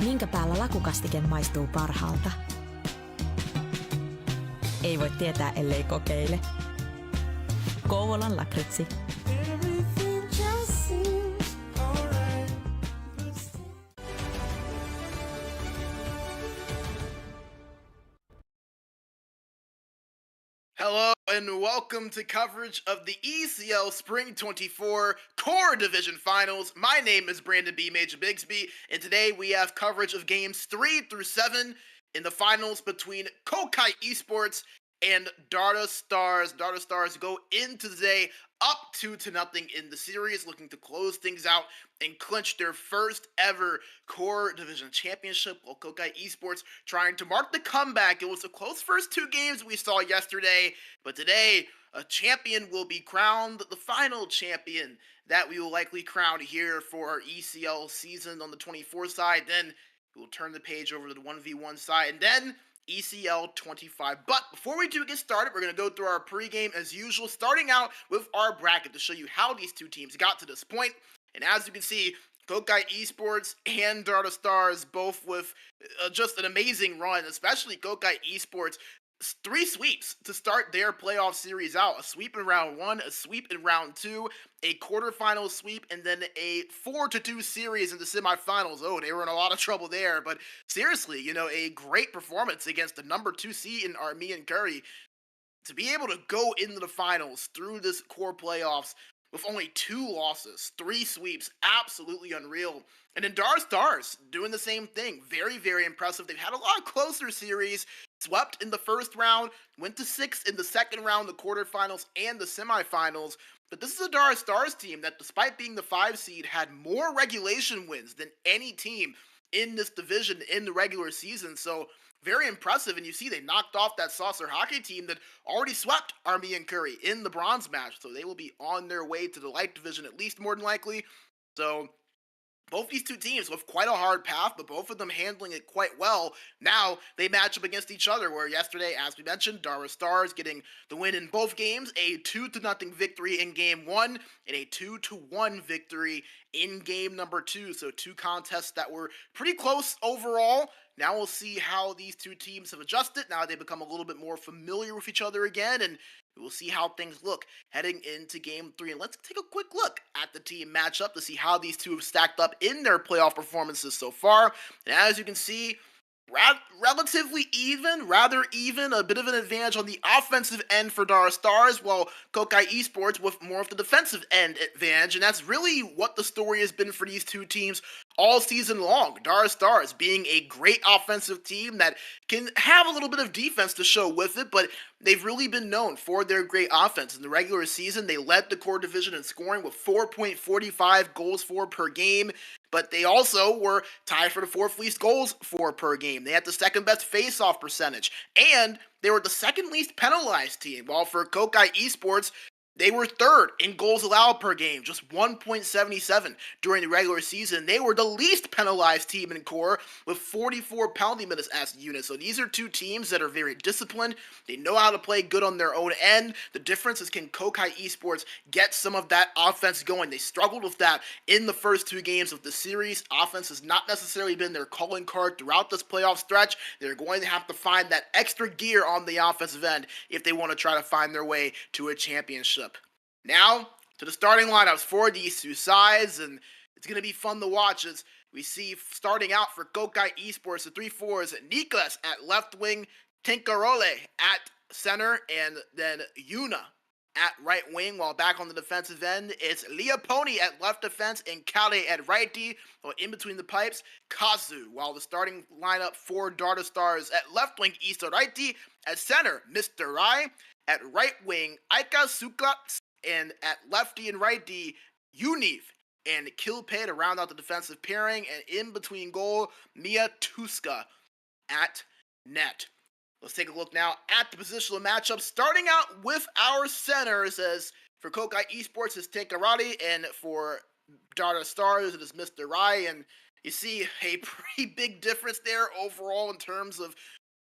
Minkä päällä lakukastike maistuu parhaalta? Ei voi tietää, ellei kokeile. Kouvolan lakritsi. Hello and welcome to coverage of the ECL Spring 24 Core Division Finals. My name is Brandon B. Major Bigsby, and today we have coverage of games 3 through 7 in the finals between KohKae Esports and Darra Stars. Darra Stars go into today up 2-0 in the series, looking to close things out and clinch their first ever Core Division Championship, while KohKae Esports trying to mark the comeback. It was a close first two games we saw yesterday, but today a champion will be crowned, the final champion that we will likely crown here for our ECL season on the 24 side. Then we will turn the page over to the 1v1 side, and then ECL 25. But before we do get started, we're going to go through our pregame as usual, starting out with our bracket to show you how these two teams got to this point. And as you can see, KohKae Esports and Darra Stars both with just an amazing run, especially KohKae Esports three sweeps to start their playoff series out. A sweep in round one, a sweep in round two, a quarterfinal sweep, and then a 4-2 series in the semifinals. Oh, they were in a lot of trouble there. But seriously, a great performance against the number two seed in Armenian Curry to be able to go into the finals through this core playoffs with only two losses, three sweeps, absolutely unreal. And then Darra Stars doing the same thing. Very, very impressive. They've had a lot of closer series, swept in the first round, went to six in the second round, the quarterfinals, and the semifinals. But this is a Darra Stars team that, despite being the 5 seed, had more regulation wins than any team in this division in the regular season. So very impressive. And you see they knocked off that Saucer Hockey team that already swept Armenian Curry in the bronze match. So they will be on their way to the light division, at least more than likely. So both these two teams with quite a hard path, but both of them handling it quite well. Now they match up against each other, where yesterday, as we mentioned, Darra Stars getting the win in both games, a 2-0 victory in game one, and a 2-1 victory in game number two. So two contests that were pretty close overall. Now we'll see how these two teams have adjusted. Now they become a little bit more familiar with each other again, and we'll see how things look heading into game three. And let's take a quick look at the team matchup to see how these two have stacked up in their playoff performances so far. And as you can see, relatively even, rather even, a bit of an advantage on the offensive end for Darra Stars, while KohKae Esports with more of the defensive end advantage, and that's really what the story has been for these two teams all season long. Darra Stars being a great offensive team that can have a little bit of defense to show with it, but they've really been known for their great offense. In the regular season, they led the core division in scoring with 4.45 goals for per game, but they also were tied for the fourth least goals for per game. They had the second best face-off percentage, and they were the second least penalized team. While for KohKae Esports, they were third in goals allowed per game, just 1.77 during the regular season. They were the least penalized team in core with 44 penalty minutes as a unit. So these are two teams that are very disciplined. They know how to play good on their own end. The difference is, can KohKae Esports get some of that offense going? They struggled with that in the first two games of the series. Offense has not necessarily been their calling card throughout this playoff stretch. They're going to have to find that extra gear on the offensive end if they want to try to find their way to a championship. Now, to the starting lineups for these two sides, and it's going to be fun to watch as we see, starting out for KohKae Esports, the 3-4s, Niklas at left wing, Tinkarole at center, and then Yuna at right wing, while back on the defensive end, it's Leoponi at left defense and Kale at righty, while in between the pipes, Kazu, while the starting lineup for Darra Stars at left wing, Isa righty, at center, Mr. Rai, at right wing, Aika Suklat, and at lefty and righty, Univ and Kilpay to round out the defensive pairing, and in between goal, Mia Tuska at net. Let's take a look now at the positional matchup, starting out with our centers, as for KohKae Esports is Tankarati, and for Darra Stars it is Mr. Rai, and you see a pretty big difference there overall in terms of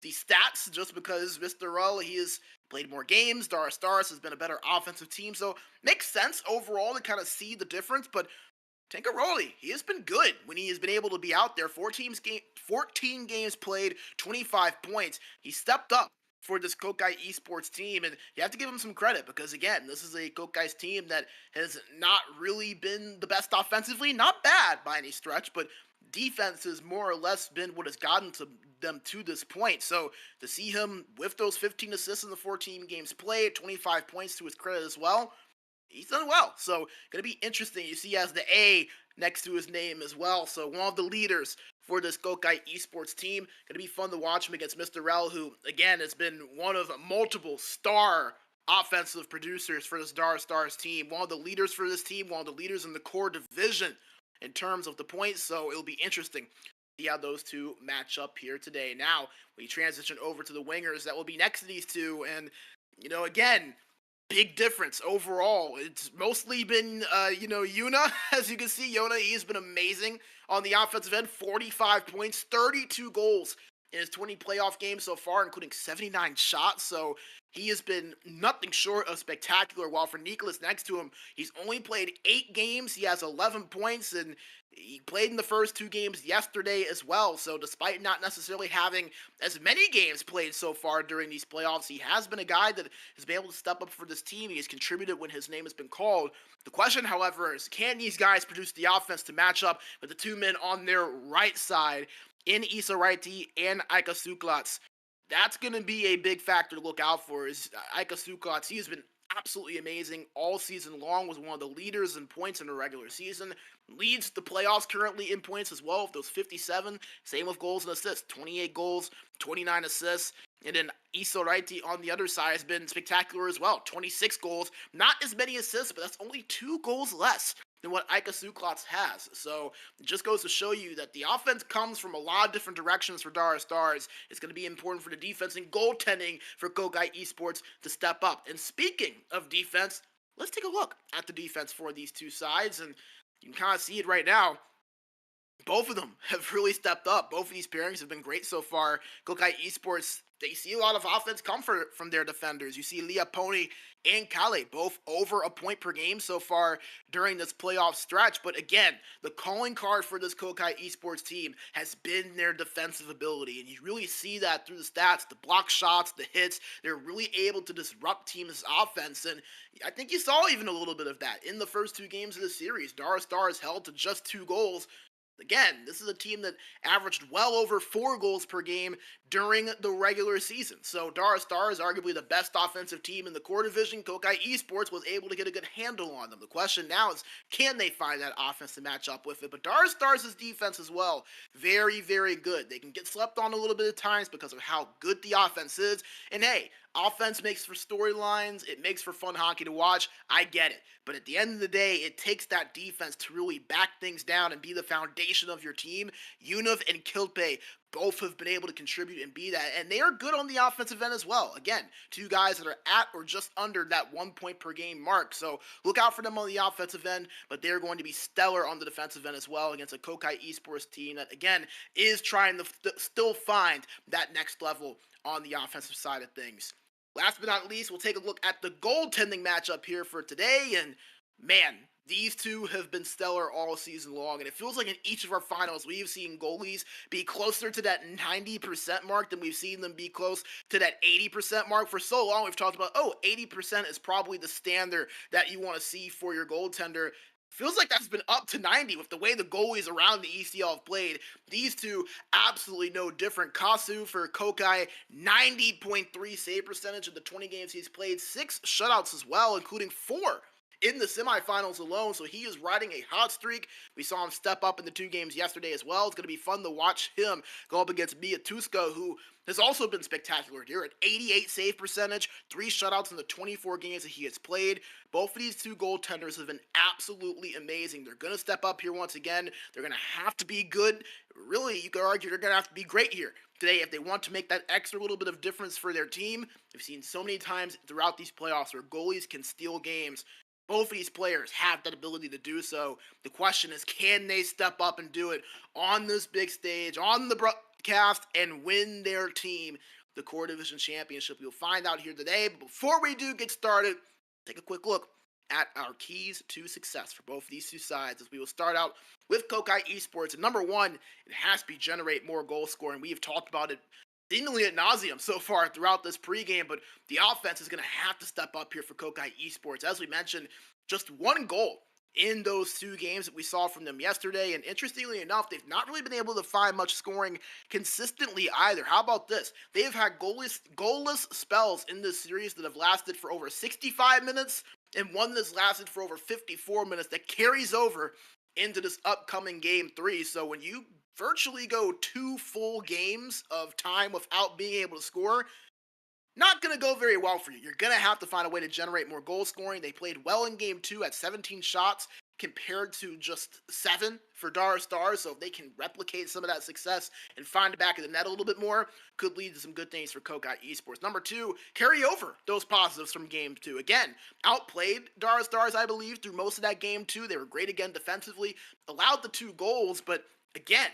the stats, just because Mr. Rull, he has played more games. Darra Stars has been a better offensive team, so makes sense overall to kind of see the difference. But Tankaroli, he has been good when he has been able to be out there. 14 games played, 25 points. He stepped up for this KohKae Esports team, and you have to give him some credit because, again, this is a KohKae's team that has not really been the best offensively. Not bad by any stretch, but defense has more or less been what has gotten to them to this point. So to see him with those 15 assists in the 14 games played, 25 points to his credit as well, he's done well. So going to be interesting. You see he has the A next to his name as well. So one of the leaders for this KohKae Esports team. Going to be fun to watch him against Mr. Rel, who, again, has been one of multiple star offensive producers for this Darra Stars team. One of the leaders for this team, one of the leaders in the core division in terms of the points, so it'll be interesting to see how those two match up here today. Now, we transition over to the wingers that will be next to these two, and, again, big difference overall. It's mostly been, Yuna. As you can see, Yona, he's been amazing on the offensive end. 45 points, 32 goals in his 20 playoff games so far, including 79 shots, so he has been nothing short of spectacular. While for Niklas next to him, he's only played 8 games. He has 11 points, and He played in the first two games yesterday as well, so despite not necessarily having as many games played so far during these playoffs, he has been a guy that has been able to step up for this team. He has contributed when his name has been called. The question, however, is can these guys produce the offense to match up with the two men on their right side in Issa Raiti and Ika Suklats? That's going to be a big factor to look out for. Is Ika Suklats? He has been absolutely amazing all season long, was one of the leaders in points in the regular season, leads the playoffs currently in points as well, with those 57, same with goals and assists, 28 goals, 29 assists, and then Issa Raiti on the other side has been spectacular as well, 26 goals, not as many assists, but that's only 2 goals less than what Ika Suklats has. So it just goes to show you that the offense comes from a lot of different directions for Darra Stars. It's going to be important for the defense and goaltending for KohKae Esports to step up. And speaking of defense, let's take a look at the defense for these two sides. And you can kind of see it right now. Both of them have really stepped up. Both of these pairings have been great so far. KohKae Esports, they see a lot of offense come from their defenders. You see Leah Pony and Kale both over a point per game so far during this playoff stretch. But again, the calling card for this KohKae Esports team has been their defensive ability. And you really see that through the stats, the block shots, the hits. They're really able to disrupt teams' offense. And I think you saw even a little bit of that in the first 2 games of the series. Darra Stars held to just 2 goals. Again, this is a team that averaged well over 4 goals per game during the regular season. So Darra Stars, arguably the best offensive team in the core division. KohKae Esports was able to get a good handle on them. The question now is, can they find that offense to match up with it? But Darra Stars' defense as well, very, very good. They can get slept on a little bit of times because of how good the offense is. And hey, offense makes for storylines. It makes for fun hockey to watch. I get it. But at the end of the day, it takes that defense to really back things down and be the foundation of your team. Univ and Kilpe both have been able to contribute and be that. And they are good on the offensive end as well. Again, 2 guys that are at or just under that 1 point per game mark. So look out for them on the offensive end, but they're going to be stellar on the defensive end as well against a KohKae Esports team that, again, is trying to still find that next level on the offensive side of things. Last but not least, we'll take a look at the goaltending matchup here for today. And man, these two have been stellar all season long, and it feels like in each of our finals, we've seen goalies be closer to that 90% mark than we've seen them be close to that 80% mark. For so long, we've talked about, 80% is probably the standard that you want to see for your goaltender. Feels like that's been up to 90 with the way the goalies around the ECL have played. These two, absolutely no different. Kasu for KohKae, 90.3 save percentage in the 20 games he's played. 6 shutouts as well, including 4 in the semifinals alone, so he is riding a hot streak. We saw him step up in the 2 games yesterday as well. It's going to be fun to watch him go up against Mia Tuska, who has also been spectacular here at 88 save percentage, 3 shutouts in the 24 games that he has played. Both of these 2 goaltenders have been absolutely amazing. They're going to step up here once again. They're going to have to be good. Really, you could argue they're going to have to be great here today if they want to make that extra little bit of difference for their team. We've seen so many times throughout these playoffs where goalies can steal games. Both of these players have that ability to do so. The question is, can they step up and do it on this big stage, on the broadcast, and win their team the core division championship? We'll find out here today. But before we do get started, take a quick look at our keys to success for both of these 2 sides, as we will start out with KohKae Esports. And number 1, it has to be generate more goal scoring. We have talked about it seemingly ad nauseum so far throughout this pregame, but the offense is going to have to step up here for KohKae Esports. As we mentioned, just 1 goal in those 2 games that we saw from them yesterday, and interestingly enough, they've not really been able to find much scoring consistently either. How about this? They've had goalless spells in this series that have lasted for over 65 minutes, and one that's lasted for over 54 minutes that carries over into this upcoming Game 3. So when you virtually go 2 full games of time without being able to score, not going to go very well for you. You're going to have to find a way to generate more goal scoring. They played well in Game 2 at 17 shots compared to just 7 for Darra Stars. So if they can replicate some of that success and find the back of the net a little bit more, could lead to some good things for KohKae Esports. Number 2, carry over those positives from Game 2. Again, outplayed Darra Stars, I believe, through most of that Game 2. They were great again defensively, allowed the 2 goals, but again,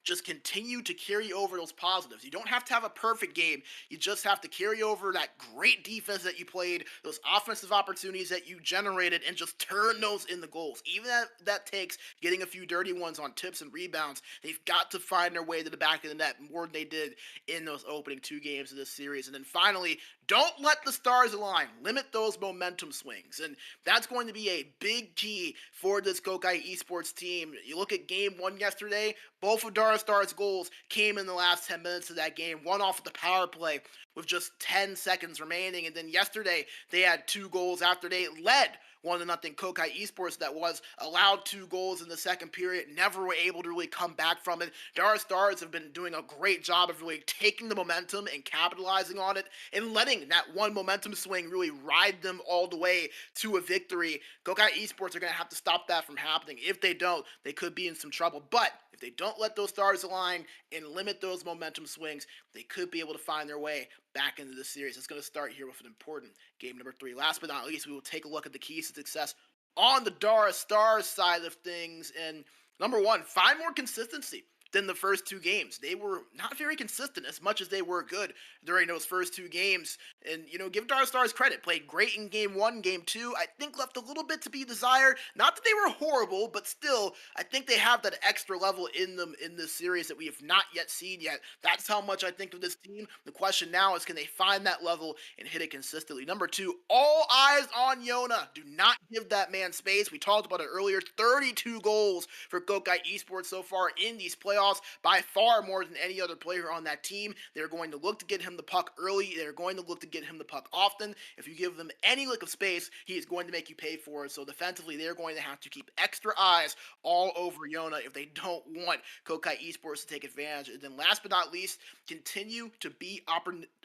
just continue to carry over those positives. You don't have to have a perfect game. You just have to carry over that great defense that you played, those offensive opportunities that you generated, and just turn those into goals. Even that takes getting a few dirty ones on tips and rebounds. They've got to find their way to the back of the net more than they did in those opening 2 games of this series. And then finally, don't let the stars align. Limit those momentum swings. And that's going to be a big key for this KohKae Esports team. You look at game 1 yesterday, both of Darra Star's goals came in the last 10 minutes of that game, one off of the power play with just 10 seconds remaining. And then yesterday, they had 2 goals after they led 1-0 KohKae Esports that was allowed 2 goals in the second period, never were able to really come back from it. Darra Stars have been doing a great job of really taking the momentum and capitalizing on it and letting that one momentum swing really ride them all the way to a victory. KohKae Esports are going to have to stop that from happening. If they don't, they could be in some trouble. But if they don't let those stars align and limit those momentum swings, they could be able to find their way back into the series. It's going to start here with an important game number 3. Last but not least, we will take a look at the keys to success on the Darra Stars side of things. And number 1, find more consistency than the first 2 games. They were not very consistent as much as they were good during those first 2 games. And, give Darra Stars credit. Played great in game 1, game 2. I think left a little bit to be desired. Not that they were horrible, but still, I think they have that extra level in them in this series that we have not yet seen yet. That's how much I think of this team. The question now is, can they find that level and hit it consistently? Number 2, all eyes on Yona. Do not give that man space. We talked about it earlier. 32 goals for KohKae Esports so far in these playoffs. By far more than any other player on that team. They're going to look to get him the puck early. They're going to look to get him the puck often. If you give them any lick of space, he is going to make you pay for it. So defensively, they're going to have to keep extra eyes all over Yona if they don't want KohKae Esports to take advantage. And then last but not least, continue to be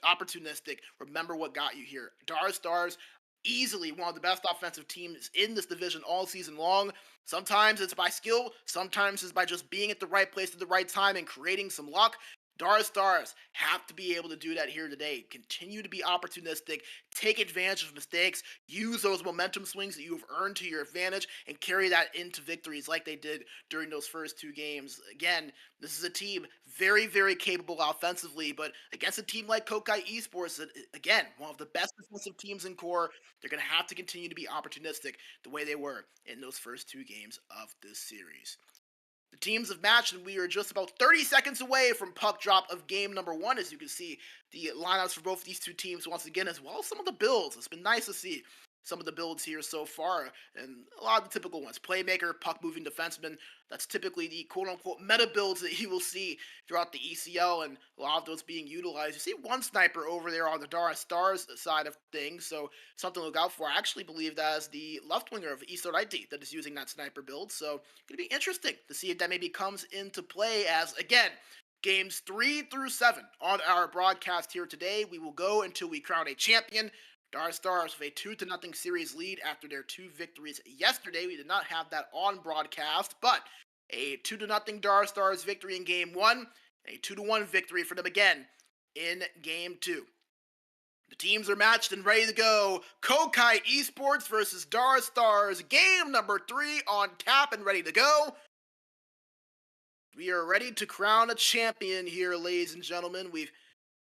opportunistic. Remember what got you here. Darra Stars, easily one of the best offensive teams in this division all season long. Sometimes it's by skill, sometimes it's by just being at the right place at the right time and creating some luck. Darra Stars have to be able to do that here today. Continue to be opportunistic, take advantage of mistakes, use those momentum swings that you have earned to your advantage, and carry that into victories like they did during those first 2 games. Again, this is a team very, very capable offensively, but against a team like KohKae Esports, again, one of the best defensive teams in core, they're going to have to continue to be opportunistic the way they were in those first 2 games of this series. The teams have matched, and we are just about 30 seconds away from puck drop of game number 1. As you can see, the lineups for both these 2 teams once again, as well as some of the builds. It's been nice to see some of the builds here so far, and a lot of the typical ones. Playmaker, puck-moving defenseman. That's typically the quote-unquote meta builds that you will see throughout the ECL, and a lot of those being utilized. You see one sniper over there on the Darra Stars side of things, so something to look out for. I actually believe that is the left winger of ECL that is using that sniper build, so it's going to be interesting to see if that maybe comes into play as, again, games 3 through 7 on our broadcast here today. We will go until we crown a champion. Darra Stars with a 2-0 series lead after their 2 victories yesterday. We did not have that on broadcast, but a 2-0 Darra Stars victory in game 1, a 2-1 victory for them again in game 2. The teams are matched and ready to go. KohKae Esports versus Darra Stars. Game number 3 on tap and ready to go. We are ready to crown a champion here, ladies and gentlemen. We've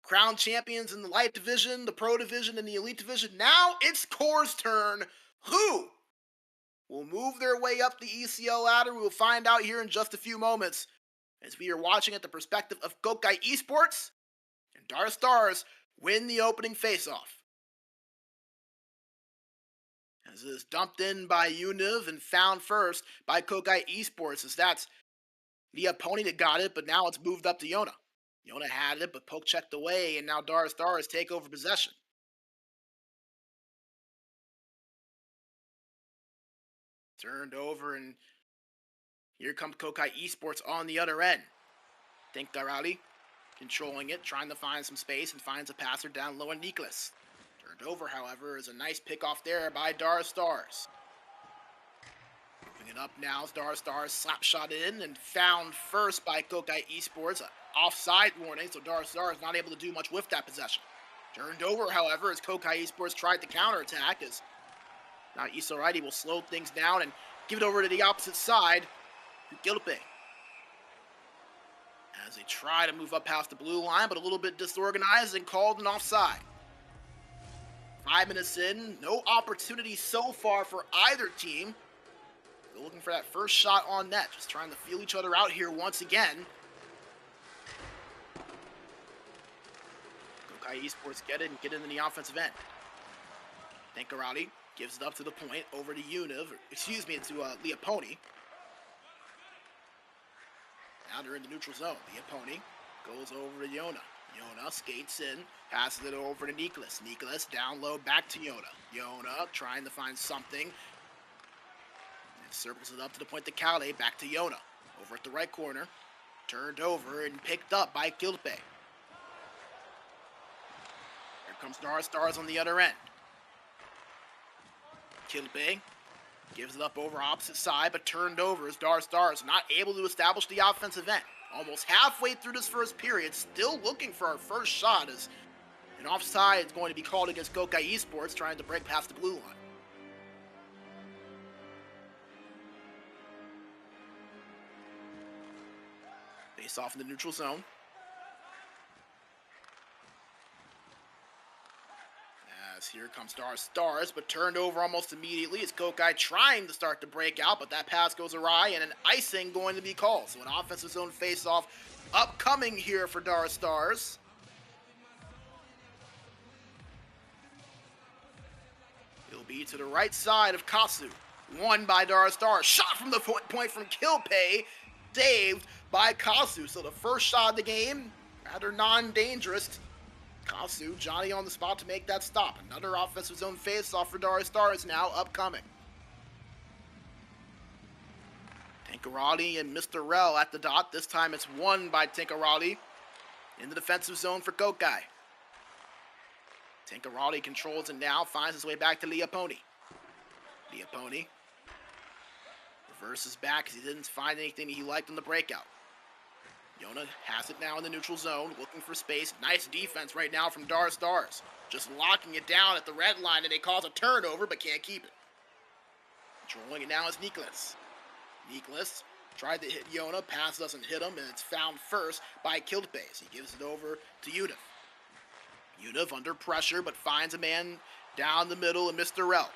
crowned champions in the light division, the pro division, and the elite division. Now it's Core's turn. Who will move their way up the ECL ladder? We will find out here in just a few moments as we are watching at the perspective of KohKae Esports and Darra Stars win the opening faceoff. As it is dumped in by Univ and found first by KohKae Esports, as that's the opponent that got it, but now it's moved up to Yona. Yona had it, but poke checked away, and now Darra Stars take over possession. Turned over, and here comes KohKae Esports on the other end. Think Darali controlling it, trying to find some space, and finds a passer down low on Nicholas. Turned over, however, is a nice pick off there by Darra Stars. Moving it up now as Darra Stars slap shot in and found first by KohKae Esports. Offside warning, so Darra Stars not able to do much with that possession. Turned over, however, as KohKae Esports tried to counterattack, as now ECL will slow things down and give it over to the opposite side to Gilpe. as they try to move up past the blue line, but a little bit disorganized and called an offside. 5 minutes in, no opportunity so far for either team. They're looking for that first shot on net, just trying to feel each other out here once again. KohKae Esports get it and get into the offensive end. Tankarati gives it up to the point, over to to Leoponi. Now they're in the neutral zone. Leoponi goes over to Yona. Yona skates in, passes it over to Nicholas. Nicholas down low, back to Yona. Yona trying to find something. And circles it up to the point to KohKae, back to Yona. Over at the right corner. Turned over and picked up by KohKae. Here comes Darra Stars on the other end. KohKae gives it up over opposite side, but turned over as Darra Stars not able to establish the offensive end. Almost halfway through this first period, still looking for our first shot as an offside is going to be called against KohKae Esports, trying to break past the blue line. Face off in the neutral zone. As here comes Darra Stars, but turned over almost immediately. It's KohKae trying to start to break out, but that pass goes awry and an icing going to be called. So an offensive zone face-off upcoming here for Darra Stars. It'll be to the right side of Kasu. Won by Darra Stars. Shot from the point from KohKae. Saved by Kasu. So the first shot of the game, rather non-dangerous. Kasu, Johnny on the spot to make that stop. Another offensive zone face-off for Darra Stars now upcoming. Tankarati and Mr. Rel at the dot. This time it's won by Tankarati in the defensive zone for KohKae. Tankarati controls it now, finds his way back to Leoponi. Leoponi reverses back because he didn't find anything he liked in the breakout. Yona has it now in the neutral zone, looking for space. Nice defense right now from Darra Stars. Just locking it down at the red line, and they cause a turnover, but can't keep it. Controlling it now is Nicholas. Nicholas tried to hit Yona, pass doesn't hit him, and it's found first by KohKae. He gives it over to Yudev. Yudev under pressure, but finds a man down the middle, and Mr. Rel.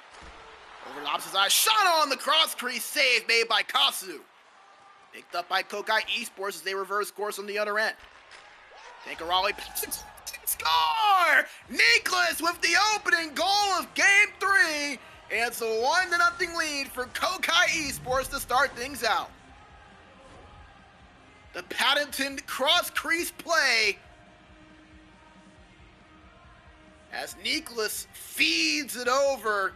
Over the opposite side, shot on the cross crease, save made by Kasu. Picked up by KohKae Esports as they reverse course on the other end. Tankarati score! Nicholas with the opening goal of Game 3. And it's a 1-0 lead for KohKae Esports to start things out. The patented cross-crease play as Nicholas feeds it over.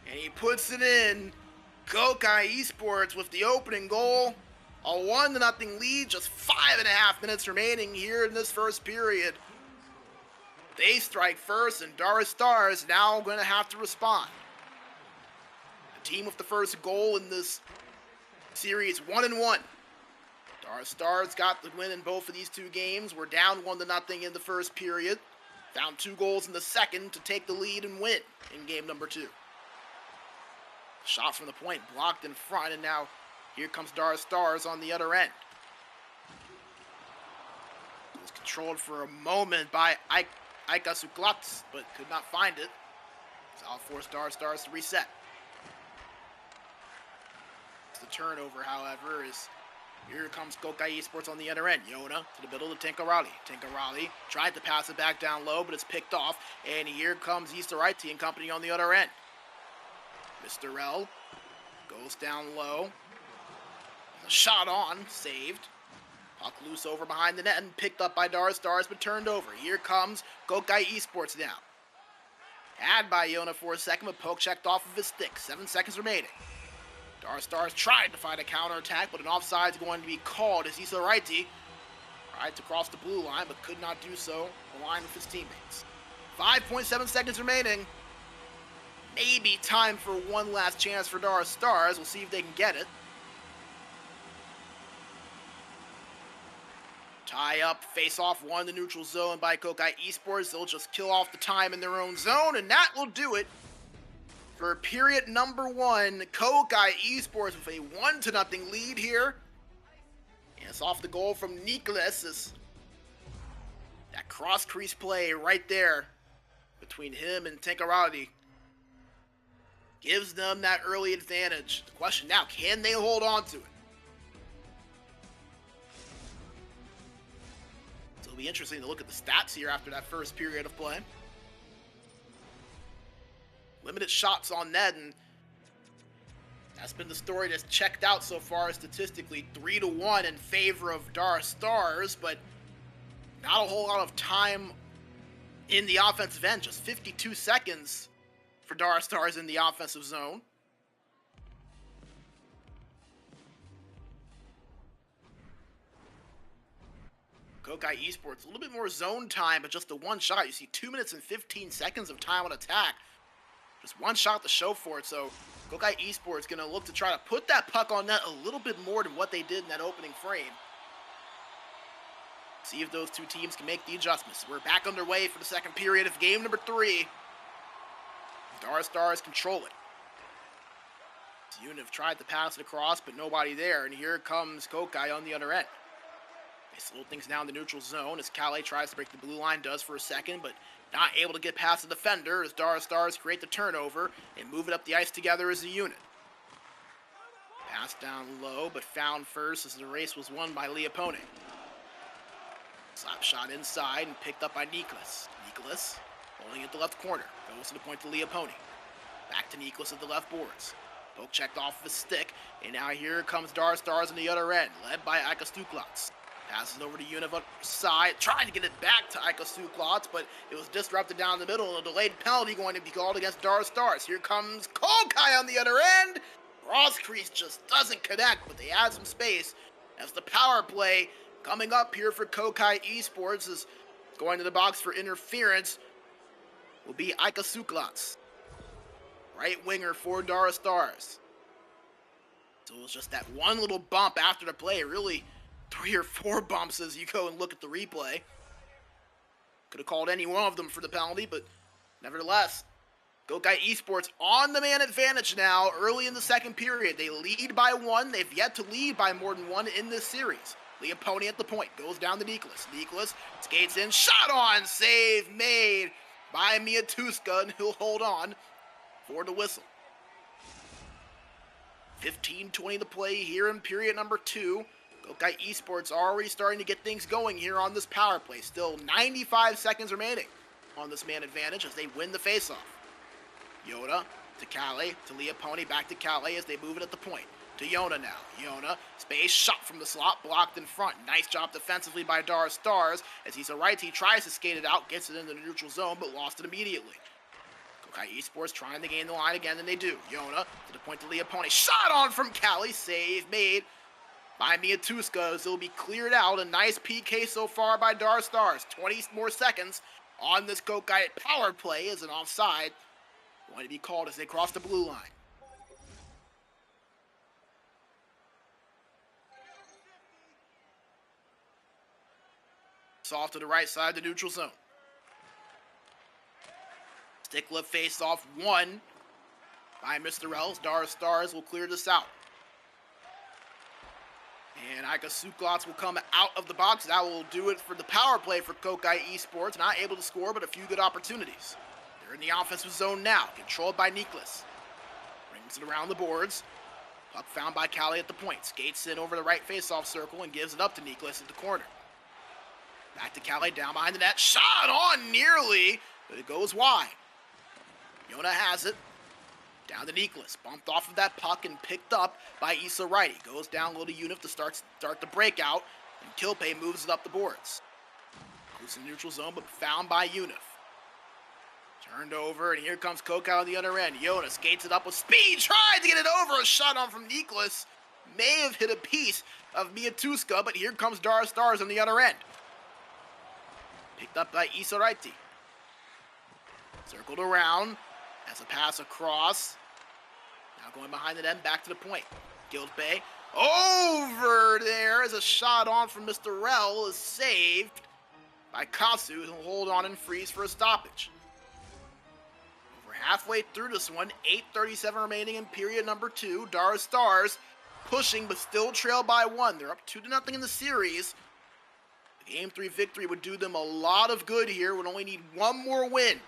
And he puts it in. KohKae Esports with the opening goal. A 1-0 lead, just 5.5 minutes remaining here in this first period. They strike first, and Darra Stars now going to have to respond. The team with the first goal in this series, 1-1. Darra Stars got the win in both of these two games. We're down 1-0 in the first period. Found 2 goals in the second to take the lead and win in game number 2. Shot from the point blocked in front, and now here comes Darra Stars on the other end. It was controlled for a moment by Aika Suklats, but could not find it. So I'll force Darra Stars to reset. The turnover, however, is here comes KohKae Esports on the other end. Yona to the middle to Tankarati. Tankarati tried to pass it back down low, but it's picked off. And here comes Easterite and company on the other end. Mr. Rel goes down low. The shot on, saved. Puck loose over behind the net and picked up by Darra Stars, but turned over. Here comes KohKae Esports now. Had by Yona for a second, but poke checked off of his stick. 7 seconds remaining. Darra Stars tried to find a counterattack, but an offside is going to be called as Easterite tried to cross the blue line, but could not do so, aligned with his teammates. 5.7 seconds remaining. Maybe time for one last chance for Darra Stars. We'll see if they can get it. Tie up, face off, one in the neutral zone by KohKae Esports. They'll just kill off the time in their own zone, and that will do it for for period number 1. KohKae Esports with a 1-0 lead here. And it's off the goal from Nicholas. That cross crease play right there between him and Tankarati gives them that early advantage. The question now, can they hold on to it? So it'll be interesting to look at the stats here after that first period of play. Limited shots on net, and that's been the story that's checked out so far statistically. 3-1 in favor of Darra Stars, but not a whole lot of time in the offensive end. Just 52 seconds for Darra Stars in the offensive zone. KohKae Esports, a little bit more zone time, but just the one shot. You see 2 minutes and 15 seconds of time on attack. Just one shot to show for it, so KohKae Esports going to look to try to put that puck on net a little bit more than what they did in that opening frame. See if those two teams can make the adjustments. We're back underway for the second period of game number 3. Darra Stars control it. Unif tried to pass it across, but nobody there, and here comes KohKae on the other end. They slow things down the neutral zone as KohKae tries to break the blue line, does for a second, but not able to get past the defender as Darra Stars create the turnover and move it up the ice together as a unit. Pass down low, but found first as the race was won by Leopone. Slap shot inside and picked up by Nicholas. Nicholas holding at the left corner. Goes to the point to Leopone. Back to Nicholas at the left boards. Poke checked off the stick, and now here comes Darra Stars on the other end, led by Ika Stuklats. Passes over to Univ on the side, trying to get it back to Ika Stuklats, but it was disrupted down the middle, and a delayed penalty going to be called against Darra Stars. Here comes KohKae on the other end. Cross crease just doesn't connect, but they add some space as the power play coming up here for KohKae Esports is going to the box for interference will be Ika Stuklats. Right winger for Darra Stars. So it was just that one little bump after the play, really 3 or 4 bumps as you go and look at the replay. Could have called any one of them for the penalty, but nevertheless, KohKae Esports on the man advantage now early in the second period. They lead by 1. They've yet to lead by more than 1 in this series. Leopone at the point, goes down to Nicholas. Nicholas skates in, shot on, save made by Miatuska, and he'll hold on for the whistle. 15-20 to play here in period number 2. KohKae Esports already starting to get things going here on this power play. Still 95 seconds remaining on this man advantage as they win the faceoff. Yoda to KohKae, to Leopone, back to KohKae as they move it at the point. To Yona now. Yona, space shot from the slot, blocked in front. Nice job defensively by Darra Stars as he's a righty, tries to skate it out, gets it into the neutral zone, but lost it immediately. KohKae Esports trying to gain the line again, and they do. Yona to the point to Leopone. Shot on from KohKae, save made by Miatuska as it'll be cleared out. A nice PK so far by Darra Stars. 20 more seconds on this KohKae power play as an offside going to be called as they cross the blue line. It's off to the right side of the neutral zone. Stick lift face off 1 by Mr. Els. Darra Stars will clear this out. And Ika Stuklats will come out of the box. That will do it for the power play for KohKae Esports. Not able to score, but a few good opportunities. They're in the offensive zone now, controlled by Nicholas. Brings it around the boards. Puck found by KohKae at the point. Skates in over the right face-off circle and gives it up to Nicholas at the corner. Back to KohKae down behind the net. Shot on nearly, but it goes wide. Yona has it. Down to Nicholas. Bumped off of that puck and picked up by Issa Righty. Goes down low to Unif to start the breakout. And KohKae moves it up the boards. Goes in the neutral zone, but found by Unif. Turned over, and here comes KohKae on the other end. Yona skates it up with speed. Tried to get it over. A shot on from Nicholas. May have hit a piece of Miatuska, but here comes Darra Stars on the other end. Picked up by Issa Righty. Circled around. As a pass across. Now going behind the net, back to the point. KohKae over there as a shot on from Mr. Rel is saved by Kasu, who'll hold on and freeze for a stoppage. Over halfway through this one, 8:37 remaining in period number 2. Darra Stars pushing, but still trail by 1. They're up 2-0 in the series. The Game 3 victory would do them a lot of good here. Would only need one more win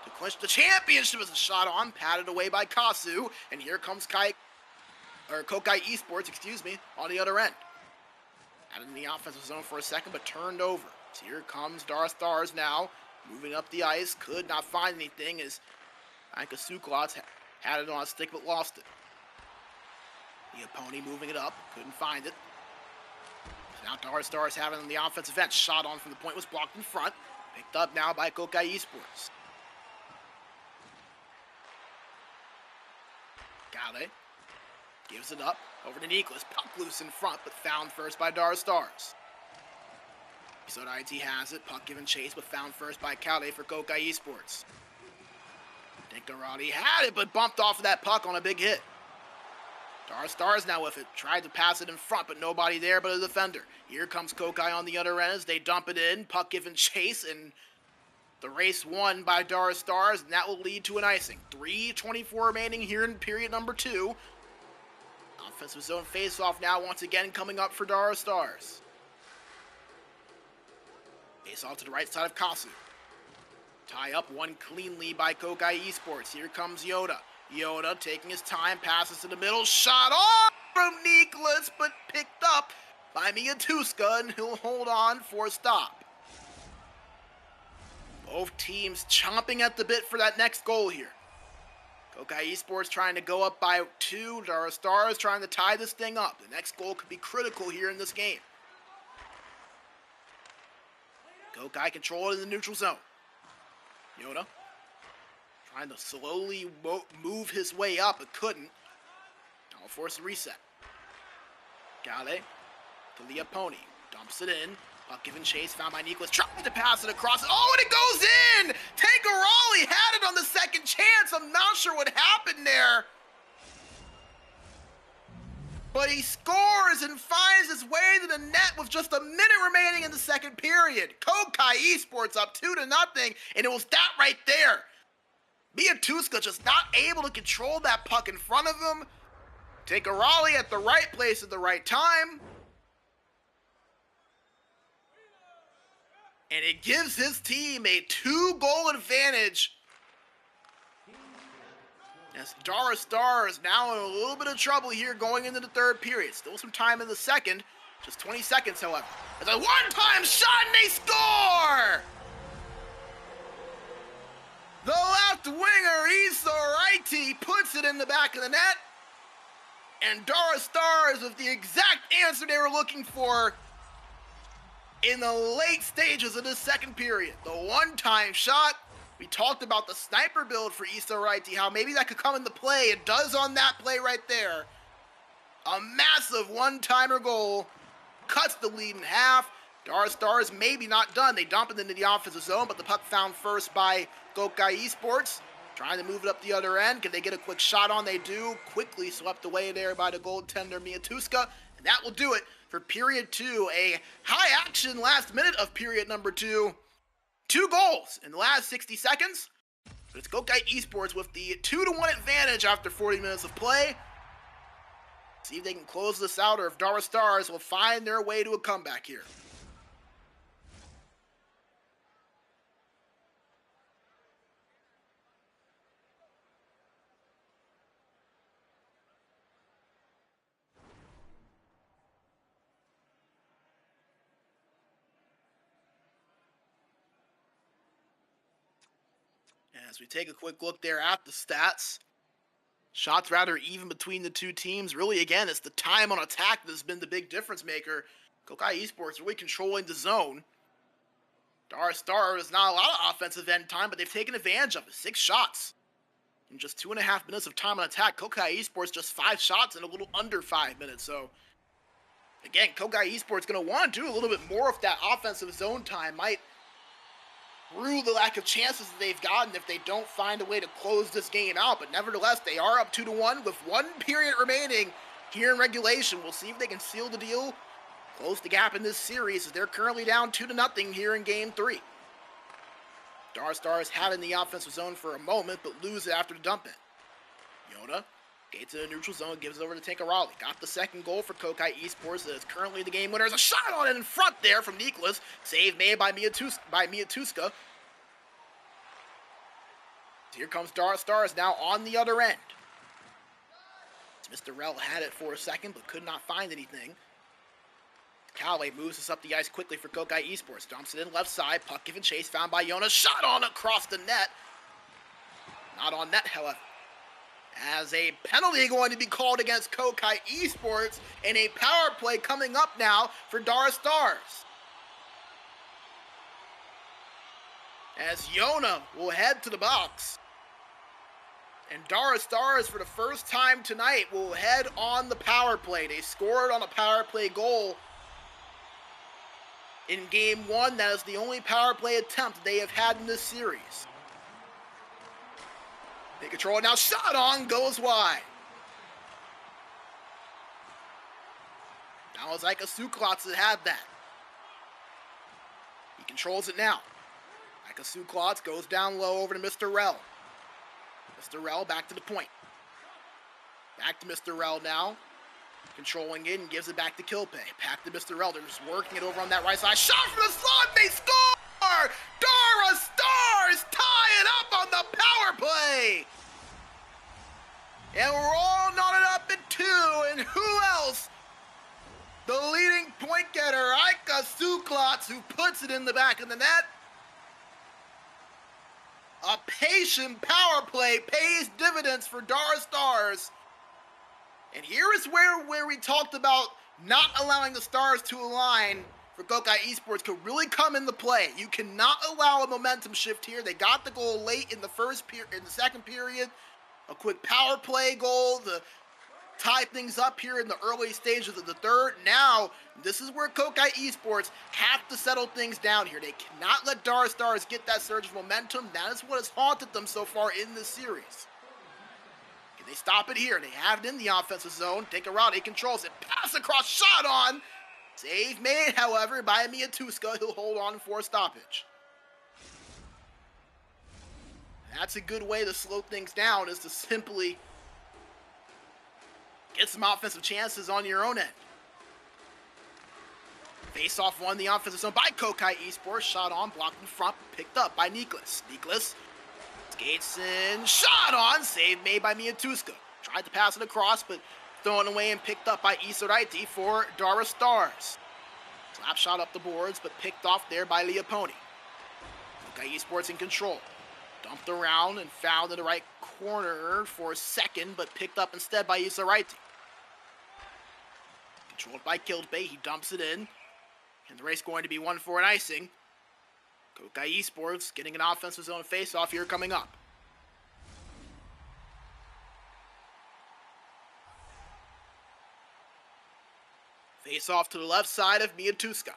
to clinch the championship. As a shot on, patted away by Kasu. And here comes KohKae Esports, on the other end. Out in the offensive zone for a second, but turned over. So here comes Darra Stars now, moving up the ice. Could not find anything as Suklots had it on a stick, but lost it. The opponent moving it up, couldn't find it. So now Darra Stars having on the offensive end. Shot on from the point was blocked in front. Picked up now by KohKae Esports. KohKae gives it up over to Nicholas. Puck loose in front, but found first by Darra Stars. So IT has it. Puck given chase, but found first by KohKae for KohKae Esports. Darra had it, but bumped off of that puck on a big hit. Darra Stars now with it. Tried to pass it in front, but nobody there but a defender. Here comes KohKae on the other end as they dump it in. Puck given chase, and the race won by Darra Stars, and that will lead to an icing. 3:24 remaining here in period number 2. Offensive zone face-off now once again coming up for Darra Stars. Face-off to the right side of Kasu. Tie up one cleanly by KohKae Esports. Here comes Yoda. Yoda taking his time, passes to the middle, shot off from Nicholas, but picked up by Miatuska, and he'll hold on for a stop. Both teams chomping at the bit for that next goal here. KohKae Esports trying to go up by 2. Darra Stars trying to tie this thing up. The next goal could be critical here in this game. KohKae control it in the neutral zone. Yoda trying to slowly move his way up, but couldn't. Now will force a reset. KohKae to the opponent. Dumps it in. Puck given chase, found by Nicholas. Trying to pass it across. Oh, and it goes in! Tankarali had it on the second chance. I'm not sure what happened there. But he scores and finds his way to the net with just a minute remaining in the second period. KohKae Esports up 2-0, and it was that right there. Miatuska just not able to control that puck in front of him. Tankarali at the right place at the right time. And it gives his team a 2-goal advantage. As Darra Stars now in a little bit of trouble here going into the third period. Still some time in the second. Just 20 seconds, however. It's a one-time shot and they score! The left winger, Isoraiti, puts it in the back of the net. And Darra Stars with the exact answer they were looking for in the late stages of this second period. The one-time shot. We talked about the sniper build for Isoraiti, how maybe that could come into play. It does on that play right there. A massive one-timer goal. Cuts the lead in half. Darra Stars maybe not done. They dump it into the offensive zone, but the puck found first by KohKae Esports. Trying to move it up the other end. Can they get a quick shot on? They do. Quickly swept away there by the goaltender Miatuska. And that will do it for period 2. A high-action last minute of period number 2. 2 goals in the last 60 seconds. But it's KohKae Esports with the 2-1 advantage after 40 minutes of play. See if they can close this out or if Darra Stars will find their way to a comeback here. As we take a quick look there at the stats, shots rather even between the two teams. Really, again, it's the time on attack that has been the big difference maker. KohKae Esports really controlling the zone. Darra Stars, not a lot of offensive end time, but they've taken advantage of it. 6 shots in just 2.5 minutes of time on attack. KohKae Esports just 5 shots in a little under 5 minutes. So, again, KohKae Esports going to want to do a little bit more of that offensive zone time. Might through the lack of chances that they've gotten if they don't find a way to close this game out. But nevertheless, they are up 2-1 with 1 period remaining here in regulation. We'll see if they can seal the deal, close the gap in this series, as they're currently down 2-0 here in Game 3. Darra Stars had in the offensive zone for a moment, but lose it after the dump in. Yona gates in the neutral zone, gives it over to Tankarali. Got the second goal for KohKae Esports. That is currently the game winner. There's a shot on it in front there from Nicholas. Save made by Miatuska. Here comes Darra Stars now on the other end. Mr. Rell had it for a second, but could not find anything. KohKae moves us up the ice quickly for KohKae Esports. Dumps it in left side. Puck given chase. Found by Yona. Shot on across the net. Not on net, however. As a penalty going to be called against KohKae Esports. And a power play coming up now for Darra Stars. As Yona will head to the box. And Darra Stars, for the first time tonight, will head on the power play. They scored on a power play goal in Game 1. That is the only power play attempt they have had in this series. They control it now. Shot on, goes wide. Now it's like a Suklotz that had that. He controls it now. Like a Suklotz goes down low over to Mr. Rell. Mr. Rell back to the point. Back to Mr. Rell now. Controlling it and gives it back to KohKae. Back to Mr. Rell. They're just working it over on that right side. Shot from the slot. They score! Darra Stars tie it up on the power play. And we're all knotted up at 2. And who else? The leading point getter, Ika Suklotz, who puts it in the back of the net. A patient power play pays dividends for Darra Stars. And here is where we talked about not allowing the Stars to align for KohKae Esports could really come into play. You cannot allow a momentum shift here. They got the goal late in the second period. A quick power play goal to tie things up here in the early stages of the third. Now, this is where KohKae Esports have to settle things down here. They cannot let Darra Stars get that surge of momentum. That is what has haunted them so far in this series. Can they stop it here? They have it in the offensive zone. Take a route. He controls it. Pass across. Shot on. Save made, however, by Miatuska. He'll hold on for a stoppage. That's a good way to slow things down, is to simply get some offensive chances on your own end. Face-off won the offensive zone by KohKae Esports. Shot on, blocked in front, picked up by Nicholas. Nicholas skates in, shot on, save made by Miatuska. Tried to pass it across, but thrown away and picked up by Isoraiti for Darra Stars. Slap shot up the boards, but picked off there by Leoponi. KohKae Esports in control. Dumped around and found in the right corner for a second, but picked up instead by Isoraiti. Controlled by KohKae, he dumps it in. And the race going to be 1 for an icing. KohKae Esports getting an offensive zone face-off here coming up. Face-off to the left side of Miatuska.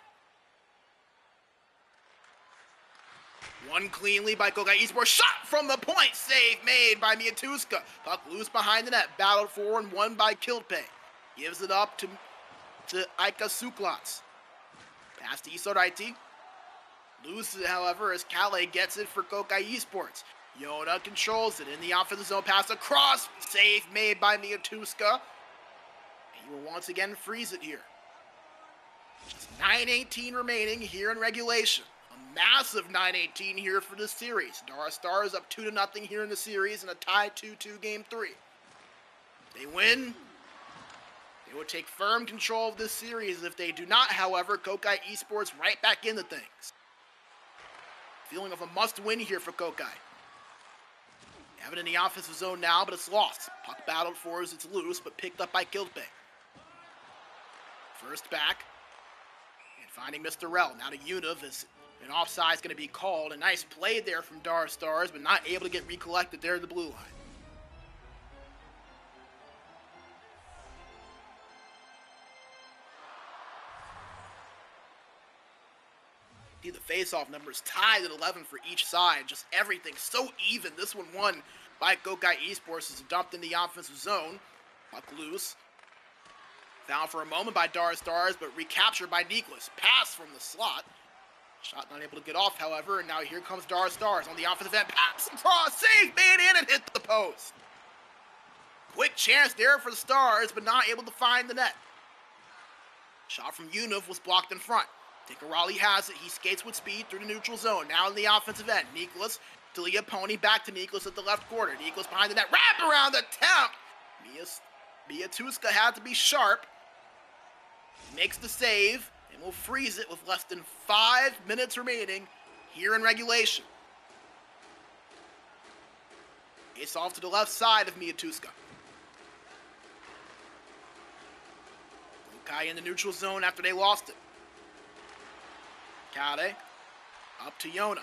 Won cleanly by KohKae Esports. Shot from the point. Save made by Miatuska. Puck loose behind the net. Battled forward and won by KohKae. Gives it up to Ika Suklotz. Pass to Isoraiti. Loses it, however, as KohKae gets it for KohKae Esports. Yona controls it in the offensive zone. Pass across. Save made by Miatuska. He will once again freeze it here. Just 9:18 remaining here in regulation. A massive 9:18 here for this series. Darra Stars up 2-0 here in the series and a tie 2-2 game 3. They win. They will take firm control of this series. If they do not, however, KohKae Esports right back into things. Feeling of a must-win here for KohKae. They have it in the offensive zone now, but it's lost. Puck battled for as it's loose, but picked up by KohKae. First back. And finding Mr. Rell. Now to Univ as an offside is going to be called. A nice play there from Darra Stars, but not able to get recollected there at the blue line. The face-off numbers tied at 11 for each side. Just everything so even. This one won by KohKae Esports as dumped in the offensive zone. Puck loose. Found for a moment by Darra Stars, but recaptured by Nicholas. Pass from the slot. Shot not able to get off, however, and now here comes Darra Stars on the offensive end. Pass across, save, made in, and hit the post. Quick chance there for the Stars, but not able to find the net. Shot from Univ was blocked in front. Tinkerali has it. He skates with speed through the neutral zone. Now in the offensive end. Nicholas to Leoponi. Back to Nicholas at the left corner. Nicholas behind the net. Wrap around attempt. Miatuska had to be sharp. Makes the save. And will freeze it with less than 5 minutes remaining here in regulation. It's off to the left side of Miatuska. KohKae in the neutral zone after they lost it. KohKae up to Yona.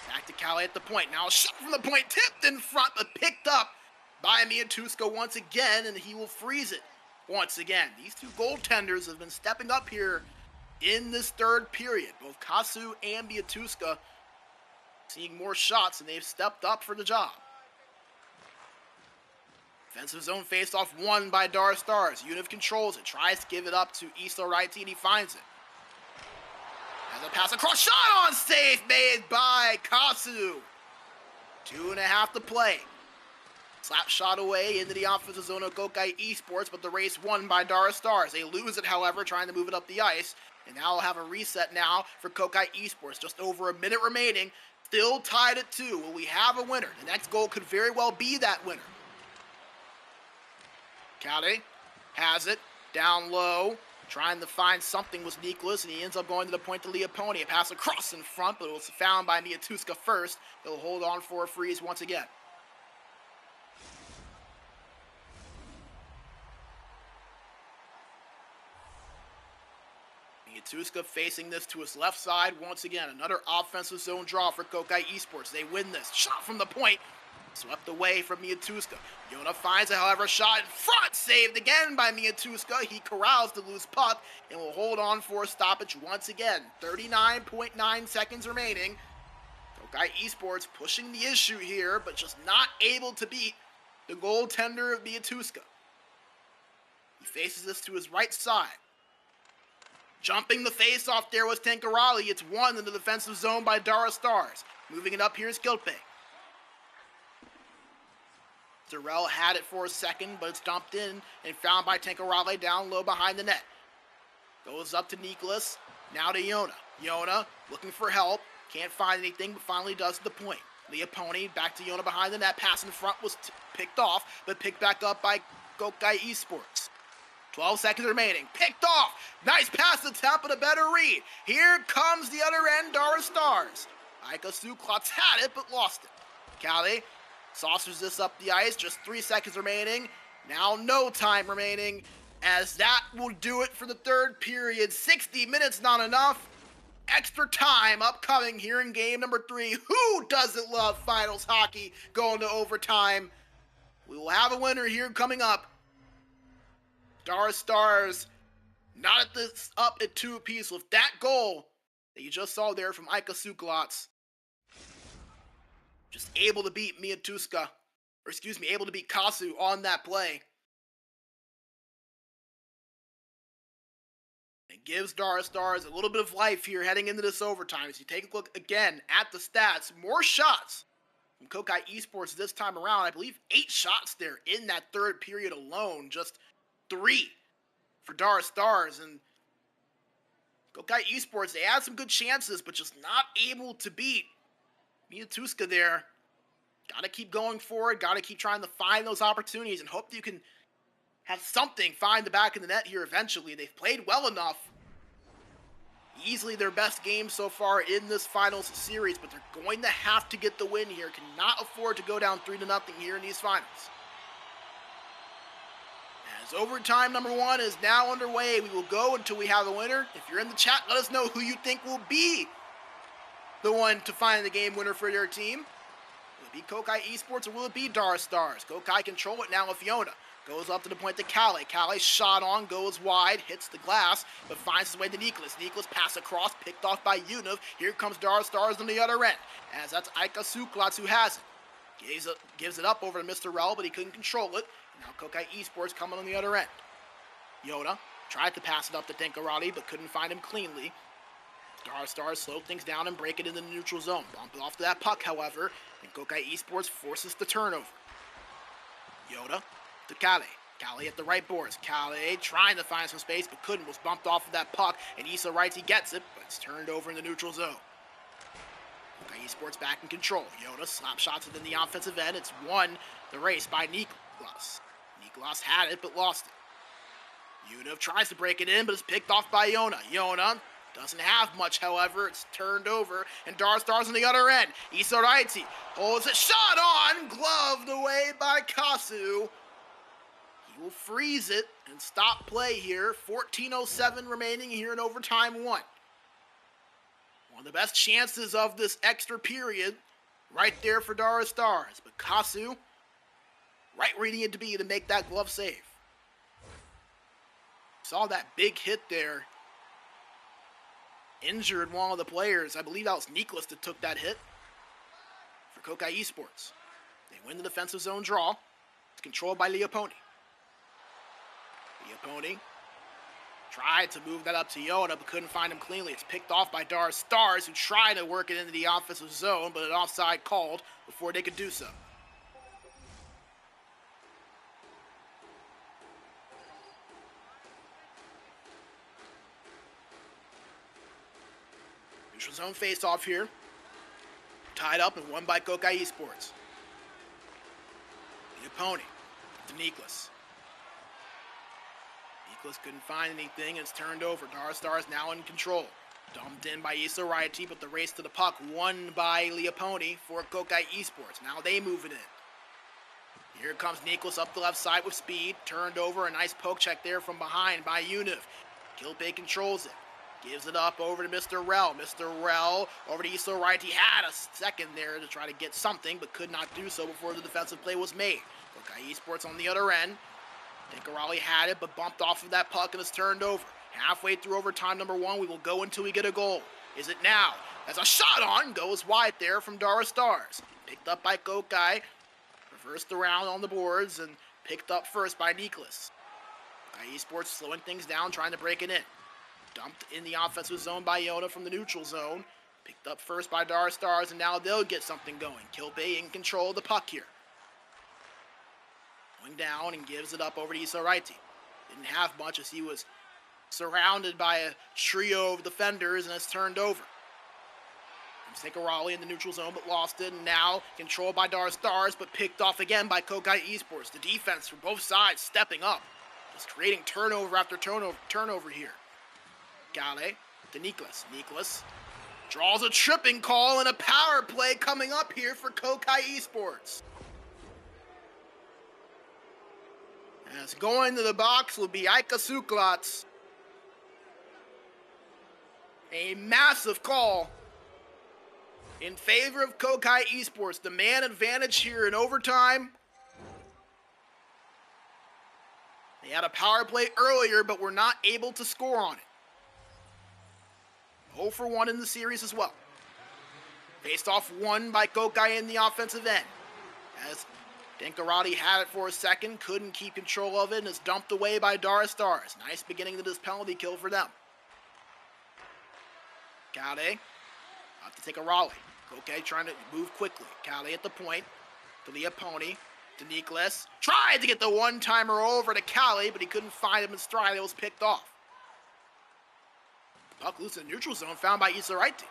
Back to KohKae at the point. Now a shot from the point, tipped in front, but picked up by Miatuska once again, and he will freeze it once again. These two goaltenders have been stepping up here in this third period. Both Kasu and Miatuska seeing more shots, and they've stepped up for the job. Defensive zone face-off won by Darra Stars. Univ controls it, tries to give it up to ECL Righty, and he finds it. As a pass across, shot on save made by Kasu. 2.5 to play. Slap shot away into the offensive zone of KohKae Esports, but the race won by Darra Stars. They lose it, however, trying to move it up the ice. And now we'll have a reset now for KohKae Esports. Just over a minute remaining. Still tied at 2. Will we have a winner? The next goal could very well be that winner. KohKae has it. Down low. Trying to find something with Nicholas, and he ends up going to the point to Leoponi. A pass across in front, but it was found by Miatuska first. He'll hold on for a freeze once again. Miatuska facing this to his left side once again. Another offensive zone draw for KohKae Esports. They win this. Shot from the point. Swept away from Miatuska. Yona finds it, however, shot in front. Saved again by Miatuska. He corrals the loose puck and will hold on for a stoppage once again. 39.9 seconds remaining. KohKae Esports pushing the issue here, but just not able to beat the goaltender of Miatuska. He faces this to his right side. Jumping the face-off there was Tinkerali. It's won in the defensive zone by Darra Stars. Moving it up here is KohKae. Darrell had it for a second, but it's dumped in and found by Tinkerali down low behind the net. Goes up to Nicholas, now to Yona. Yona looking for help, can't find anything, but finally does the point. Leoponi back to Yona behind the net. Pass in front was picked off, but picked back up by KohKae Esports. 12 seconds remaining. Picked off. Nice pass attempt, but a better read. Here comes the other end, Darra Stars. Ika Suklotz had it, but lost it. KohKae saucers this up the ice. Just 3 seconds remaining. Now no time remaining, as that will do it for the third period. 60 minutes not enough. Extra time upcoming here in game number 3. Who doesn't love finals hockey going to overtime? We will have a winner here coming up. Darra Stars not at this up at 2 apiece with that goal that you just saw there from Ika Suklotz. Just able to beat Miatuska, or excuse me, able to beat Kasu on that play. It gives Darra Stars a little bit of life here heading into this overtime. As you take a look again at the stats, more shots from KohKae Esports this time around. I believe 8 shots there in that third period alone. Just 3 for Darra Stars. And KohKae Esports, they had some good chances, but just not able to beat Miatuska there. Gotta keep going forward, gotta keep trying to find those opportunities, and hope that you can have something find the back of the net here eventually. They've played well enough. Easily their best game so far in this finals series, but they're going to have to get the win here. Cannot afford to go down 3-0 here in these finals. As overtime number 1 is now underway, we will go until we have a winner. If you're in the chat, let us know who you think will be the one to find the game winner for your team. Will it be KohKae Esports or will it be Darra Stars? KohKae control it now with Yona. Goes up to the point to KohKae. KohKae shot on, goes wide, hits the glass, but finds his way to Nicholas. Nicholas pass across, picked off by Univ. Here comes Darra Stars on the other end, as that's Ika Suklotz who has it. Gives it up over to Mr. Rel, but he couldn't control it. Now KohKae Esports coming on the other end. Yona tried to pass it up to Tinkerali, but couldn't find him cleanly. Darra Stars slow things down and break it into the neutral zone. Bump it off to that puck, however, and KohKae Esports forces the turnover. Yoda to KohKae. KohKae at the right boards. KohKae trying to find some space, but couldn't. Was bumped off of that puck, and Issa Righty gets it, but it's turned over in the neutral zone. KohKae Esports back in control. Yoda slap shots within the offensive end. It's won the race by Niklas. Niklas had it, but lost it. Yoda tries to break it in, but it's picked off by Yona. Yona doesn't have much, however. It's turned over, and Darra Stars on the other end. Issa Righty holds it. Shot on! Gloved away by Kasu. He will freeze it and stop play here. 14:07 remaining here in overtime 1. One of the best chances of this extra period right there for Darra Stars. But Kasu, right where he needed to be to make that glove save. Saw that big hit there. Injured one of the players. I believe that was Niklas that took that hit for KohKae Esports. They win the defensive zone draw. It's controlled by Leoponi. Leoponi tried to move that up to Yoda, but couldn't find him cleanly. It's picked off by Darra Stars, who tried to work it into the offensive zone, but an offside called before they could do so. Neutral zone face-off here. Tied up and won by KohKae Esports. Leoponi to Niklas. Niklas couldn't find anything, and it's turned over. Darra Stars now in control. Dumped in by Issa Righty, but the race to the puck won by Leoponi for KohKae Esports. Now they move it in. Here comes Niklas up the left side with speed. Turned over, a nice poke check there from behind by Univ. KohKae controls it. Gives it up over to Mr. Rel. Mr. Rel over to Issa Righty. He had a second there to try to get something, but could not do so before the defensive play was made. KohKae Esports on the other end. Raleigh had it, but bumped off of that puck and it's turned over. Halfway through overtime number 1, we will go until we get a goal. Is it now? As a shot on goes wide there from Darra Stars. Picked up by KohKae. Reversed around on the boards and picked up first by Niklas. KohKae Esports slowing things down, trying to break it in. Dumped in the offensive zone by Yoda from the neutral zone. Picked up first by Darra Stars, and now they'll get something going. KohKae in control of the puck here. Going down and gives it up over to Issa Righty. Didn't have much as he was surrounded by a trio of defenders, and it's turned over. Raleigh in the neutral zone, but lost it, and now controlled by Darra Stars, but picked off again by KohKae Esports. The defense from both sides stepping up, just creating turnover after turnover here. KohKae to Niklas. Niklas draws a tripping call and a power play coming up here for KohKae Esports. As going to the box will be Aika Suklats. A massive call in favor of KohKae Esports. The man advantage here in overtime. They had a power play earlier, but were not able to score on it. 0 for 1 in the series as well. Faced off won by KohKae in the offensive end. As Dankarati had it for a second, couldn't keep control of it, and is dumped away by Darra Stars. Nice beginning to this penalty kill for them. KohKae about to take a Raleigh. KohKae trying to move quickly. KohKae at the point to Leoponi to Niklas. Tried to get the one-timer over to KohKae, but he couldn't find him in stride. It was picked off. Puck loose in the neutral zone, found by Issa Righty.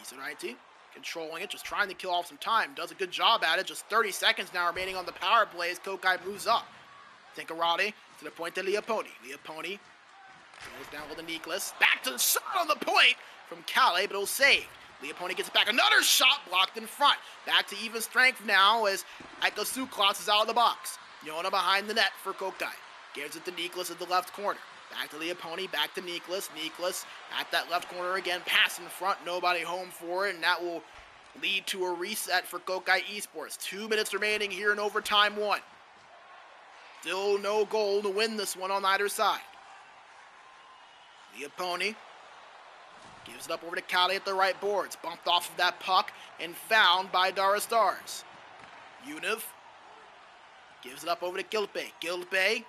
Issa Righty controlling it, just trying to kill off some time. Does a good job at it. Just 30 seconds now remaining on the power play as KohKae moves up. Tinkarati to the point to Leoponi. Leoponi goes down with the Niklas. Back to the shot on the point from KohKae, but it was saved. Leoponi gets back. Another shot blocked in front. Back to even strength now as Aika Suklats is out of the box. Yona behind the net for KohKae. Gives it to Niklas at the left corner. Back to Leoponi, back to Niklas. Niklas at that left corner again. Pass in front, nobody home for it, and that will lead to a reset for KohKae Esports. 2 minutes remaining here in overtime 1. Still no goal to win this one on either side. Leoponi gives it up over to KohKae at the right boards. Bumped off of that puck and found by Darra Stars. Univ gives it up over to Gilpe. Gilpe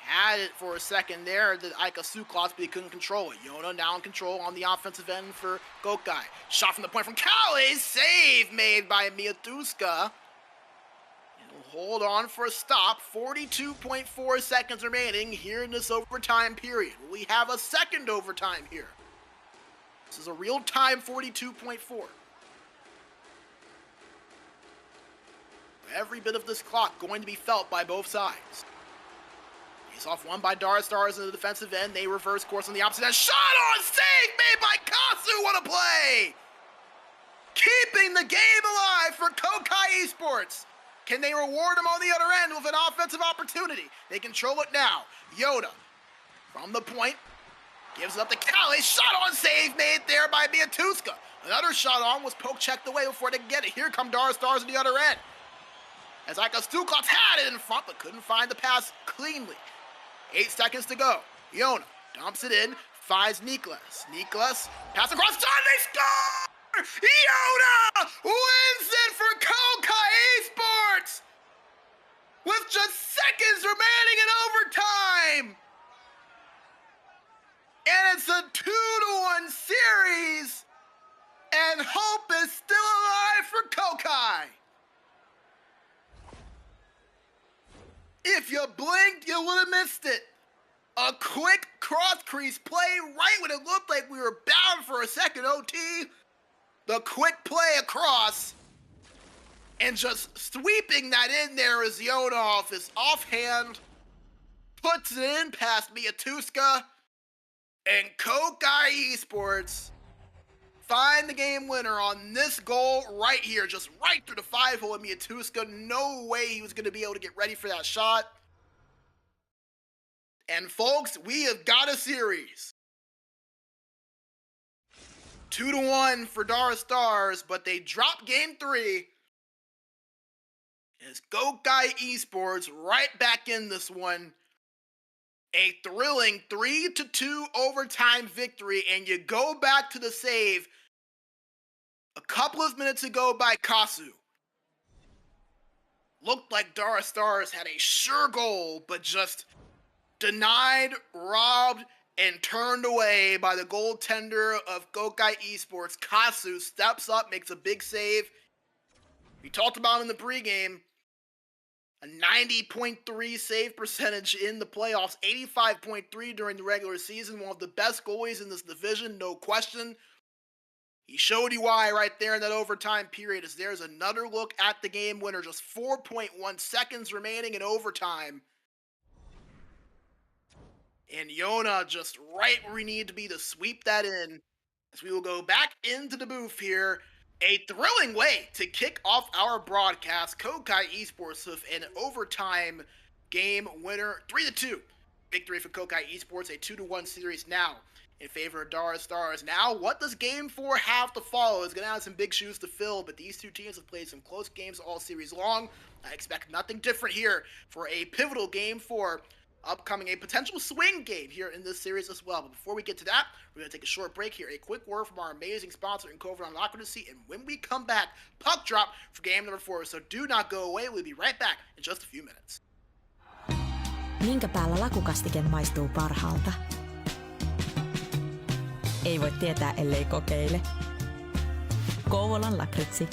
Had it for a second there, the Ika Suklas, but he couldn't control it. Yona now in control on the offensive end for KohKae. Shot from the point from KohKae, save made by Miatuska. Hold on for a stop. 42.4 seconds remaining here in this overtime period. Will we have a second overtime here? This is a real-time 42.4. Every bit of this clock going to be felt by both sides. Face off one by Darra Stars in the defensive end. They reverse course on the opposite end. Shot on, save made by Kasu. What a play! Keeping the game alive for KohKae Esports. Can they reward him on the other end with an offensive opportunity? They control it now. Yoda from the point gives it up to KohKae. Shot on, save made there by Miatuska. Another shot on was poke checked away before they could get it. Here come Darra Stars on the other end. As Ika Stuklops had it in front, but couldn't find the pass cleanly. 8 seconds to go. Yona dumps it in, finds Niklas. Niklas, pass across, they score! Yona wins it for KohKae Esports! With just seconds remaining in overtime! And it's a 2-1 series! And hope is still alive for KohKae! If you blinked, you would have missed it. A quick cross-crease play right when it looked like we were bound for a second OT. The quick play across. And just sweeping that in there is Yona off his offhand. Puts it in past Miatuska. And KohKae Esports find the game winner on this goal right here. Just right through the 5-hole of Miatuska. No way he was going to be able to get ready for that shot. And folks, we have got a series. 2-1 for Darra Stars, but they drop game 3. As KohKae Esports right back in this one. A thrilling 3-2 overtime victory, and you go back to the save a couple of minutes ago by Kasu. Looked like Darra Stars had a sure goal, but just denied, robbed, and turned away by the goaltender of KohKae Esports. Kasu steps up, makes a big save. We talked about him in the pregame. A 90.3 save percentage in the playoffs, 85.3 during the regular season. One of the best goalies in this division, no question. He showed you why right there in that overtime period, as there's another look at the game winner. Just 4.1 seconds remaining in overtime. And Yona just right where we need to be to sweep that in. As we will go back into the booth here. A thrilling way to kick off our broadcast. KohKae Esports with an overtime game winner. 3-2 victory for KohKae Esports. A 2-1 series now in favor of Darra Stars. Now, what does game 4 have to follow? It's going to have some big shoes to fill, but these two teams have played some close games all series long. I expect nothing different here for a pivotal game 4 upcoming, a potential swing game here in this series as well. But before we get to that, we're going to take a short break here. A quick word from our amazing sponsor in COVID on Lockwood-C, and when we come back, puck drop for game number 4. So do not go away. We'll be right back in just a few minutes. Minkä päällä lakukastike maistuu parhaalta? Ei voi tietää, ellei kokeile. Kouvolan lakritsi.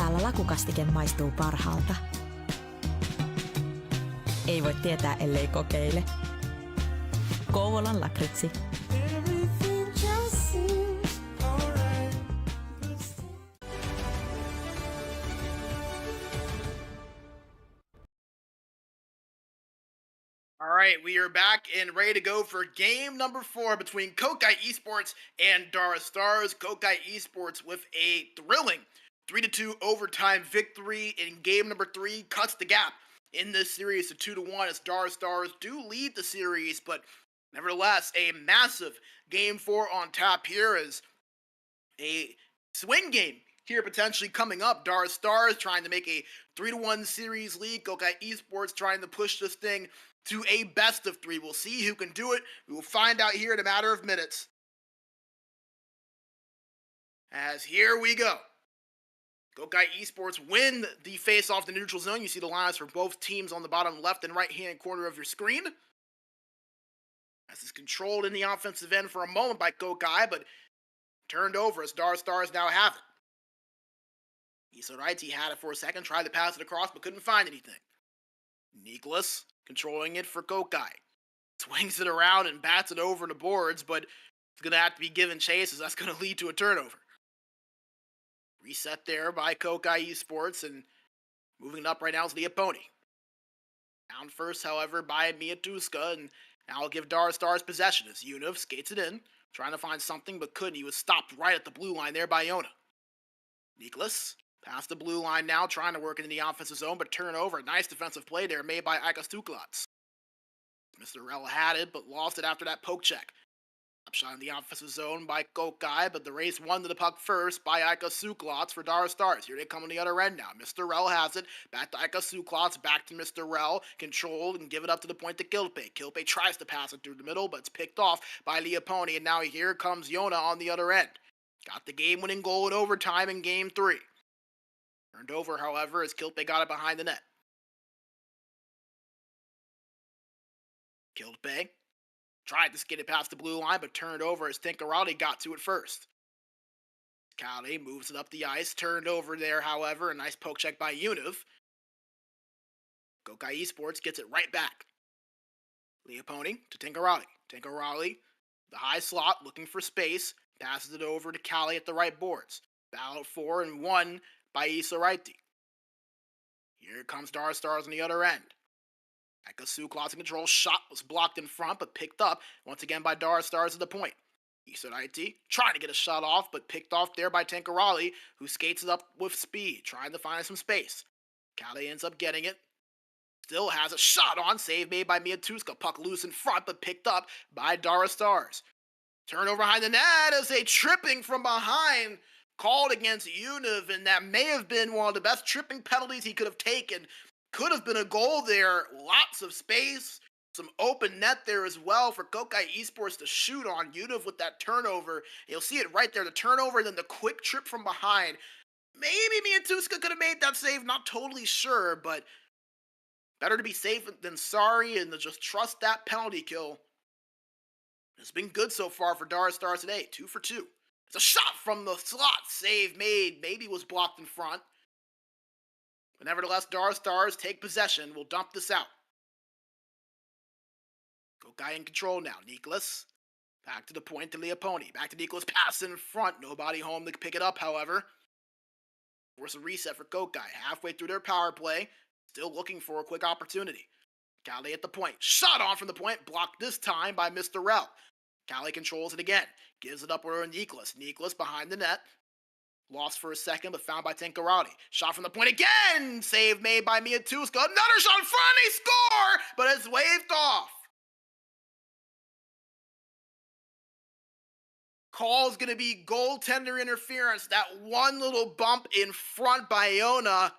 täällä lakukastike maistuu parhaalta. Ei voi tietää, ellei kokeile. Kouvolan lakritsi. All right, we are back and ready to go for game number 4 between KohKae Esports and Darra Stars. KohKae Esports with a thrilling 3-2 overtime victory in game number 3 cuts the gap in this series to 2-1 as Darra Stars do lead the series, but nevertheless, a massive game 4 on tap here as a swing game here potentially coming up. Darra Stars trying to make a 3-1 series lead. KohKae Esports trying to push this thing to a best of 3. We'll see who can do it. We will find out here in a matter of minutes. As here we go. KohKae Esports win the face-off the neutral zone. You see the lines for both teams on the bottom left and right-hand corner of your screen. As it's controlled in the offensive end for a moment by KohKae, but turned over as Darra Stars now have it. ECL had it for a second, tried to pass it across, but couldn't find anything. Nicholas controlling it for KohKae. Swings it around and bats it over the boards, but it's going to have to be given chase as that's going to lead to a turnover. Reset there by KohKae Esports, and moving up right now is the opponent. Down first, however, by Miatuska, and now I'll give Darra Stars possession as Univ skates it in, trying to find something but couldn't. He was stopped right at the blue line there by Yona. Nicholas past the blue line now, trying to work into the offensive zone, but turnover. Nice defensive play there made by Stuklots. Mr. Rell had it, but lost it after that poke check. Upshot in the offensive zone by KohKae, but the race won to the puck first by Stuklots for Darra Stars. Here they come on the other end now. Mr. Rell has it. Back to Stuklots, back to Mr. Rell. Controlled and give it up to the point to KohKae. KohKae tries to pass it through the middle, but it's picked off by the opponent. And now here comes Yona on the other end. Got the game-winning goal in overtime in game 3. Turned over, however, as KohKae got it behind the net. KohKae tried to skid it past the blue line, but turned over as Tinkerati got to it first. KohKae moves it up the ice, turned over there, however, a nice poke check by Univ. KohKae Esports gets it right back. Leoponi to Tinkerati. Tinkerati, the high slot, looking for space, passes it over to Kali at the right boards. Battle 4 and 1 by ECL. Here comes Darra Stars on the other end. Stuklots in control, shot was blocked in front, but picked up once again by Darra Stars at the point. ECL trying to get a shot off, but picked off there by Tinkerali, who skates it up with speed, trying to find some space. Kali ends up getting it. Still has a shot on, save made by Miatuska. Puck loose in front, but picked up by Darra Stars. Turnover behind the net as a tripping from behind called against Univ, and that may have been one of the best tripping penalties he could have taken. Could have been a goal there. Lots of space. Some open net there as well for KohKae Esports to shoot on. Univ with that turnover. You'll see it right there. The turnover and then the quick trip from behind. Maybe Miatuska could have made that save. Not totally sure, but better to be safe than sorry and to just trust that penalty kill. It's been good so far for Darra Stars today. 2 for 2. It's a shot from the slot. Save made. Maybe was blocked in front. But nevertheless, Darra Stars take possession. We'll dump this out. KohKae in control now. Nicholas. Back to the point to Leoponi. Back to Nicholas. Pass in front. Nobody home to pick it up, however. Force a reset for KohKae. Halfway through their power play. Still looking for a quick opportunity. Kali at the point. Shot on from the point. Blocked this time by Mr. Rell. Kali controls it again. Gives it up over Nicholas. Nicholas behind the net. Lost for a second, but found by Tinkerati. Shot from the point again! Save made by Miatuska. Another shot in front! They score! But it's waved off. Call's going to be goaltender interference. That one little bump in front by Iona.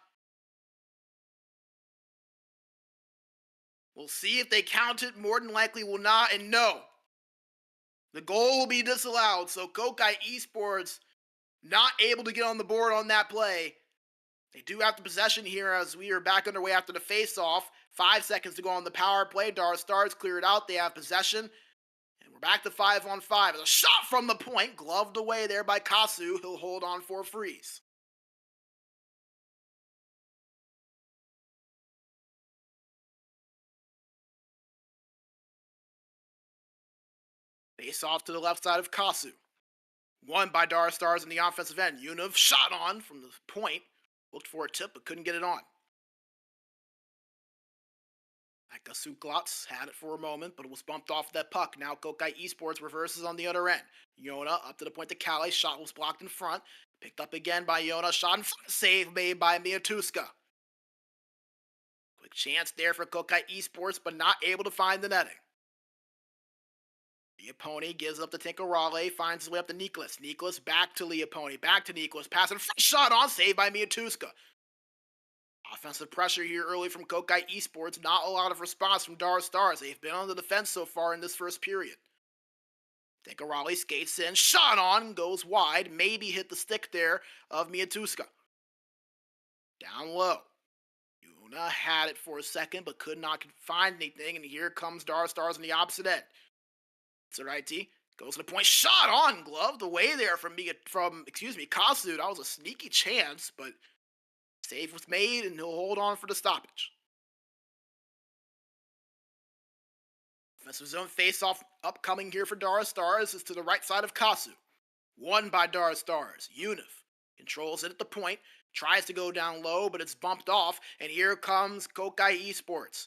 We'll see if they count it. More than likely will not. And no. The goal will be disallowed. So KohKae Esports not able to get on the board on that play. They do have the possession here as we are back underway after the face-off. 5 seconds to go on the power play. Darra Stars clear it out. They have possession. And we're back to 5-on-5. A shot from the point. Gloved away there by Kasu. He'll hold on for a freeze. Face off to the left side of Kasu. Won by Darra Stars in the offensive end. Univ shot on from the point. Looked for a tip, but couldn't get it on. Akasuklots had it for a moment, but it was bumped off that puck. Now KohKae Esports reverses on the other end. Yona up to the point to Kale. Shot was blocked in front. Picked up again by Yona. Shot in front. Save made by Miatuska. Quick chance there for KohKae Esports, but not able to find the netting. Leoponi gives up to Tinkerale, finds his way up to Niklas. Niklas back to Leoponi, back to Niklas, passing shot on, saved by Miatuska. Offensive pressure here early from KohKae Esports, not a lot of response from Darra Stars. They've been on the defense so far in this first period. Tinkerale skates in, shot on, goes wide, maybe hit the stick there of Miatuska. Down low. Yuna had it for a second, but could not find anything, and here comes Darra Stars on the opposite end. Tsurite goes to the point, shot on, gloved away there from Kasu. That was a sneaky chance, but save was made, and he'll hold on for the stoppage. Offensive zone face-off upcoming here for Darra Stars is to the right side of Kasu. Won by Darra Stars. Univ controls it at the point, tries to go down low, but it's bumped off, and here comes KohKae Esports.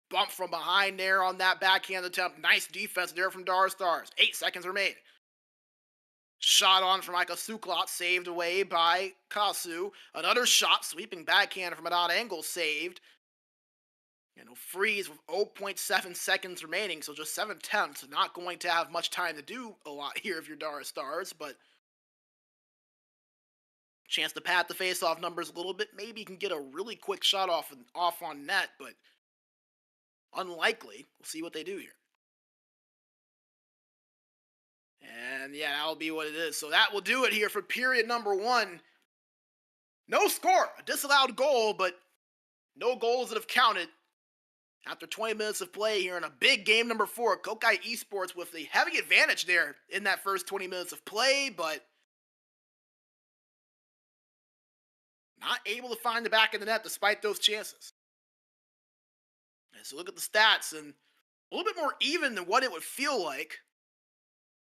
Bump from behind there on that backhand attempt. Nice defense there from Darra Stars. 8 seconds remain. Shot on from Akasuklot, saved away by Kasu. Another shot, sweeping backhand from an odd angle, saved. And he'll freeze with 0.7 seconds remaining, so just 7 attempts. Not going to have much time to do a lot here if you're Darra Stars, but chance to pad the face-off numbers a little bit. Maybe you can get a really quick shot off on net, but unlikely. We'll see what they do here. And yeah, that'll be what it is. So that will do it here for period number 1. No score. A disallowed goal, but no goals that have counted. After 20 minutes of play here in a big game number 4, KohKae Esports with the heavy advantage there in that first 20 minutes of play, but not able to find the back of the net despite those chances. And so look at the stats, and a little bit more even than what it would feel like.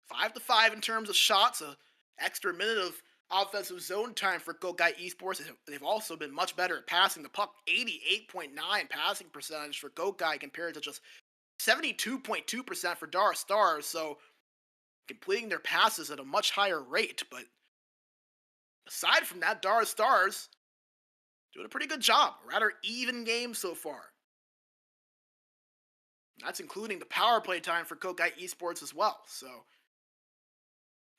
5-5 in terms of shots, an extra minute of offensive zone time for KohKae Esports. They've also been much better at passing the puck. 88.9 passing percentage for KohKae compared to just 72.2% for Darra Stars. So completing their passes at a much higher rate. But aside from that, Darra Stars doing a pretty good job. A rather even game so far. That's including the power play time for KohKae Esports as well. So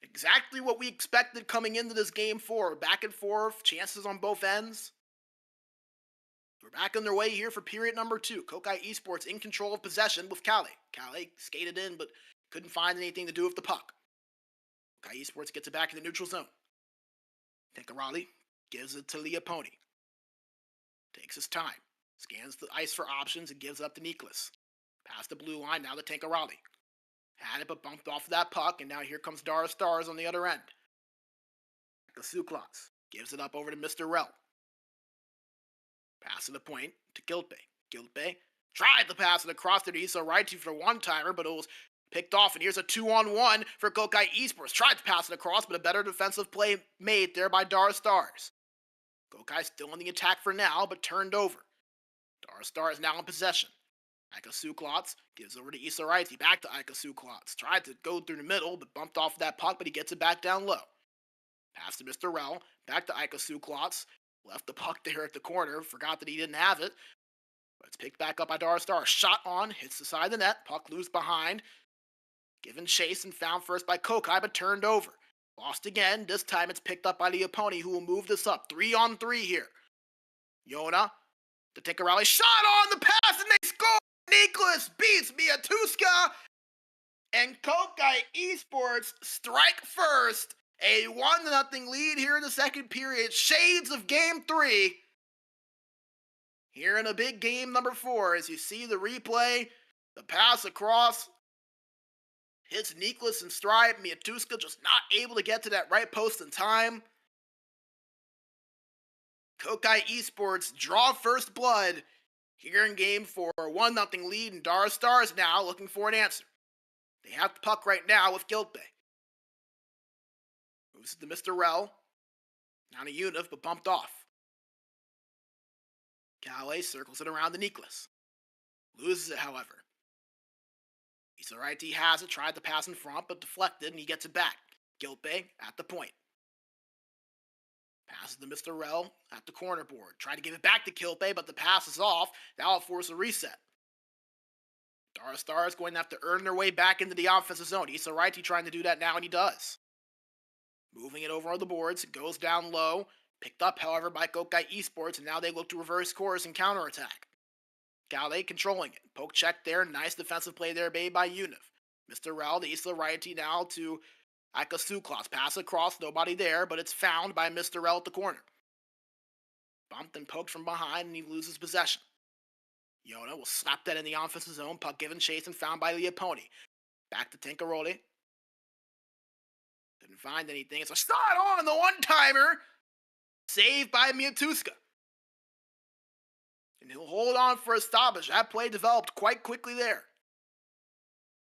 exactly what we expected coming into this game 4. Back and forth, chances on both ends. We're back on their way here for period number 2. KohKae Esports in control of possession with Kale. Kale skated in, but couldn't find anything to do with the puck. KohKae Esports gets it back in the neutral zone. Tinkerale gives it to Leoponi. Takes his time. Scans the ice for options and gives up to Niklas. Past the blue line, now to Tinkerale. Had it, but bumped off that puck, and now here comes Darra Stars on the other end. Kasuklots gives it up over to Mr. Rel. Pass to the point to Gilpe. Gilpe tried to pass it across to Issa Righty for a one-timer, but it was picked off, and here's a 2-on-1 for KohKae Esports. Tried to pass it across, but a better defensive play made there by Darra Stars. KohKae still in the attack for now, but turned over. Darra Stars now in possession. Akasuklots gives over to Issa Righty. Back to Akasuklots. Tried to go through the middle, but bumped off that puck, but he gets it back down low. Pass to Mr. Rel. Back to Akasuklots. Left the puck there at the corner. Forgot that he didn't have it. But it's picked back up by Darra Stars. Shot on. Hits the side of the net. Puck loose behind. Given chase and found first by KohKae, but turned over. Lost again. This time it's picked up by Leoponi, who will move this up. 3-on-3 here. Yona to Tinkerale. Shot on the pass, and they score! Niklas beats Miatuska, and KohKae Esports strike first. A 1-0 lead here in the second period. Shades of game 3. Here in a big game number 4, as you see the replay, the pass across hits Niklas in stride. Miatuska just not able to get to that right post in time. KohKae Esports draw first blood here in game 4. 1-0 lead, and Darra Stars now looking for an answer. They have the puck right now with KohKae. Moves it to Mr. Rel. Down to Univ, but bumped off. KohKae circles it around to Nicholas. Loses it, however. ECL has it, tried to pass in front, but deflected, and he gets it back. KohKae at the point. Passes to Mr. Rel at the corner board. Tried to give it back to KohKae, but the pass is off. That'll force a reset. Darra Stars going to have to earn their way back into the offensive zone. ECL trying to do that now, and he does. Moving it over on the boards. It goes down low. Picked up, however, by KohKae Esports, and now they look to reverse course and counterattack. KohKae controlling it. Poke check there. Nice defensive play there made by Univ. Mr. Rel, the ECL now to Ikasuklas. Pass across, nobody there, but it's found by Mr. Rel at the corner. Bumped and poked from behind, and he loses possession. Yona will slap that in the offensive zone. Puck given chase and found by Leoponi. Back to Tinkaroli. Didn't find anything. It's a shot on the one-timer. Saved by Miatuska. And he'll hold on for a stoppage. That play developed quite quickly there.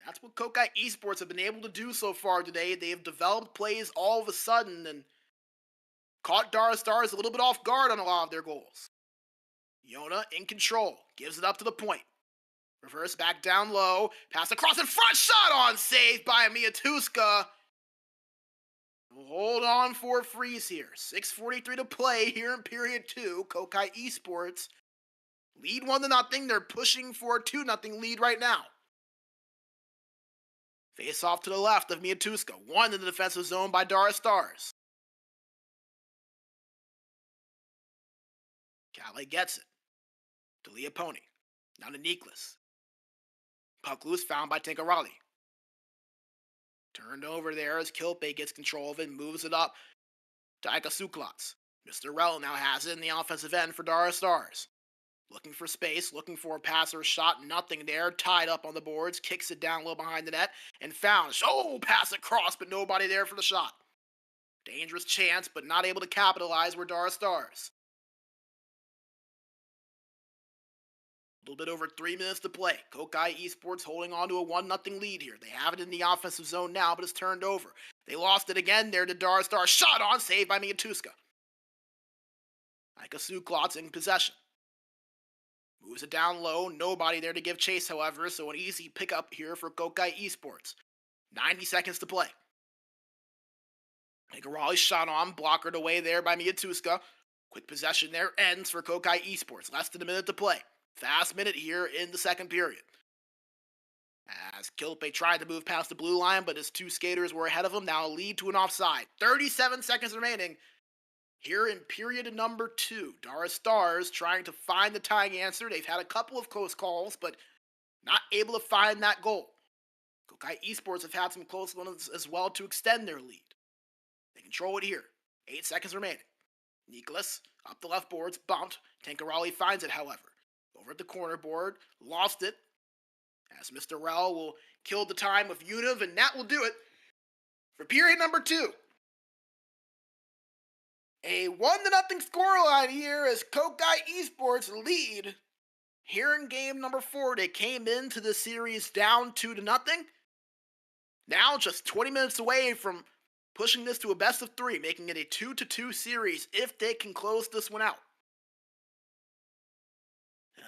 That's what KohKae Esports have been able to do so far today. They have developed plays all of a sudden and caught Darra Stars a little bit off guard on a lot of their goals. Yona in control. Gives it up to the point. Reverse back down low. Pass across in front. Shot on. Saved by Miatuska. We'll hold on for a freeze here. 6:43 to play here in period 2. KohKae Esports lead 1-0. They're pushing for a 2-0 lead right now. Face off to the left of Miatuska. One in the defensive zone by Darra Stars. KohKae gets it. To Leoponi. Now to Nicholas. Puck loose, found by Tinkaroli. Turned over there as KohKae gets control of it and moves it up to Ikasuklas. Mr. Rel now has it in the offensive end for Darra Stars. Looking for space, looking for a pass or a shot, nothing there. Tied up on the boards, kicks it down low behind the net, and found. Oh, pass across, but nobody there for the shot. Dangerous chance, but not able to capitalize were Darra Stars. A little bit over 3 minutes to play. KohKae Esports holding on to a 1-0 lead here. They have it in the offensive zone now, but it's turned over. They lost it again there to Darra Stars. Shot on, saved by Miatuska. Ikasuklas in possession. Moves it down low. Nobody there to give chase, however, so an easy pickup here for KohKae Esports. 90 seconds to play. Tinkaroli shot on, blockered away there by Miatuska. Quick possession there ends for KohKae Esports. Less than a minute to play. Fast minute here in the second period. As KohKae tried to move past the blue line, but his two skaters were ahead of him. Now a lead to an offside. 37 seconds remaining. Here in period number 2, Darra Stars trying to find the tying answer. They've had a couple of close calls, but not able to find that goal. KohKae Esports have had some close ones as well to extend their lead. They control it here. 8 seconds remaining. Nicholas, up the left boards, bumped. Tinkaroli finds it, however. Over at the corner board, lost it. As Mr. Rel will kill the time with Univ, and that will do it for period number 2. A 1-0 scoreline here as KohKae Esports lead. Here in game number 4, they came into the series down 2-0. Now just 20 minutes away from pushing this to a best of 3, making it a 2-2 series if they can close this one out.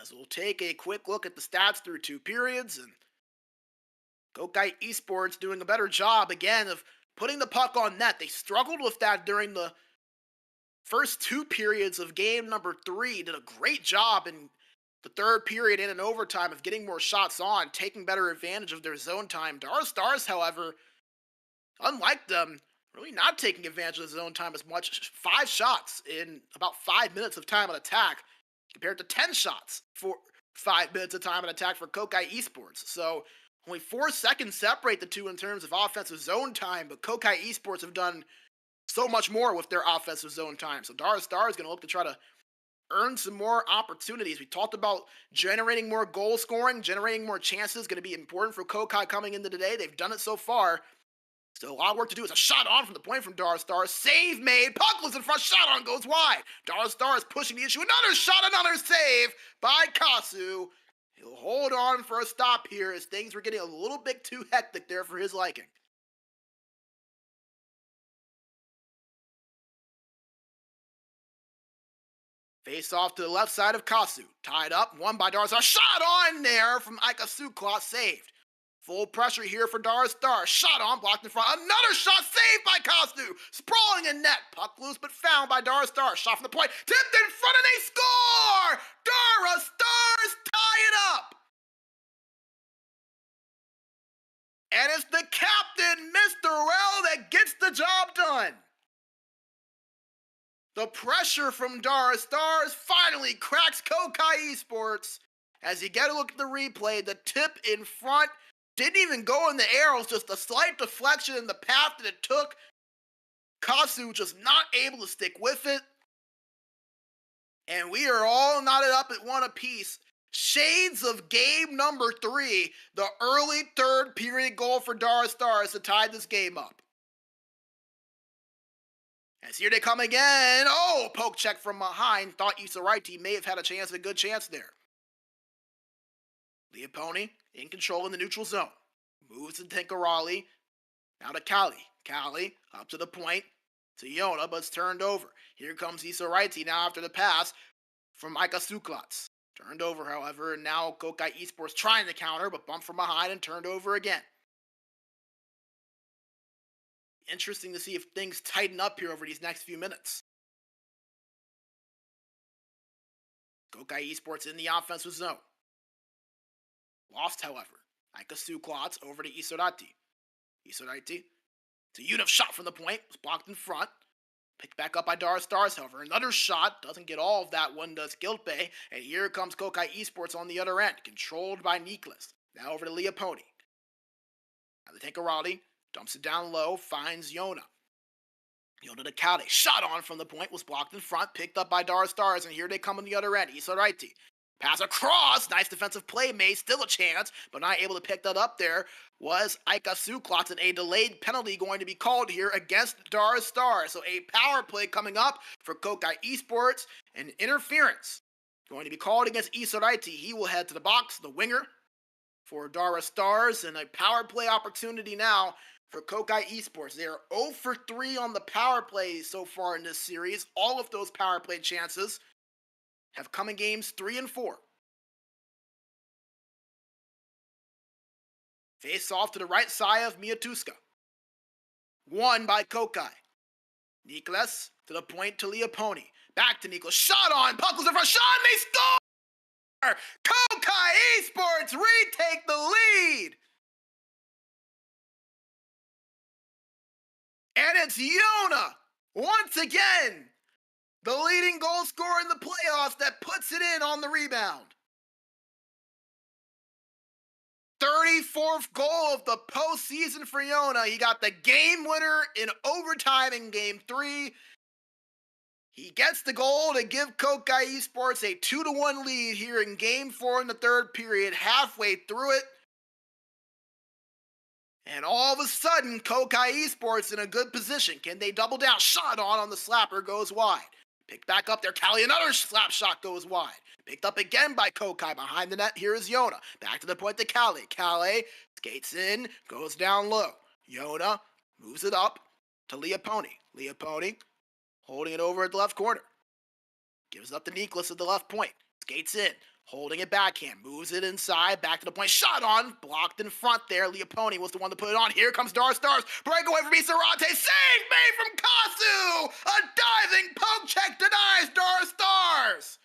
As we'll take a quick look at the stats through 2 periods, and KohKae Esports doing a better job again of putting the puck on net. They struggled with that during the first 2 periods of game number 3. Did a great job in the third period and in overtime of getting more shots on, taking better advantage of their zone time. Darra Stars, however, unlike them, really not taking advantage of the zone time as much. 5 shots in about 5 minutes of time on attack, compared to 10 shots for 5 minutes of time on attack for KohKae Esports. So only 4 seconds separate the two in terms of offensive zone time, but KohKae Esports have done so much more with their offensive zone time. So Darra Stars is going to look to try to earn some more opportunities. We talked about generating more goal scoring, generating more chances, going to be important for KohKae coming into today. They've done it so far. Still a lot of work to do. It's a shot on from the point from Darra Stars. Save made. Puck was in front. Shot on goes wide. Darra Stars pushing the issue. Another shot, another save by Kasu. He'll hold on for a stop here as things were getting a little bit too hectic there for his liking. Face off to the left side of Kasu. Tied up, won by Darra. Shot on there from Ikasukla, saved. Full pressure here for Darra Star. Shot on, blocked in front. Another shot saved by Kasu. Sprawling in net. Puck loose but found by Darra Star. Shot from the point. Tipped in front and they score! Darra Stars tie it up! And it's the captain, Mr. Well, that gets the job done. The pressure from Darra Stars finally cracks KohKae Esports. As you get a look at the replay, the tip in front didn't even go in the air. It was just a slight deflection in the path that it took. Kasu just not able to stick with it. And we are all knotted up at one apiece. Shades of game number 3, the early third period goal for Darra Stars to tie this game up. As here they come again. Oh, poke check from behind. Thought Isoraiti may have had a good chance there. Leoponi in control in the neutral zone. Moves to Tenkarali. Now to Kali. Kali up to the point to Yona, but it's turned over. Here comes Isoraiti now after the pass from Mika Suklats. Turned over, however, and now KohKae Esports trying to counter, but bumped from behind and turned over again. Interesting to see if things tighten up here over these next few minutes. KohKae Esports in the offensive zone. Lost, however. Ikasuklots over to Isorati. Isorati to Yunif, shot from the point. Was blocked in front. Picked back up by Darra Stars, however. Another shot. Doesn't get all of that one, does Gilpe. And here comes KohKae Esports on the other end. Controlled by Niklas. Now over to Leoponi. Now the Tenkarali dumps it down low. Finds Yona. Yona to Kale. Shot on from the point. Was blocked in front. Picked up by Darra Stars. And here they come on the other end. Isorati. Pass across. Nice defensive play made. Still a chance, but not able to pick that up there was Ika Suklats, and a delayed penalty going to be called here against Darra Stars. So a power play coming up for KohKae Esports, and interference going to be called against Isoraiti. He will head to the box, the winger for Darra Stars, and a power play opportunity now for KohKae Esports. They are 0 for 3 on the power play so far in this series. All of those power play chances have come in games 3 and 4. Face off to the right side of Miatuska. Won by KohKae. Niklas to the point to Leoponi. Back to Niklas. Shot on. Puck was in front. Shot. They score! KohKae Esports retake the lead. And it's Yona once again, the leading goal scorer in the playoffs, that puts it in on the rebound. 34th goal of the postseason for Yona. He got the game winner in overtime in game 3. He gets the goal to give KohKae Esports a 2-1 lead here in game 4 in the third period, halfway through it. And all of a sudden, KohKae Esports in a good position. Can they double down? Shot on the slapper, goes wide. Picked back up there, Kali, another slap shot goes wide. Picked up again by KohKae. Behind the net, here is Yona. Back to the point to Kali. Kali skates in, goes down low. Yona moves it up to Leoponi. Leoponi holding it over at the left corner. Gives up to Niklas at the left point. Skates in, holding it backhand. Moves it inside, back to the point. Shot on, blocked in front there. Leoponi was the one to put it on. Here comes Darra Stars. Breakaway from Isorate. Save made from Kasu. A diving poke check denies Darra Stars.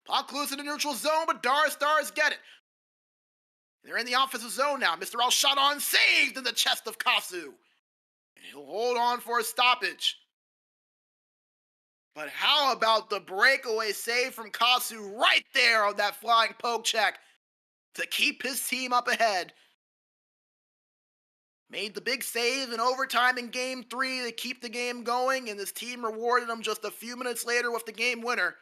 Puck loose in the neutral zone, but Darra Stars get it. They're in the offensive zone now. Mr. L shot on, saved in the chest of Kasu. And he'll hold on for a stoppage. But how about the breakaway save from Kasu right there on that flying poke check to keep his team up ahead? Made the big save in overtime in game 3 to keep the game going, and his team rewarded him just a few minutes later with the game winner.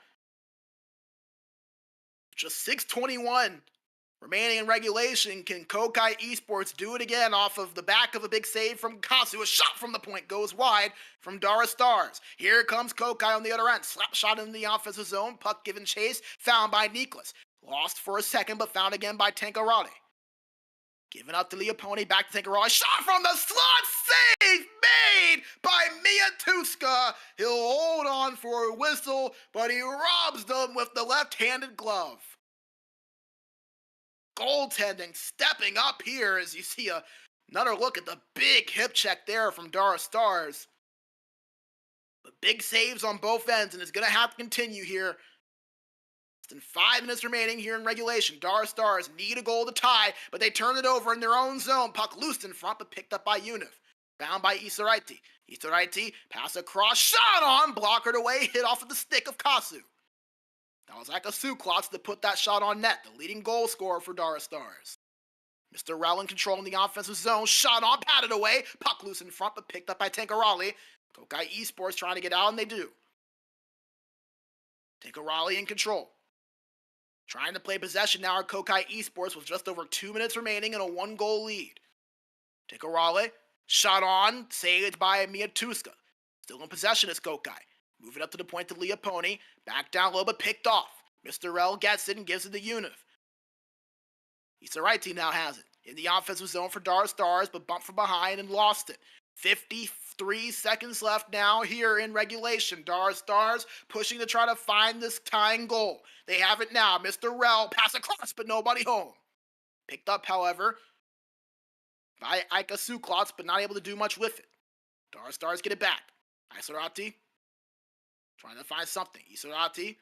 Just 6:21 remaining in regulation. Can KohKae Esports do it again off of the back of a big save from Kasu? A shot from the point goes wide from Darra Stars. Here comes KohKae on the other end. Slap shot in the offensive zone. Puck given chase. Found by Niklas. Lost for a second, but found again by Tankarale. Giving up to Leoponi, back to Tankarale. Shot from the slot, save made by Miatuska. He'll hold on for a whistle, but he robs them with the left-handed glove. Goaltending stepping up here as you see another look at the big hip check there from Darra Stars. But big saves on both ends, and it's going to have to continue here. Less than 5 minutes remaining here in regulation. Darra Stars need a goal to tie, but they turn it over in their own zone. Puck loose in front, but picked up by Unif. Found by Isaraiti. Isaraiti, pass across, shot on, blockered away, hit off of the stick of Kasu. That was Akasuklots that put that shot on net, the leading goal scorer for Darra Stars. Mr. Rowland controlling the offensive zone, shot on, patted away, puck loose in front, but picked up by Tankarale. KohKae Esports trying to get out, and they do. Tankarale in control. Trying to play possession now at KohKae Esports with just over 2 minutes remaining and a 1-goal lead. Tankarale, shot on, saved by Miatuska. Still in possession is KohKae. Moving up to the point to Leoponi. Back down low, but picked off. Mr. L gets it and gives it to Unif. Isaraiti now has it. In the offensive zone for Darra Stars, but bumped from behind and lost it. 53 seconds left now here in regulation. Darra Stars pushing to try to find this tying goal. They have it now. Mr. Rel pass across, but nobody home. Picked up, however, by Akasuklots, but not able to do much with it. Darra Stars get it back. Isarati trying to find something. Isarati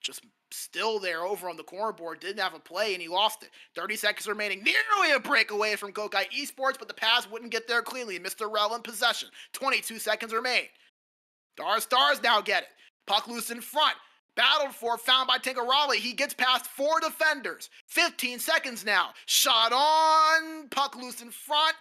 just still there over on the corner board. Didn't have a play, and he lost it. 30 seconds remaining. Nearly a breakaway from KohKae Esports, but the pass wouldn't get there cleanly. Mr. Rel in possession. 22 seconds remain. Darra Stars now get it. Puck loose in front. Battled for, found by Tankarale. He gets past 4 defenders. 15 seconds now. Shot on. Puck loose in front.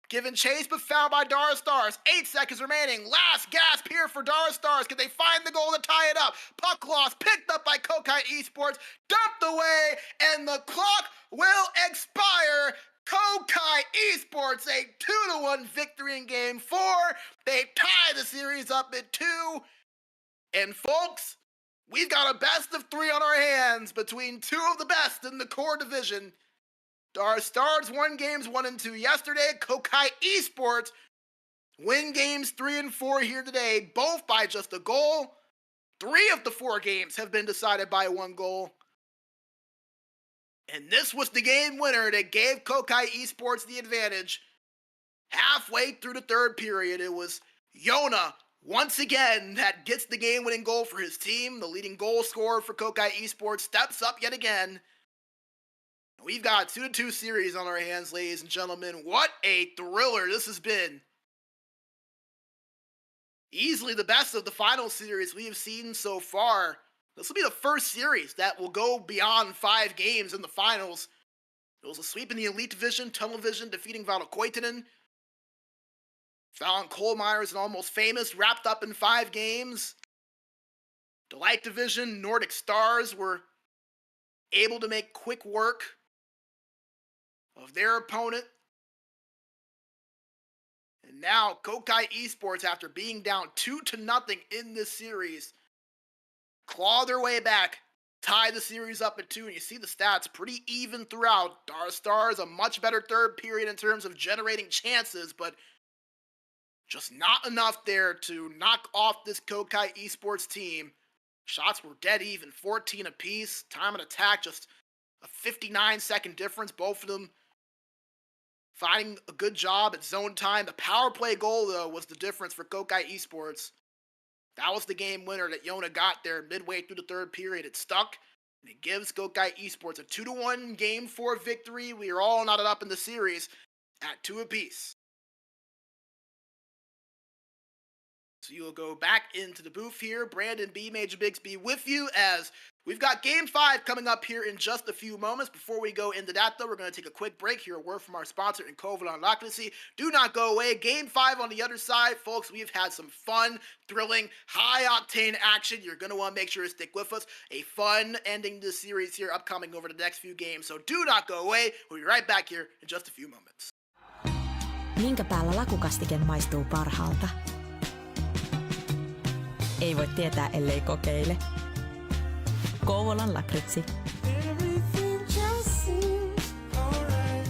Given chase, but found by Darra Stars. 8 seconds remaining. Last gasp here for Darra Stars. Can they find the goal to tie it up? Puck lost, picked up by KohKae Esports, dumped away, and the clock will expire. KohKae Esports, a 2-1 victory in Game 4. They tie the series up at 2. And folks, we've got a best of 3 on our hands between 2 of the best in the core division. Darra Stars won games 1 and 2 yesterday. KohKae Esports win games 3 and 4 here today, both by just a goal. 3 of the 4 games have been decided by 1 goal. And this was the game winner that gave KohKae Esports the advantage. Halfway through the third period, it was Yona once again that gets the game-winning goal for his team. The leading goal scorer for KohKae Esports steps up yet again. We've got a 2-2 series on our hands, ladies and gentlemen. What a thriller this has been. Easily the best of the final series we have seen so far. This will be the first series that will go beyond 5 games in the finals. It was a sweep in the Elite Division, Tunnel Vision defeating Valkoitinen. Fallon Coal Miners and Almost Famous wrapped up in 5 games. The Light Division, Nordic Stars were able to make quick work of their opponent. And now KohKae Esports, after being down 2-0 in this series, claw their way back, tie the series up at 2, and you see the stats pretty even throughout. Darra Stars, a much better third period in terms of generating chances, but just not enough there to knock off this KohKae Esports team. Shots were dead even, 14 apiece. Time and attack, just a 59-second difference, both of them finding a good job at zone time. The power play goal, though, was the difference for KohKae Esports. That was the game winner that Yona got there midway through the third period. It stuck, and it gives KohKae Esports a 2-1 Game 4 victory. We are all knotted up in the series at 2 apiece. So you'll go back into the booth here. Brandon B, Major Bigsby with you as we've got Game 5 coming up here in just a few moments. Before we go into that, though, we're going to take a quick break. Hear a word from our sponsor in Kovalan Locklacy. Do not go away. Game 5 on the other side, folks. We've had some fun, thrilling, high-octane action. You're going to want to make sure to stick with us. A fun ending to the series here upcoming over the next few games. So do not go away. We'll be right back here in just a few moments. Minkä päällä lakukastike maistuu parhaalta? Ei voi tietää, ellei kokeile. Kouvolan lakritsi. Everything just seems alright.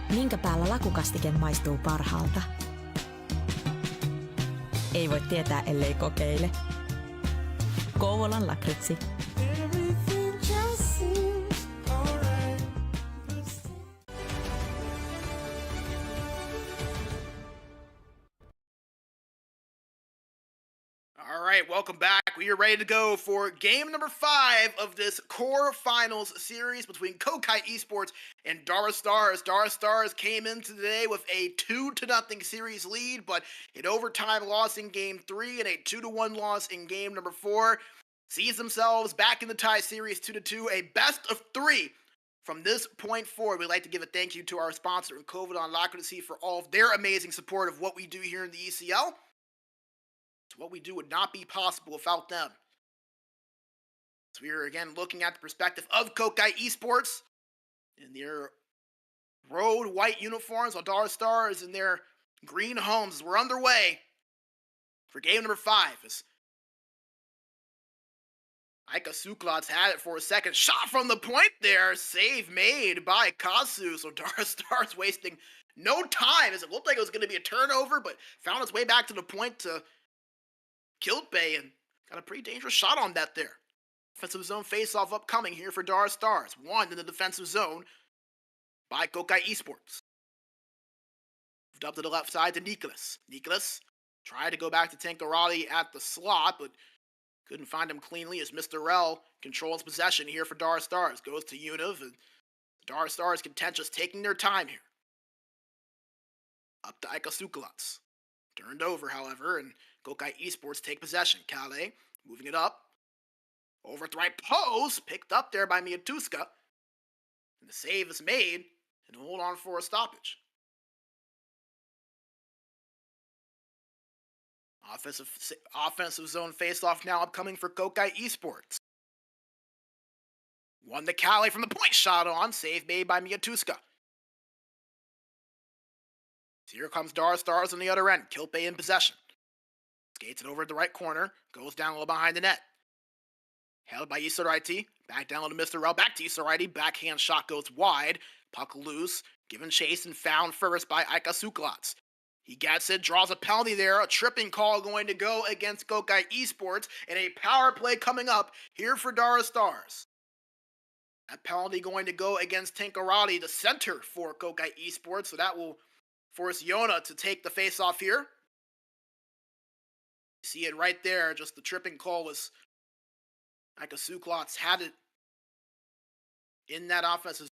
Minkä päällä lakukastike maistuu parhaalta? Ei voi tietää, ellei kokeile. Kouvolan lakritsi. Everything just seems alright. But still. All right, welcome back. We are ready to go for game number 5 of this core finals series between KohKae Esports and Darra Stars. Darra Stars came in today with a 2-0 series lead, but an overtime loss in game 3 and a 2-1 loss in game number 4. Sees themselves back in the tie series 2-2, a best of 3. From this point forward, we'd like to give a thank you to our sponsor, Kovadan Lakritsi, for all of their amazing support of what we do here in the ECL. What we do would not be possible without them. So we are again looking at the perspective of KohKae Esports in their road white uniforms, while Darra Stars in their green homes. We're underway for game number 5. As Aika Suklats had it for a second. Shot from the point there. Save made by Kasu. So Darra Stars wasting no time, as it looked like it was going to be a turnover, but found its way back to the point to KohKae and got a pretty dangerous shot on that there. Defensive zone face-off upcoming here for Darra Stars. One in the defensive zone by KohKae Esports. Moved up to the left side to Nicholas. Nicholas tried to go back to Tankarati at the slot, but couldn't find him cleanly as Mr. Rel controls possession here for Darra Stars. Goes to Univ, and Darra Stars contentious, taking their time here. Up to Aika Sukalats. Turned over, however, and KohKae Esports take possession. KohKae moving it up. Over at the right post. Picked up there by Miatuska. And the save is made. And hold on for a stoppage. Offensive zone face-off now upcoming for KohKae Esports. Won the KohKae from the point. Shot on. Save made by Miatuska. Here comes Darra Stars on the other end. KohKae in possession. Skates it over at the right corner. Goes down a little behind the net. Held by Isaraiti. Back down to Mr. Rel. Back to Isaraiti. Backhand shot goes wide. Puck loose. Given chase and found first by Aika Suklats. He gets it. Draws a penalty there. A tripping call going to go against KohKae Esports. And a power play coming up here for Darra Stars. That penalty going to go against Tankarati, the center for KohKae Esports. So that will force Yona to take the face-off here. You see it right there. Just the tripping call was Aika Suklats had it in that offensive.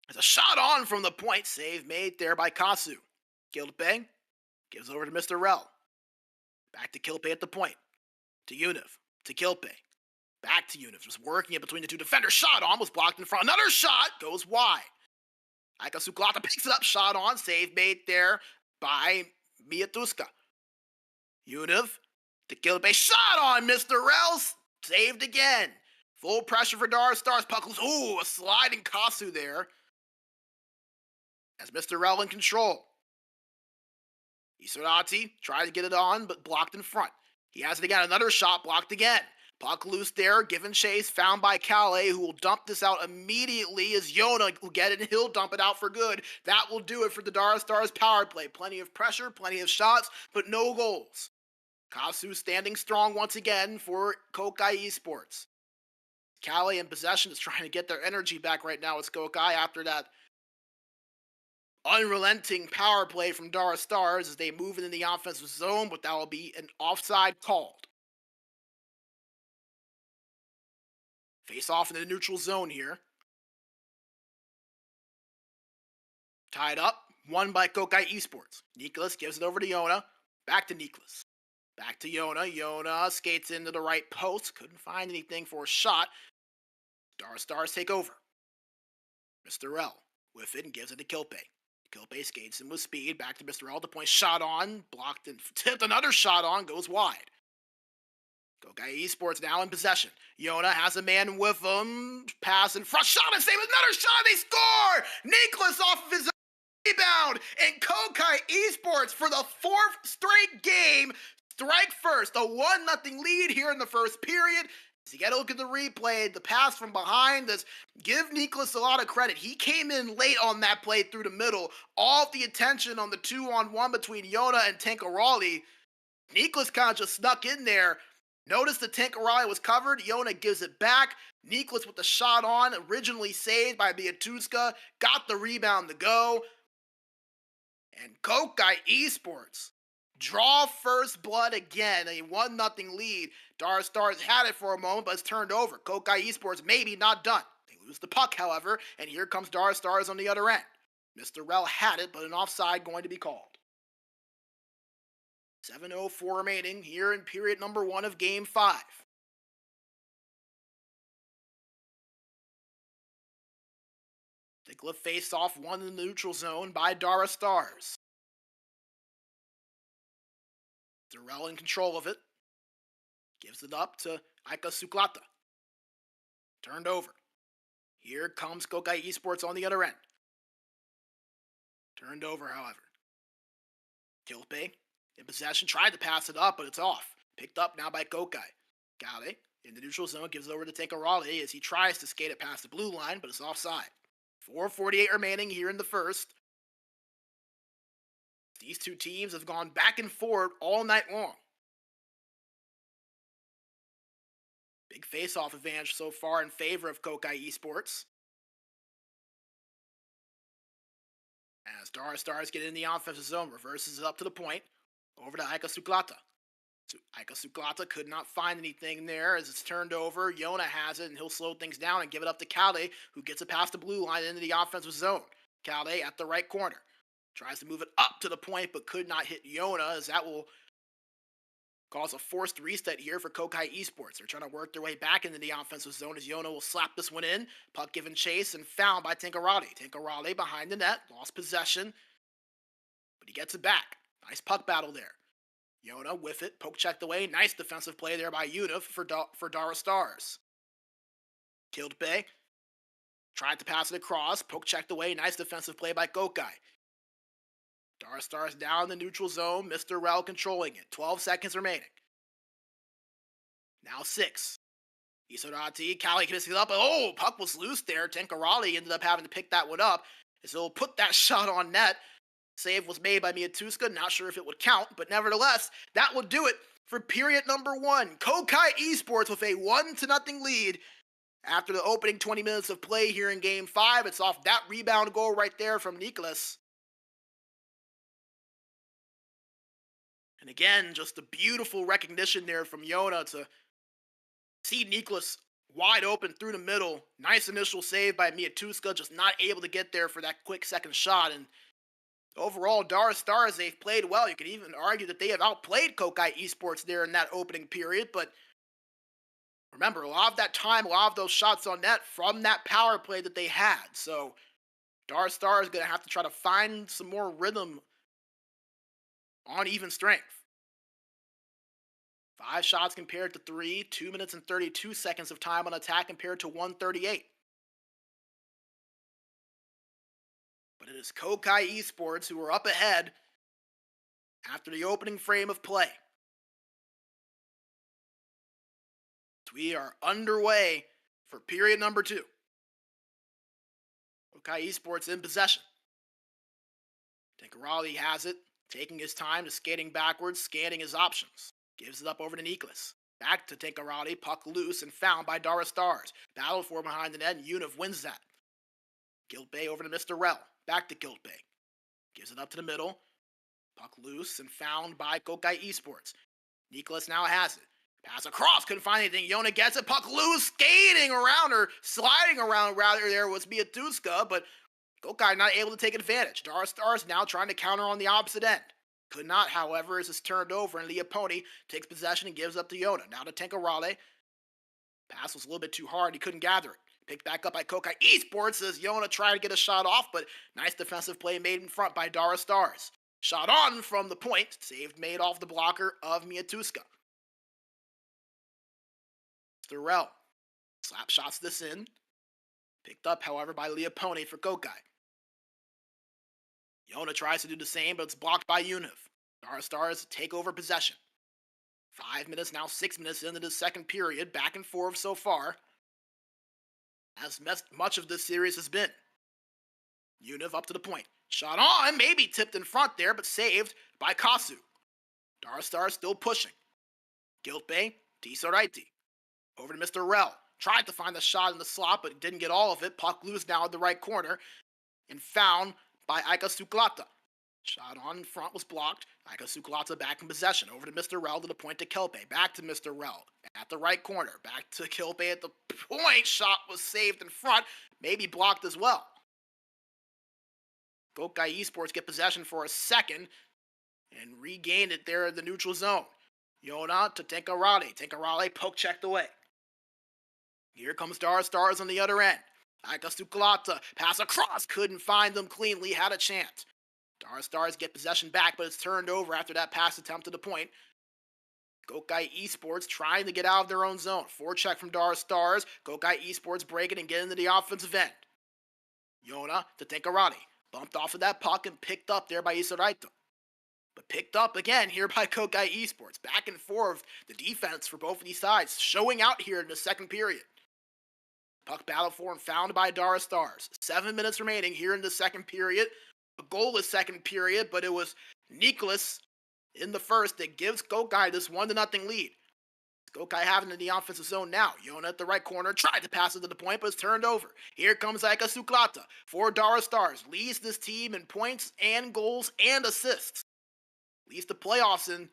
It's a shot on from the point. Save made there by Kasu. KohKae gives over to Mr. Rel. Back to KohKae at the point. To Univ. To KohKae. Back to Univ. Just working it between the two defenders. Shot on. Was blocked in front. Another shot. Goes wide. Aika Suklata picks it up. Shot on. Save made there by Miatuska. Univ. To KohKae. Shot on. Mr. Rel. Saved again. Full pressure for Darra Stars. Puck loose. Ooh, a sliding Kasu there. As Mr. Rel in control. Isorati tried to get it on, but blocked in front. He has it again. Another shot blocked again. Puck loose there. Given chase. Found by KohKae, who will dump this out immediately as Yona will get it and he'll dump it out for good. That will do it for the Darra Stars power play. Plenty of pressure, plenty of shots, but no goals. Kasu standing strong once again for KohKae Esports. KohKae in possession is trying to get their energy back right now. It's KohKae after that unrelenting power play from Darra Stars as they move into the offensive zone, but that will be an offside called. Face off in the neutral zone here. Tied up, won by KohKae Esports. Nicholas gives it over to Yona. Back to Nicholas. Back to Yona. Yona skates into the right post. Couldn't find anything for a shot. Darra Stars take over. Mr. Rel with it and gives it to KohKae. KohKae skates in with speed. Back to Mr. Rel. The point shot on. Blocked and tipped. Another shot on. Goes wide. KohKae Esports now in possession. Yona has a man with him. Pass in front. Shot and save. Another shot. They score. Nicholas off of his rebound. And KohKae Esports for the 4th straight game strike first. A 1-0 lead here in the first period. So you got to look at the replay. The pass from behind. Give Nicholas a lot of credit. He came in late on that play through the middle. All of the attention on the 2-on-1 between Yona and Tankarali. Nicholas kind of just snuck in there. Notice the Tankarali was covered. Yona gives it back. Nicholas with the shot on, originally saved by Biatuska, got the rebound to go. And KohKae Esports draw first blood again. A 1-0 lead. Darra Stars had it for a moment, but it's turned over. KohKae Esports maybe not done. They lose the puck, however, and here comes Darra Stars on the other end. Mr. Rel had it, but an offside going to be called. 7:04 remaining here in period number 1 of Game 5. Dikla face off one in the neutral zone by Darra Stars. Darrell in control of it. Gives it up to Aika Suklata. Turned over. Here comes KohKae Esports on the other end. Turned over, however. KohKae in possession, tried to pass it up, but it's off. Picked up now by KohKae. KohKae in the neutral zone gives it over to Tankarali as he tries to skate it past the blue line, but it's offside. 4:48 remaining here in the first. These two teams have gone back and forth all night long. Big face-off advantage so far in favor of KohKae Esports. As Darra Stars get in the offensive zone, reverses it up to the point, over to Aika Suklata. Aika Suklata could not find anything there as it's turned over. Yona has it, and he'll slow things down and give it up to KohKae, who gets it past the blue line into the offensive zone. KohKae at the right corner. Tries to move it up to the point, but could not hit Yona, as that will cause a forced reset here for KohKae Esports. They're trying to work their way back into the offensive zone as Yona will slap this one in. Puck given chase and found by Tankarali. Tankarali behind the net, lost possession, but he gets it back. Nice puck battle there. Yona with it, poke checked away. Nice defensive play there by Unif for Darra Stars. KohKae tried to pass it across, poke checked away. Nice defensive play by KohKae. Darra Stars down in the neutral zone. Mr. Rel controlling it. 12 seconds remaining. Now 6. Isorati, KohKae can it up. Oh, puck was loose there. Tankarali ended up having to pick that one up. So he'll put that shot on net. Save was made by Miatuska. Not sure if it would count, but nevertheless, that will do it for period number 1. KohKae Esports with a 1-0 lead after the opening 20 minutes of play here in Game 5. It's off that rebound goal right there from Nicholas. And again, just a beautiful recognition there from Yona to see Nicholas wide open through the middle. Nice initial save by Miatuska, just not able to get there for that quick second shot. And overall, Darra Stars, they've played well. You could even argue that they have outplayed KohKae Esports there in that opening period. But remember, a lot of that time, a lot of those shots on net from that power play that they had. So Darra Stars is going to have to try to find some more rhythm on even strength. 5 shots compared to 3, 2 minutes and 32 seconds of time on attack compared to 1:38. But it is KohKae Esports who are up ahead after the opening frame of play. We are underway for period number 2. KohKae Esports in possession. Tankarali has it, taking his time to skating backwards, scanning his options. Gives it up over to Nicholas. Back to Tankarali, puck loose and found by Darra Stars. Battle for behind the net, and Unif wins that. KohKae over to Mr. Rel. Back to KohKae. Gives it up to the middle. Puck loose and found by KohKae Esports. Nicholas now has it. Pass across, couldn't find anything. Yona gets it, puck loose, skating around, or sliding around rather there was Miatuska, but KohKae not able to take advantage. Darra Stars now trying to counter on the opposite end. Could not, however, as it's turned over, and Leoponi takes possession and gives up to Yona. Now to Tankarale. Pass was a little bit too hard, he couldn't gather it. Picked back up by KohKae Esports as Yona tried to get a shot off, but nice defensive play made in front by Darra Stars. Shot on from the point, saved made off the blocker of Miatuska. Thurell slap shots this in. Picked up, however, by Leoponi for KohKae. Yona tries to do the same, but it's blocked by Unif. Darra Stars take over possession. 5 minutes now, 6 minutes into the second period, back and forth so far. As much of this series has been. Univ up to the point. Shot on, maybe tipped in front there, but saved by Kasu. Darra Star still pushing. KohKae, Tisoraiti. Over to Mr. Rel. Tried to find the shot in the slot, but didn't get all of it. Puck loose now in the right corner. And found by Aika Suklata. Shot on in front was blocked. Aika Suklata back in possession. Over to Mr. Rel to the point to KohKae. Back to Mr. Rel. At the right corner. Back to KohKae at the point. Shot was saved in front. Maybe blocked as well. KohKae Esports get possession for a second. And regained it there in the neutral zone. Yona to Tenkarale. Tenkarale poke checked away. Here comes Darra Stars on the other end. Aika Suklata. Pass across. Couldn't find them cleanly. Had a chance. Darra Stars get possession back, but it's turned over after that pass attempt to the point. KohKae Esports trying to get out of their own zone. Forecheck from Darra Stars. KohKae Esports break it and get into the offensive end. Yona to Tenkarale. Bumped off of that puck and picked up there by Isoraito. But picked up again here by KohKae Esports. Back and forth, the defense for both of these sides showing out here in the second period. Puck battle for and found by Darra Stars. 7 minutes remaining here in the second period. A goalless second period, but it was Nicholas in the first that gives KohKae this 1-0 lead. KohKae having it in the offensive zone now. Yona at the right corner, tried to pass it to the point, but it's turned over. Here comes Aika Suklata for Darra Stars. Leads this team in points and goals and assists. Leads the playoffs in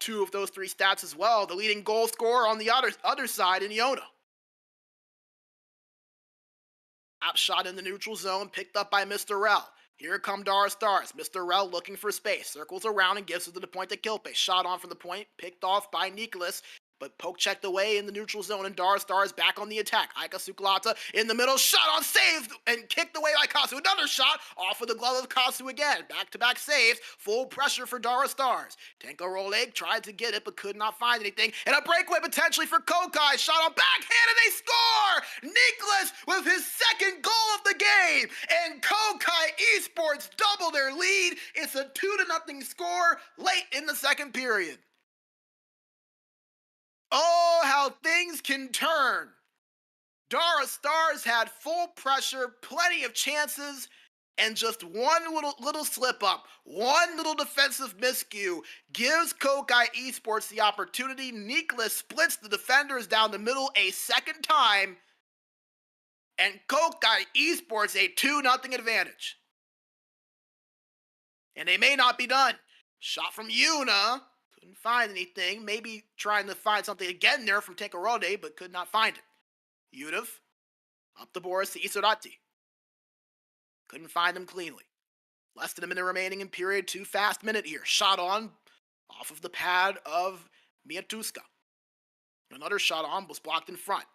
2 of those 3 stats as well. The leading goal scorer on the other side in Yona. Up shot in the neutral zone, picked up by Mr. Rel. Here come Darra Stars. Mr. Rel looking for space. Circles around and gives it to the point to KohKae. Shot on from the point, picked off by Nicholas, but poke checked away in the neutral zone, and Darra Stars back on the attack. Aika Suklata in the middle, shot on, saved, and kicked away by Kasu. Another shot off of the glove of Kasu again. Back-to-back saves, full pressure for Darra Stars. Tenkarale tried to get it, but could not find anything. And a breakaway potentially for KohKae. Shot on backhand, and they score! Nicholas with his second goal of the game, and KohKae Esports double their lead. It's a 2-0 score late in the second period. Oh, how things can turn. Darra Stars had full pressure, plenty of chances, and just one little slip up, one little defensive miscue gives KohKae Esports the opportunity. Nicholas splits the defenders down the middle a second time, and KohKae Esports a 2-0 advantage. And they may not be done. Shot from Yuna. Couldn't find anything. Maybe trying to find something again there from Tenkarale, but could not find it. Univ, up the boards to Isorati. Couldn't find them cleanly. Less than a minute remaining in period 2, fast minute here. Shot on, off of the pad of Miatuska. Another shot on was blocked in front.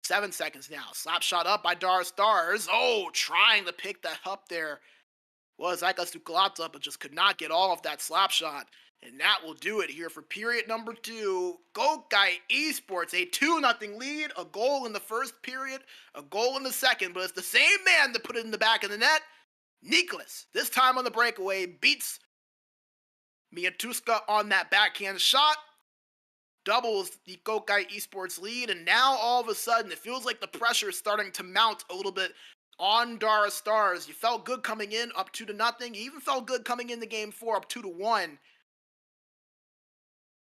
7 seconds now. Slap shot up by Darra Stars. Oh, trying to pick that up there was Aika Suklata, but just could not get all of that slap shot. And that will do it here for period number 2. KohKae Esports, a 2-0 lead, a goal in the first period, a goal in the second, but it's the same man that put it in the back of the net. Nicholas, this time on the breakaway, beats Miatuska on that backhand shot, doubles the KohKae Esports lead, and now all of a sudden it feels like the pressure is starting to mount a little bit on Darra Stars. You felt good coming in, up 2-0. You even felt good coming in the game 4, up 2-1.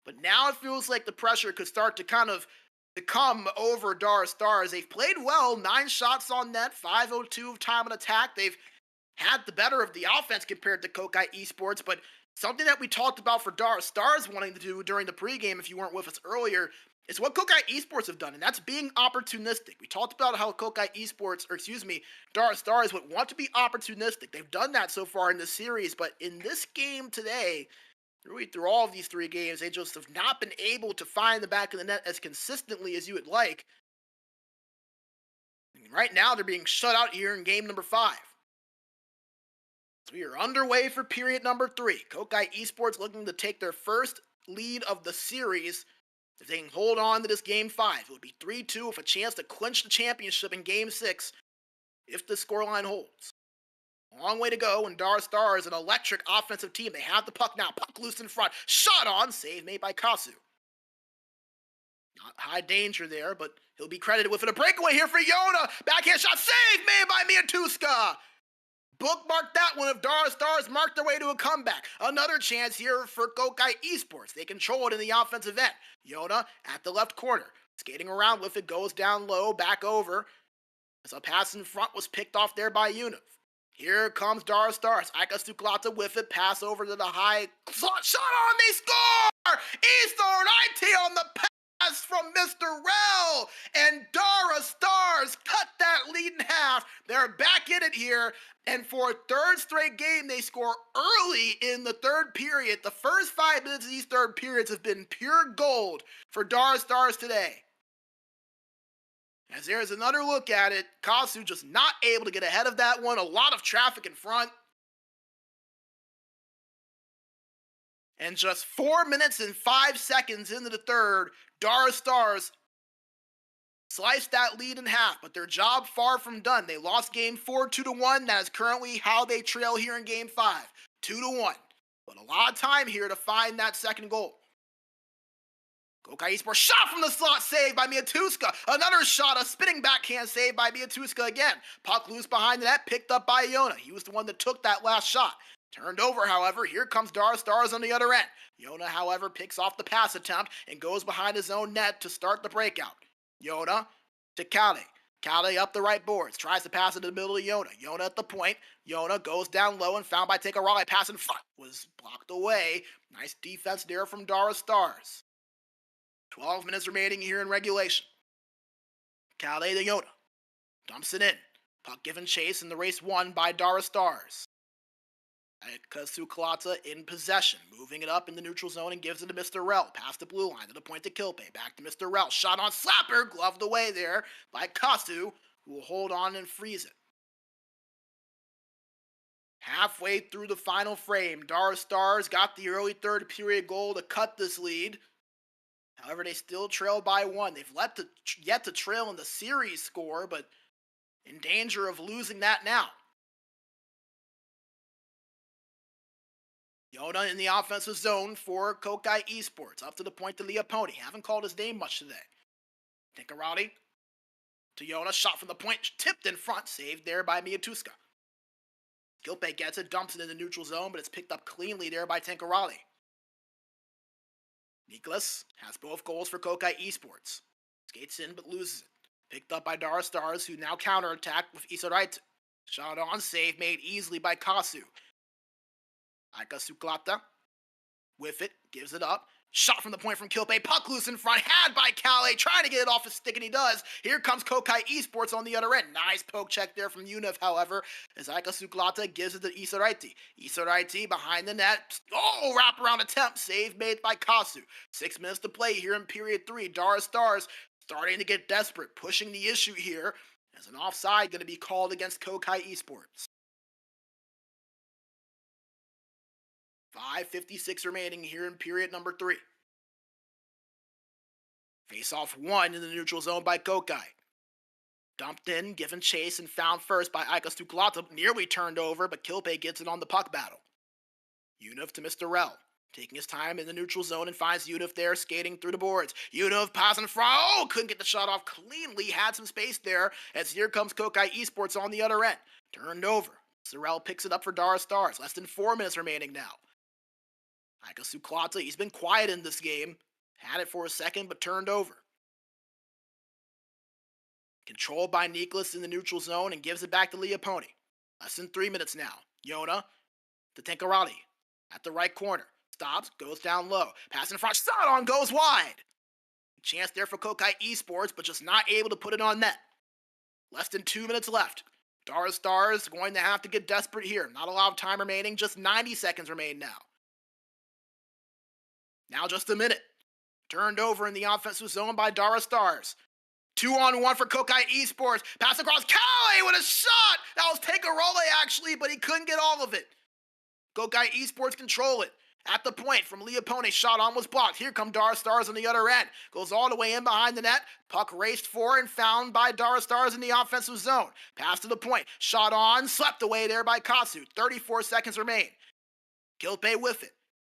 But now it feels like the pressure could start to kind of come over Darra Stars. They've played well, 9 shots on net, 5:02 of time on attack. They've had the better of the offense compared to KohKae Esports, but something that we talked about for Darra Stars wanting to do during the pregame, if you weren't with us earlier, is what KohKae Esports have done, and that's being opportunistic. We talked about how Darra Stars would want to be opportunistic. They've done that so far in this series, but in this game today, really through all of these 3 games, they just have not been able to find the back of the net as consistently as you would like. And right now, they're being shut out here in game number 5. So we are underway for period number 3. KohKae Esports looking to take their first lead of the series. If they can hold on to this game 5, it would be 3-2 with a chance to clinch the championship in game 6 if the scoreline holds. A long way to go, and Darra Star is an electric offensive team. They have the puck now. Puck loose in front. Shot on. Save made by Kasu. Not high danger there, but he'll be credited with a breakaway here for Yona. Backhand shot. Save made by Miatuska. Bookmark that one if Darra Stars mark their way to a comeback. Another chance here for KohKae Esports. They control it in the offensive end. Yona at the left corner. Skating around with it, goes down low, back over. As a pass in front was picked off there by Unif. Here comes Darra Stars. Ika Suklata with it, pass over to the high. Shot on, they score! Esports on the pass from Mr. Rel. And Darra Stars cut that lead in half. They're back in it here. And for a third straight game, they score early in the third period. The first 5 minutes of these third periods have been pure gold for Darra Stars today. As there's another look at it, Kasu just not able to get ahead of that one. A lot of traffic in front. And just 4 minutes and 5 seconds into the third, Darra Stars sliced that lead in half, but their job far from done. They lost game 4 2-1. That is currently how they trail here in game 5. 2-1. But a lot of time here to find that second goal. KohKae Esports shot from the slot, saved by Miatuska. Another shot, a spinning backhand save by Miatuska again. Puck loose behind the net, picked up by Yona. He was the one that took that last shot. Turned over, however. Here comes Darra Stars on the other end. Yona, however, picks off the pass attempt and goes behind his own net to start the breakout. Yona to KohKae. KohKae up the right boards. Tries to pass it to the middle of Yona. Yona at the point. Yona goes down low and found by KohKae. Pass in front. Was blocked away. Nice defense there from Darra Stars. 12 minutes remaining here in regulation. KohKae to Yona. Dumps it in. Puck given chase and the race won by Darra Stars. Suklata in possession. Moving it up in the neutral zone and gives it to Mr. Rel. Past the blue line to the point to KohKae. Back to Mr. Rel. Shot on slapper. Gloved away there by Kasu, who will hold on and freeze it. Halfway through the final frame, Darra Stars got the early third period goal to cut this lead. However, they still trail by 1. They've yet to trail in the series score, but in danger of losing that now. Yona in the offensive zone for KohKae Esports. Up to the point to Leoponi. Haven't called his name much today. Tinkarati to Yona. Shot from the point. Tipped in front. Saved there by Miatuska. KohKae gets it. Dumps it in the neutral zone, but it's picked up cleanly there by Tinkarati. Nicholas has both goals for KohKae Esports. Skates in but loses it. Picked up by Darra Stars, who now counterattack with Isoraite. Shot on, save made easily by Kasu. Ika Suklata with it, gives it up. Shot from the point from KohKae. Puck loose in front, had by KohKae, trying to get it off his stick, and he does. Here comes KohKae Esports on the other end. Nice poke check there from Unif, however, as Ika Suklata gives it to Isoraite. Isoraite behind the net. Oh, wraparound attempt. Save made by Kasu. 6 minutes to play here in period 3. Darra Stars starting to get desperate, pushing the issue here, as an offside going to be called against KohKae Esports. 5:56 remaining here in period number 3. Face-off 1 in the neutral zone by KohKae. Dumped in, given chase, and found first by Ika Suklata. Nearly turned over, but KohKae gets it on the puck battle. Unif to Mr. Rel. Taking his time in the neutral zone and finds Unif there, skating through the boards. Unif passing in front. Oh, couldn't get the shot off cleanly. Had some space there, as here comes KohKae Esports on the other end. Turned over. Mr. Rel picks it up for Darra Stars. Less than 4 minutes remaining now. Ika Suklata, he's been quiet in this game. Had it for a second, but turned over. Controlled by Nicholas in the neutral zone and gives it back to Leoponi. Less than 3 minutes now. Yona to Tinkarati at the right corner. Stops, goes down low. Pass in front, shot on, goes wide. Chance there for KohKae Esports, but just not able to put it on net. Less than 2 minutes left. Darra Stars going to have to get desperate here. Not a lot of time remaining, just 90 seconds remain now. Now just a minute. Turned over in the offensive zone by Darra Stars. 2-on-1 for KohKae Esports. Pass across. KohKae with a shot! That was Tinkarati actually, but he couldn't get all of it. KohKae Esports control it. At the point from Leopone, shot on was blocked. Here come Darra Stars on the other end. Goes all the way in behind the net. Puck raced for and found by Darra Stars in the offensive zone. Pass to the point. Shot on, swept away there by Katsu. 34 seconds remain. KohKae with it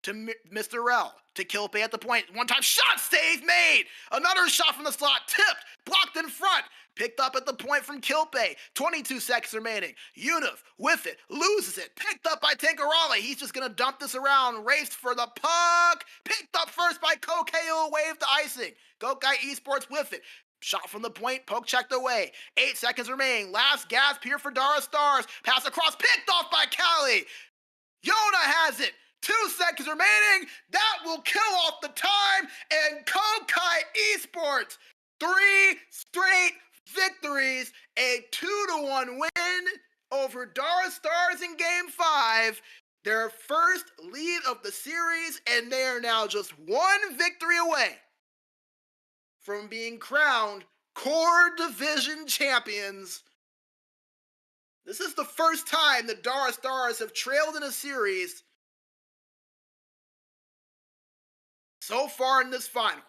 to Mr. Rel. To KohKae at the point. One time shot, save made. Another shot from the slot, tipped, blocked in front. Picked up at the point from KohKae. 22 seconds remaining. Univ with it, loses it. Picked up by Tankarale. He's just going to dump this around. Raced for the puck. Picked up first by KohKae, who waved the icing. KohKae Esports with it. Shot from the point, poke checked away. 8 seconds remaining. Last gasp here for Darra Stars. Pass across, picked off by Cali. Yona has it. 2 seconds remaining. That will kill off the time. And KohKae Esports, 3 straight victories, a 2-1 win over Darra Stars in Game 5. Their first lead of the series, and they are now just 1 victory away from being crowned Core Division champions. This is the first time that Darra Stars have trailed in a series so far in this final.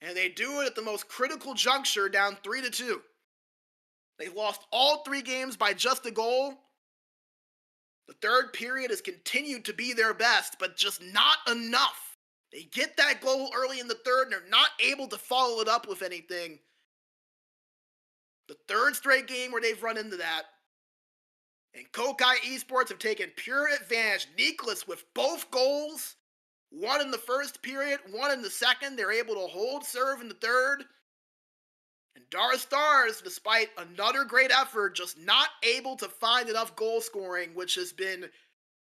And they do it at the most critical juncture, down 3-2. They lost all 3 games by just a goal. The third period has continued to be their best, but just not enough. They get that goal early in the third, and they're not able to follow it up with anything. The third straight game where they've run into that. And KohKae Esports have taken pure advantage. Nicholas with both goals. 1 in the first period, 1 in the second. They're able to hold serve in the third. And Darra Stars, despite another great effort, just not able to find enough goal scoring, which has been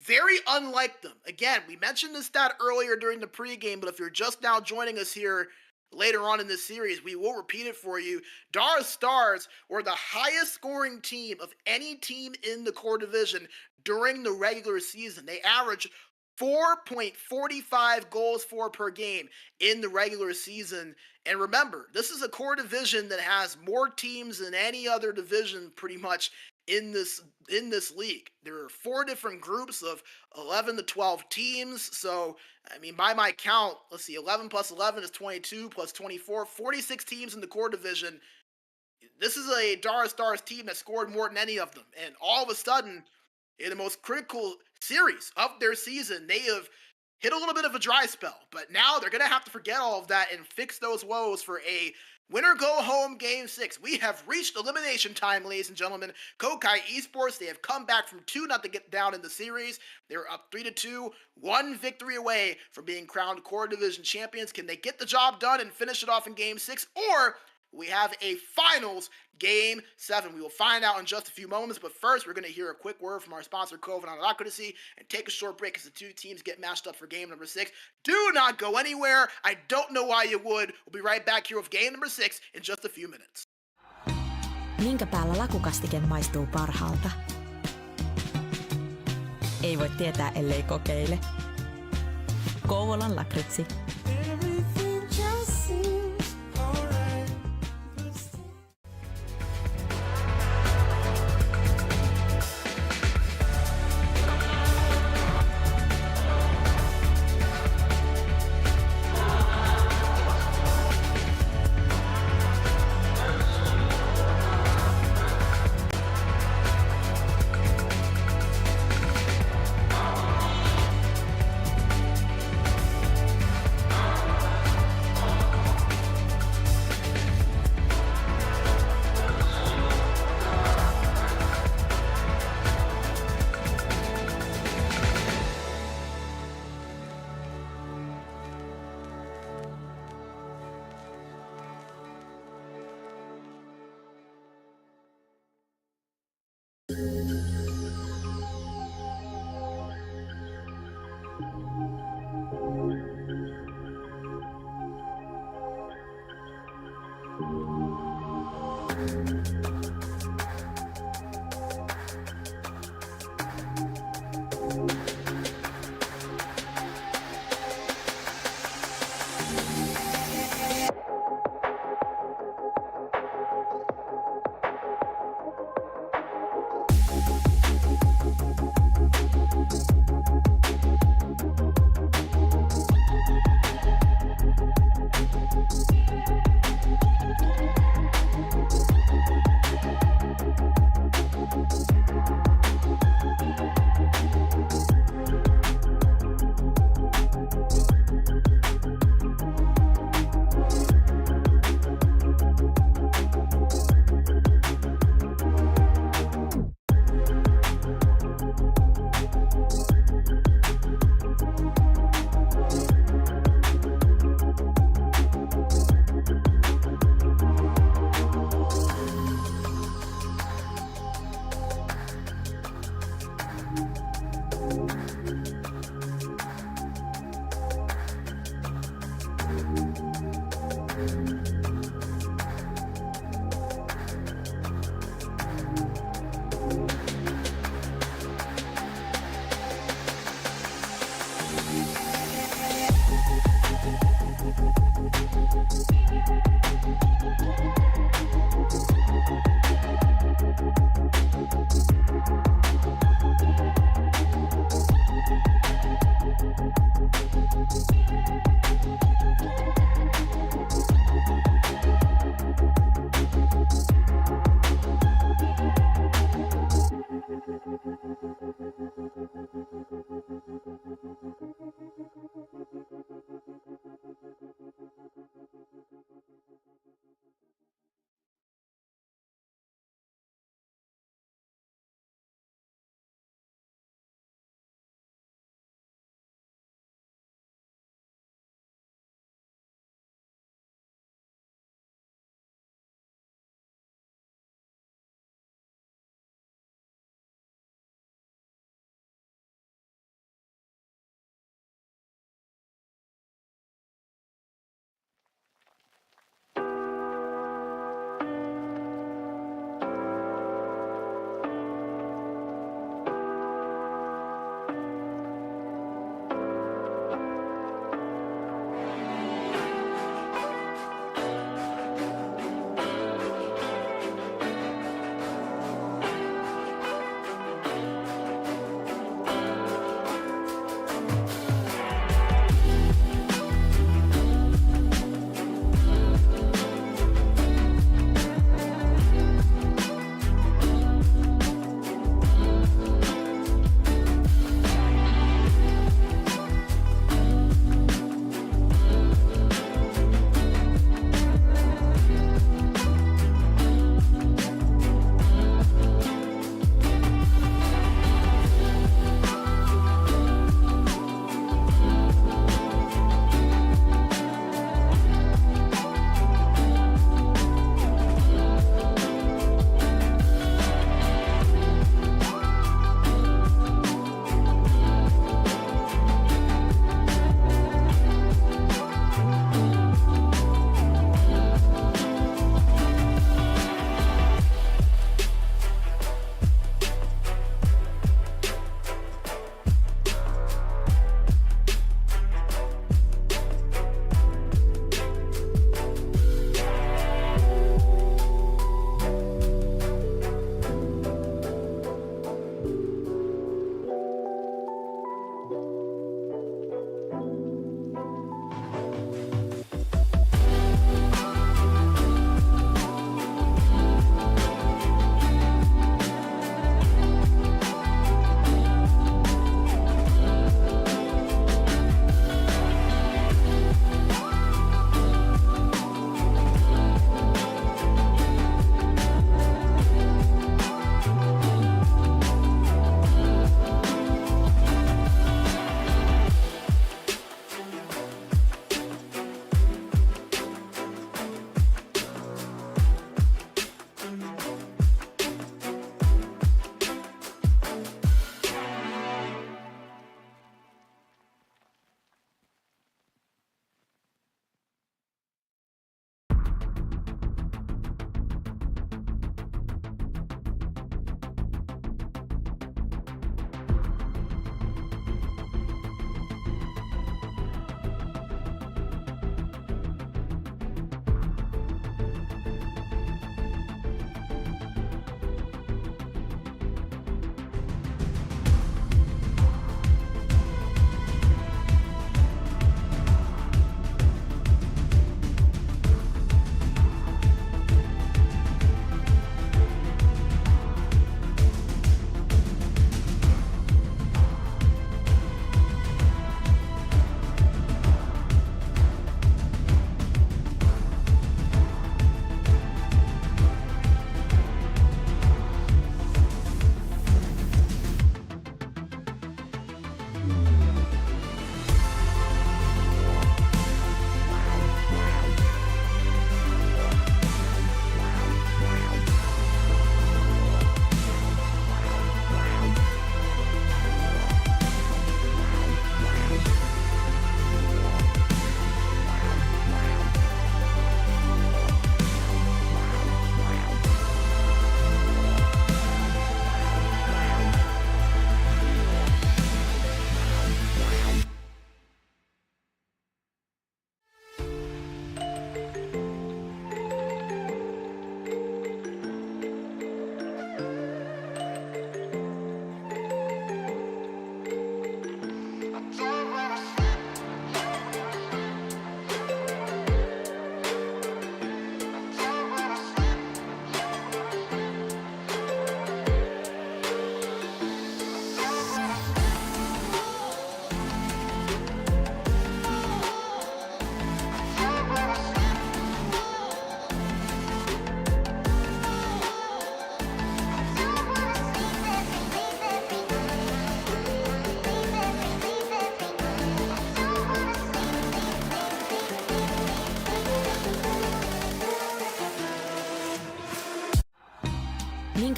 very unlike them. Again, we mentioned this stat earlier during the pregame, but if you're just now joining us here later on in this series, we will repeat it for you. Darra Stars were the highest scoring team of any team in the core division during the regular season. They averaged 4.45 goals for per game in the regular season. And remember, this is a core division that has more teams than any other division pretty much in this league. There are 4 different groups of 11 to 12 teams. So, I mean, by my count, let's see, 11 plus 11 is 22 plus 24, 46 teams in the core division. This is a Darra Stars team that scored more than any of them. And all of a sudden, in the most critical series of their season, they have hit a little bit of a dry spell. But now they're going to have to forget all of that and fix those woes for a winner-go-home Game 6. We have reached elimination time, ladies and gentlemen. KohKae Esports, they have come back from 2-0 to get down in the series. They're up 3-2, 1 victory away from being crowned Core Division champions. Can they get the job done and finish it off in Game 6? Or we have a finals Game 7. We will find out in just a few moments, but first we're going to hear a quick word from our sponsor, KohKae, and take a short break as the 2 teams get matched up for game number 6. Do not go anywhere. I don't know why you would. We'll be right back here with game number 6 in just a few minutes. Minkä päällä lakukastike maistuu parhaalta? Ei voi tietää, ellei kokeile. Kouvolan lakritsi. Everything just seems alright.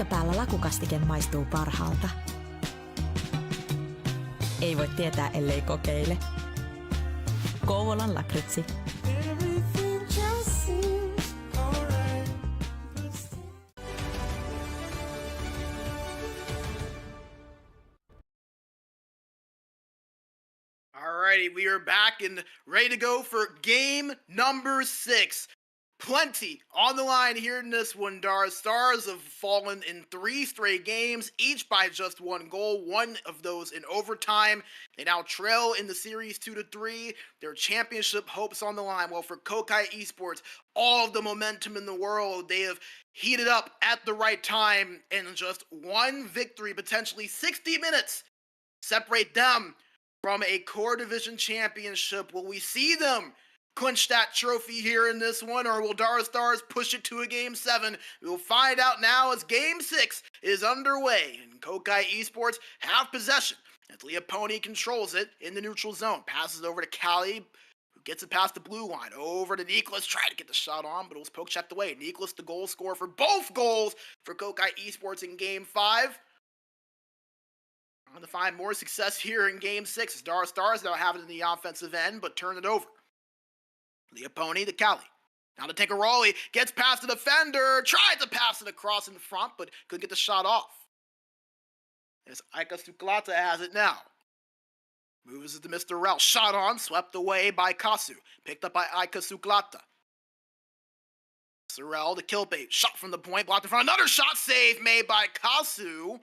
Minkä päällä lakukastike maistuu parhaalta? Ei voi tietää, ellei kokeile. Kouvolan lakritsi. Everything just seems alright. Alrighty, we are back and ready to go for game number 6. Plenty on the line here in this one. Darra Stars have fallen in 3 straight games, each by just 1 goal, one of those in overtime. They now trail in the series 2-3. Their championship hopes on the line. Well, for KohKae Esports, all of the momentum in the world. They have heated up at the right time, and just one victory, potentially 60 minutes, separate them from a core division championship. Will we see them clinch that trophy here in this one, or will Darra Stars push it to a game 7? We'll find out now as game 6 is underway, and KohKae Esports have possession as Leoponi controls it in the neutral zone. Passes over to Callie, who gets it past the blue line. Over to Nicholas, tried to get the shot on, but it was poke checked away. Nicholas, the goal scorer for both goals for KohKae Esports in game 5. Trying to find more success here in game 6 as Darra Stars now have it in the offensive end, but turn it over. Leoponi to Callie. Now to Tankaroli, gets past the defender, tried to pass it across in front, but couldn't get the shot off. As Aika Suklata has it now. Moves it to Mr. Rel. Shot on, swept away by Kasu. Picked up by Aika Suklata. Sorel to KohKae. Shot from the point, blocked in front. Another shot save made by Kasu.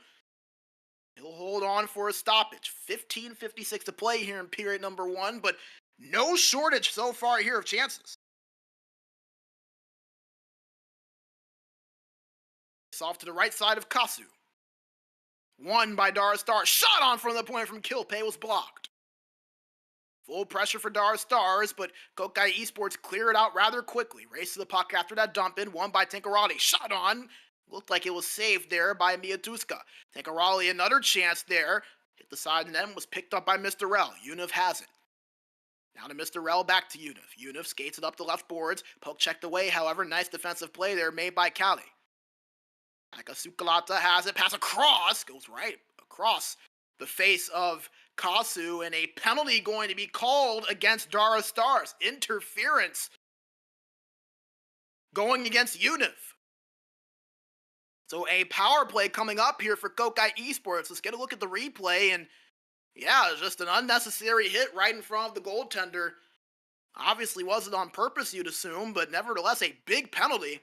He'll hold on for a stoppage. 15:56 to play here in period number 1, but no shortage so far here of chances. It's off to the right side of Kasu. Won by Darra Stars. Shot on from the point from KohKae was blocked. Full pressure for Darra Stars, but KohKae Esports clear it out rather quickly. Race to the puck after that dump in. Won by Tankaroli. Shot on. Looked like it was saved there by Miatuska. Tankaroli, another chance there. Hit the side and then was picked up by Mr. Rel. Univ has it. Now to Mr. Rel, back to Univ. Univ skates it up the left boards. Poke checked away, however. Nice defensive play there made by Callie. Akasukalata has it. Pass across. Goes right across the face of Kasu. And a penalty going to be called against Darra Stars. Interference going against Univ. So a power play coming up here for KohKae Esports. Let's get a look at the replay, and yeah, just an unnecessary hit right in front of the goaltender. Obviously wasn't on purpose, you'd assume, but nevertheless a big penalty.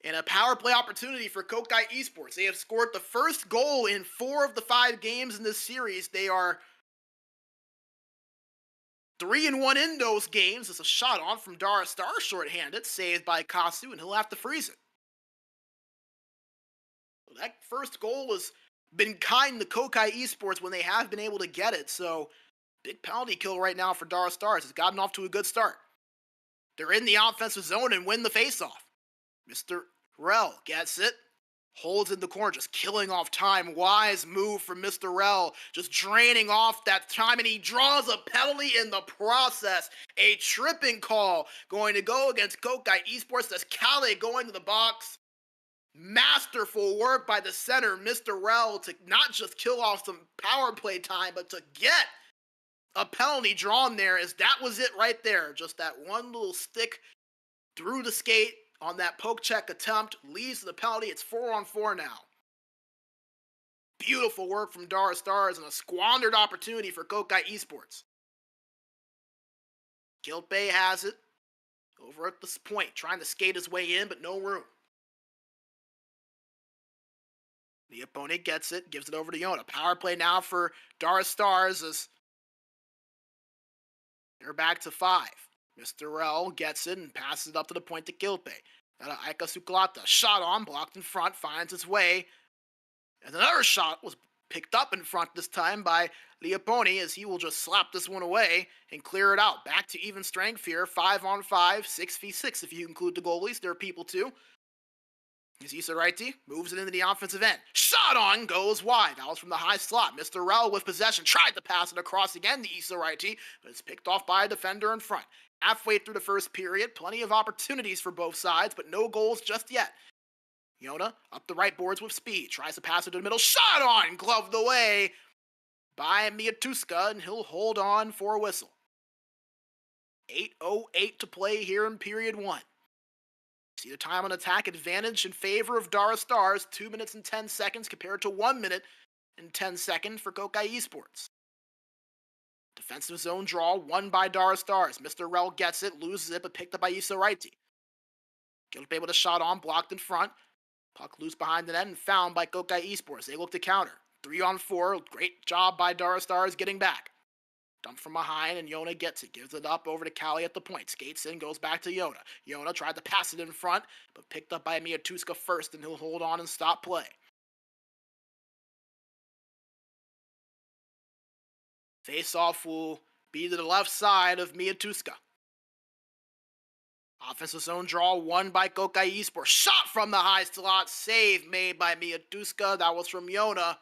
And a power play opportunity for KohKae Esports. They have scored the first goal in 4 of the 5 games in this series. They are 3-1 in those games. It's a shot on from Darra Stars shorthanded, saved by Kasu, and he'll have to freeze it. That first goal has been kind to KohKae Esports when they have been able to get it, so big penalty kill right now for Darra Stars. It's gotten off to a good start. They're in the offensive zone and win the faceoff. Mr. Rel gets it, holds in the corner, just killing off time. Wise move from Mr. Rel, just draining off that time, and he draws a penalty in the process. A tripping call going to go against KohKae Esports. That's Callie going to the box. Masterful work by the center, Mr. Rel, to not just kill off some power play time, but to get a penalty drawn there, as that was it right there. Just that one little stick through the skate on that poke check attempt leads to the penalty. It's 4-on-4 now. Beautiful work from Darra Stars and a squandered opportunity for KohKae Esports. KohKae has it over at this point, trying to skate his way in, but no room. The opponent gets it, gives it over to Yona. Power play now for Darra Stars as they're back to 5. Mr. Rel gets it and passes it up to the point to KohKae. Now to Aika Suklata. Shot on, blocked in front, finds its way. And another shot was picked up in front this time by Leoponi, as he will just slap this one away and clear it out. Back to even strength here. 5-on-5, 6v6 if you include the goalies. There are people too. As Isaraiti moves it into the offensive end. Shot on, goes wide. That was from the high slot. Mr. Rel with possession. Tried to pass it across again to Isaraiti, but it's picked off by a defender in front. Halfway through the first period, plenty of opportunities for both sides, but no goals just yet. Yona up the right boards with speed. Tries to pass it to the middle. Shot on! Gloved away by Miatuska, and he'll hold on for a whistle. 8:08 to play here in period 1. See the time on attack advantage in favor of Darra Stars. 2 minutes and 10 seconds compared to 1 minute and 10 seconds for KohKae Esports. Defensive zone draw won by Darra Stars. Mr. Rel gets it, loses it, but picked up by Isoraiti. Gilpe with a shot on, blocked in front. Puck loose behind the net and found by KohKae Esports. They look to counter. 3-on-4. Great job by Darra Stars getting back. Dump from behind, and Yona gets it. Gives it up over to Kali at the point. Skates in, goes back to Yona. Yona tried to pass it in front, but picked up by Miatuska first, and he'll hold on and stop play. Face-off will be to the left side of Miatuska. Offensive zone draw won by KohKae Esports. Shot from the high slot. Save made by Miatuska. That was from Yona.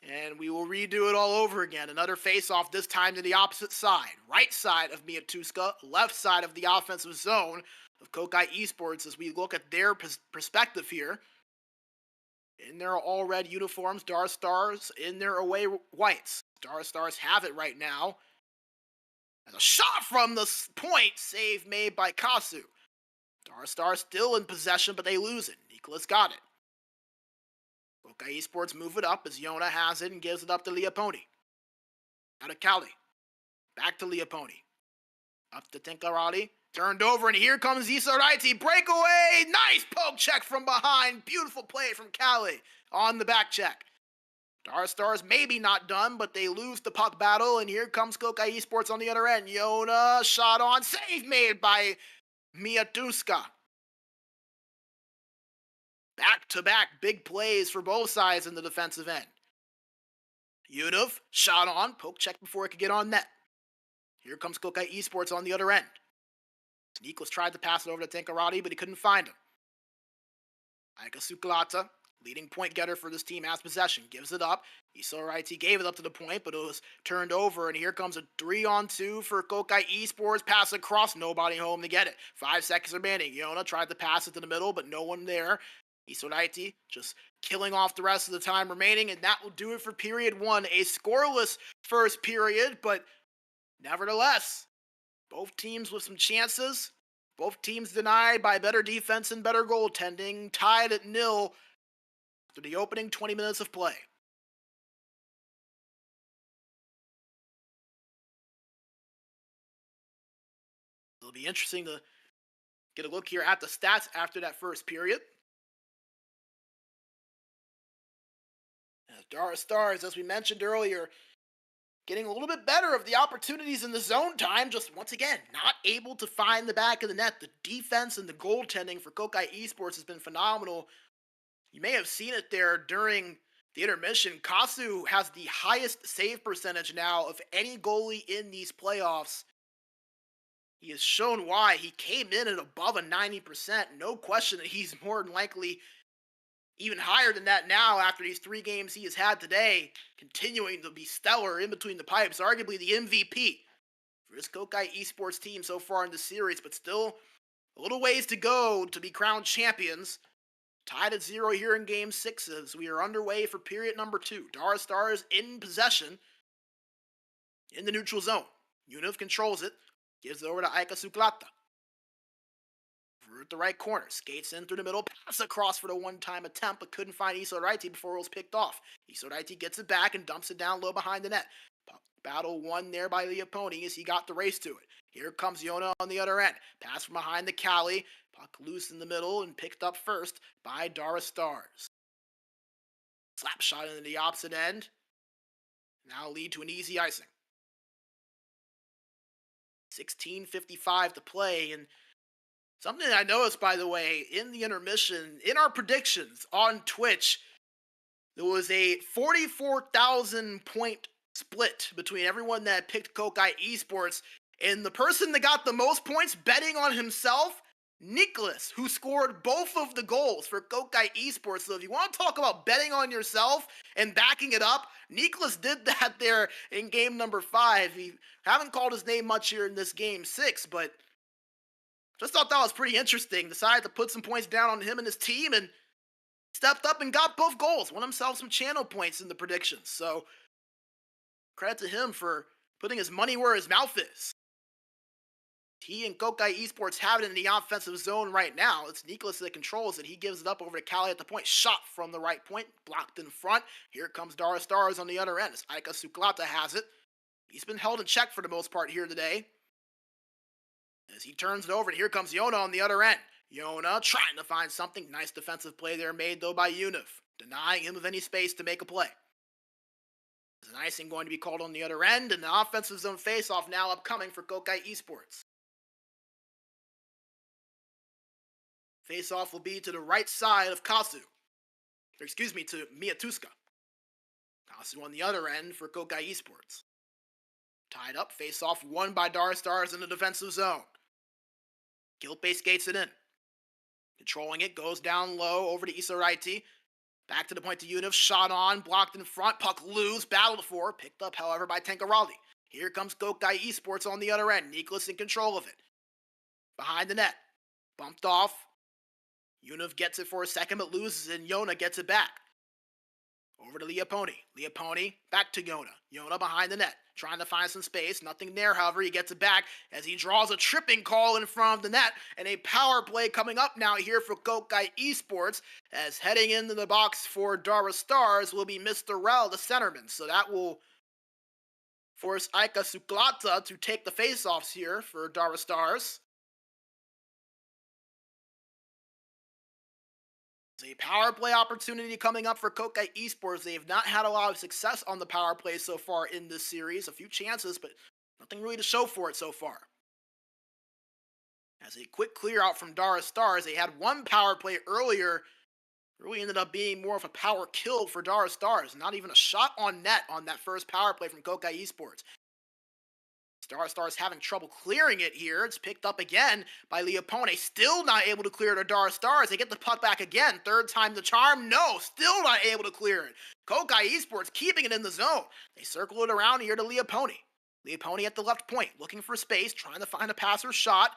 And we will redo it all over again. Another face-off, this time to the opposite side. Right side of Miatuska, left side of the offensive zone of KohKae Esports as we look at their perspective here. In their all-red uniforms, Darra Stars in their away whites. Darra Stars have it right now. And a shot from the point, save made by Kasu. Darra Stars still in possession, but they lose it. Nicholas got it. KohKae Esports move it up as Yona has it and gives it up to Leoponi. Out of Kali. Back to Leoponi. Up to Tinkarati. Turned over, and here comes Isoraiti. Breakaway! Nice poke check from behind. Beautiful play from Kali on the back check. Darra Stars maybe not done, but they lose the puck battle, and here comes KohKae Esports on the other end. Yona shot on. Save made by Miatuska. Back-to-back big plays for both sides in the defensive end. Yunov, shot on, poke check before it could get on net. Here comes KohKae Esports on the other end. Niklas tried to pass it over to Tinkarati, but he couldn't find him. Aika Sukalata, leading point getter for this team, has possession. Gives it up. Isoraiti gave it up to the point, but it was turned over, and here comes a 3-on-2 for KohKae Esports. Pass across, nobody home to get it. 5 seconds remaining. Yona tried to pass it to the middle, but no one there. Isoraiti just killing off the rest of the time remaining, and that will do it for period 1. A scoreless first period, but nevertheless, both teams with some chances. Both teams denied by better defense and better goaltending. Tied at 0 after the opening 20 minutes of play. It'll be interesting to get a look here at the stats after that first period. Darra Stars, as we mentioned earlier, getting a little bit better of the opportunities in the zone time, just once again, not able to find the back of the net. The defense and the goaltending for KohKae Esports has been phenomenal. You may have seen it there during the intermission. Kasu has the highest save percentage now of any goalie in these playoffs. He has shown why. He came in at above a 90%. No question that he's more than likely even higher than that now after these 3 games he has had today, continuing to be stellar in between the pipes, arguably the MVP for this KohKae Esports team so far in the series, but still a little ways to go to be crowned champions. Tied at 0 here in Game 6 as we are underway for period number 2. Darra Stars in possession in the neutral zone. Yunov controls it, gives it over to Aika Suklata. At the right corner, skates in through the middle, pass across for the one-time attempt, but couldn't find Isoraiti before it was picked off. Isoraiti gets it back and dumps it down low behind the net. Battle won there by Leoponi as he got the race to it. Here comes Yona on the other end. Pass from behind the Kali. Puck loose in the middle and picked up first by Darra Stars. Slap shot into the opposite end. Now lead to an easy icing. 16:55 to play, and something I noticed, by the way, in the intermission, in our predictions on Twitch, there was a 44,000 point split between everyone that picked KohKae Esports, and the person that got the most points betting on himself, Nicholas, who scored both of the goals for KohKae Esports. So if you want to talk about betting on yourself and backing it up, Nicholas did that there in game number 5. We haven't called his name much here in this game 6, but Just thought that was pretty interesting. Decided to put some points down on him and his team and stepped up and got both goals. Won himself some channel points in the predictions. So credit to him for putting his money where his mouth is. He and KohKae Esports have it in the offensive zone right now. It's Nicholas that controls it. He gives it up over to KohKae at the point. Shot from the right point. Blocked in front. Here comes Darra Stars on the other end. As Aika Suklata has it. He's been held in check for the most part here today. As he turns it over, and here comes Yona on the other end. Yona trying to find something. Nice defensive play there made, though, by Univ. Denying him of any space to make a play. There's an icing going to be called on the other end, and the offensive zone face-off now upcoming for KohKae Esports. Face-off will be to the right side of Kasu. Or excuse me, to Miatuska. Kasu on the other end for KohKae Esports. Tied up, face-off won by Darra Stars in the defensive zone. KohKae skates it in. Controlling it, goes down low over to Isoraiti. Back to the point to Univ, shot on, blocked in front, puck loose, battled for, picked up however by Tankarali. Here comes KohKae Esports on the other end, Nicholas in control of it. Behind the net, bumped off. Univ gets it for a second but loses and Yona gets it back. Over to Leoponi. Leoponi back to Yona. Yona behind the net. Trying to find some space. Nothing there, however. He gets it back as he draws a tripping call in front of the net. And a power play coming up now here for KohKae Esports. As heading into the box for Darra Stars will be Mr. Rel, the centerman. So that will force Aika Suklata to take the faceoffs here for Darra Stars. A power play opportunity coming up for KohKae Esports. They have not had a lot of success on the power play so far in this series. A few chances, but nothing really to show for it so far. As a quick clear out from Darra Stars, they had one power play earlier. Really ended up being more of a power kill for Darra Stars. Not even a shot on net on that first power play from KohKae Esports. Darra Stars having trouble clearing it here. It's picked up again by Leopone. Still not able to clear it to Darra Stars. They get the puck back again. Third time the charm. No, still not able to clear it. KohKae Esports keeping it in the zone. They circle it around here to Leopone. Leopone at the left point, looking for space, trying to find a passer shot.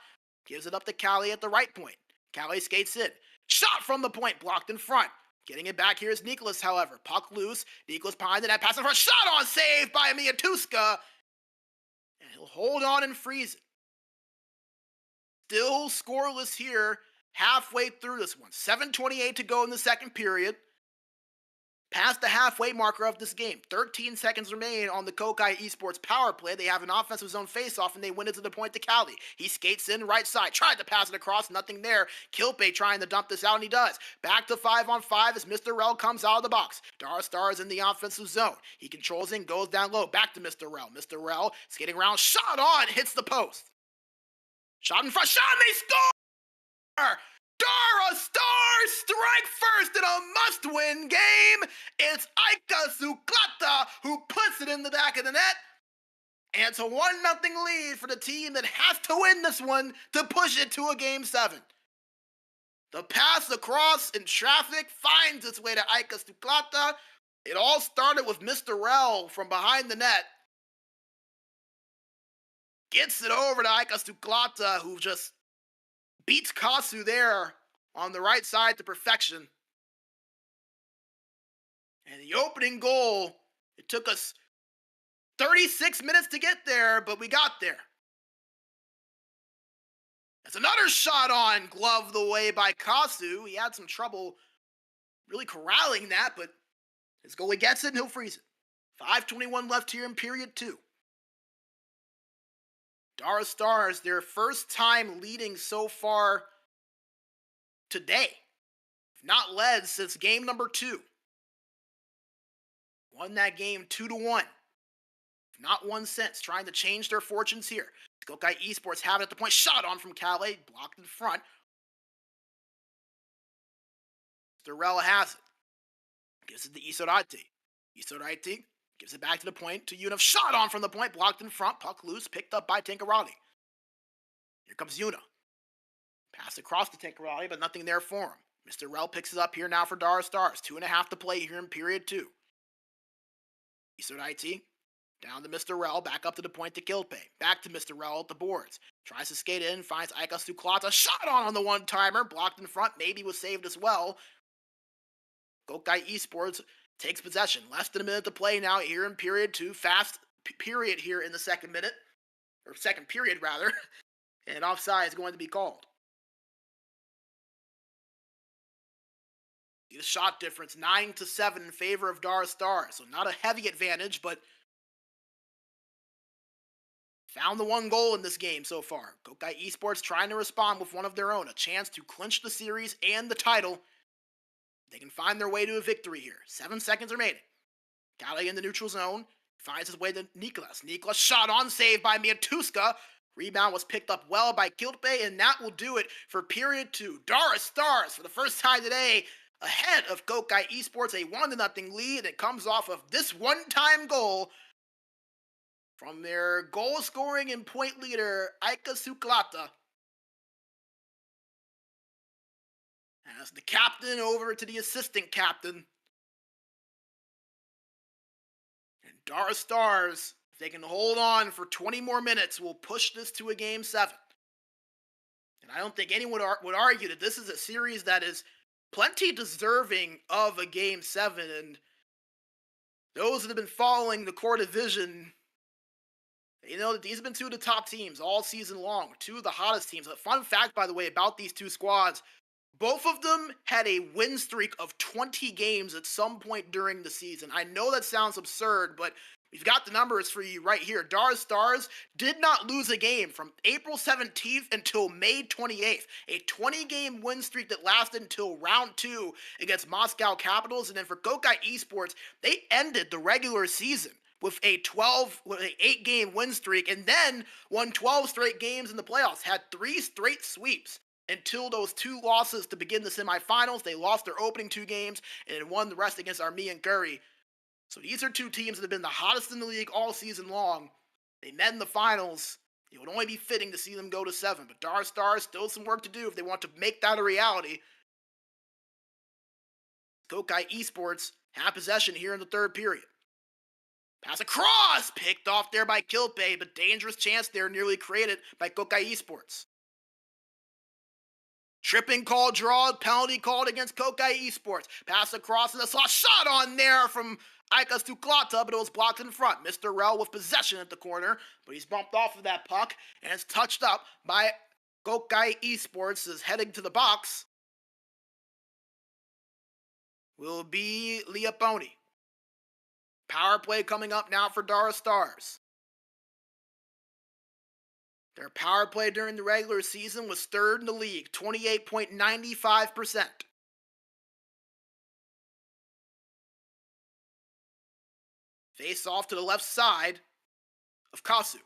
Gives it up to KohKae at the right point. KohKae skates in. Shot from the point, blocked in front. Getting it back here is Nicholas, however. Puck loose. Nicholas behind the net, pass in front. Shot on, save by Miatuska. And he'll hold on and freeze it. Still scoreless here, halfway through this one. 7:28 to go in the second period. Past the halfway marker of this game. 13 seconds remain on the KohKae Esports power play. They have an offensive zone face-off, and they win it to the point to KohKae. He skates in right side. Tried to pass it across. Nothing there. KohKae trying to dump this out, and he does. Back to 5-on-5 as Mr. Rel comes out of the box. Darra Stars in the offensive zone. He controls in, goes down low. Back to Mr. Rel. Mr. Rel skating around. Shot on. Hits the post. Shot in front. Shot, and they score! Darra Stars strike first in a must-win game. It's Aika Suklata who puts it in the back of the net. And it's a 1-0 lead for the team that has to win this one to push it to a Game 7. The pass across in traffic finds its way to Aika Suklata. It all started with Mr. Rel from behind the net. Gets it over to Aika Suklata, who just beats Kasu there on the right side to perfection. And the opening goal, it took us 36 minutes to get there, but we got there. That's another shot on, gloved away by Kasu. He had some trouble really corralling that, but his goalie gets it and he'll freeze it. 5:21 left here in period 2. Darra Stars, their first time leading so far today. Not led since game number 2. Won that game 2-1. Not won since. Trying to change their fortunes here. KohKae Esports have it at the point. Shot on from KohKae. Blocked in front. Darrell has it. Gives it to Isoraiti. Isoraiti gives it back to the point to Yuna. Shot on from the point. Blocked in front. Puck loose. Picked up by Tankarali. Here comes Yuna. Pass across to Tankarali, but nothing there for him. Mr. Rel picks it up here now for Darra Stars. 2.5 to play here in period 2. Isoraiti Down to Mr. Rel, back up to the point to KohKae. Back to Mr. Rel at the boards. Tries to skate in, finds Ika Suklata. Shot on the one-timer, blocked in front, maybe was saved as well. KohKae Esports takes possession. Less than a minute to play now here in period 2. Fast period here in the second minute. Or second period, rather. And offside is going to be called. See the shot difference, 9-7 in favor of Darra Stars. So not a heavy advantage, but found the one goal in this game so far. KohKae Esports trying to respond with one of their own. A chance to clinch the series and the title. They can find their way to a victory here. 7 seconds remaining. KohKae in the neutral zone. Finds his way to Nicholas. Nicholas shot on, saved by Miatuska. Rebound was picked up well by KohKae, and that will do it for period 2. Darra Stars, for the first time today, ahead of KohKae Esports, a 1-0 lead. It comes off of this one-time goal from their goal-scoring and point leader, Ika Suklata. As the captain over to the assistant captain. And Darra Stars, if they can hold on for 20 more minutes, will push this to a Game 7. And I don't think anyone would argue that this is a series that is plenty deserving of a Game 7. And those that have been following the core division, you know that these have been two of the top teams all season long. Two of the hottest teams. A fun fact, by the way, about these two squads, both of them had a win streak of 20 games at some point during the season. I know that sounds absurd, but we've got the numbers for you right here. Darra Stars did not lose a game from April 17th until May 28th. A 20-game win streak that lasted until round 2 against Moscow Capitals. And then for KohKae Esports, they ended the regular season with an 8-game win streak, and then won 12 straight games in the playoffs. Had 3 straight sweeps until those 2 losses to begin the semifinals. They lost their opening 2 games and then won the rest against Army and Curry. So these are 2 teams that have been the hottest in the league all season long. They met in the finals. It would only be fitting to see them go to 7. But Darra Stars, still some work to do if they want to make that a reality. KohKae Esports have possession here in the third period. Pass across! Picked off there by KohKae, but dangerous chance there nearly created by KohKae Esports. Tripping call, draw, penalty called against KohKae Esports. Pass across and a shot on there from Ika Suklata, but it was blocked in front. Mr. Rel with possession at the corner, but he's bumped off of that puck, and it's touched up by KohKae Esports is heading to the box. Will be Leoponi. Power play coming up now for Darra Stars. Their power play during the regular season was third in the league, 28.95%. Face off to the left side of Kasu.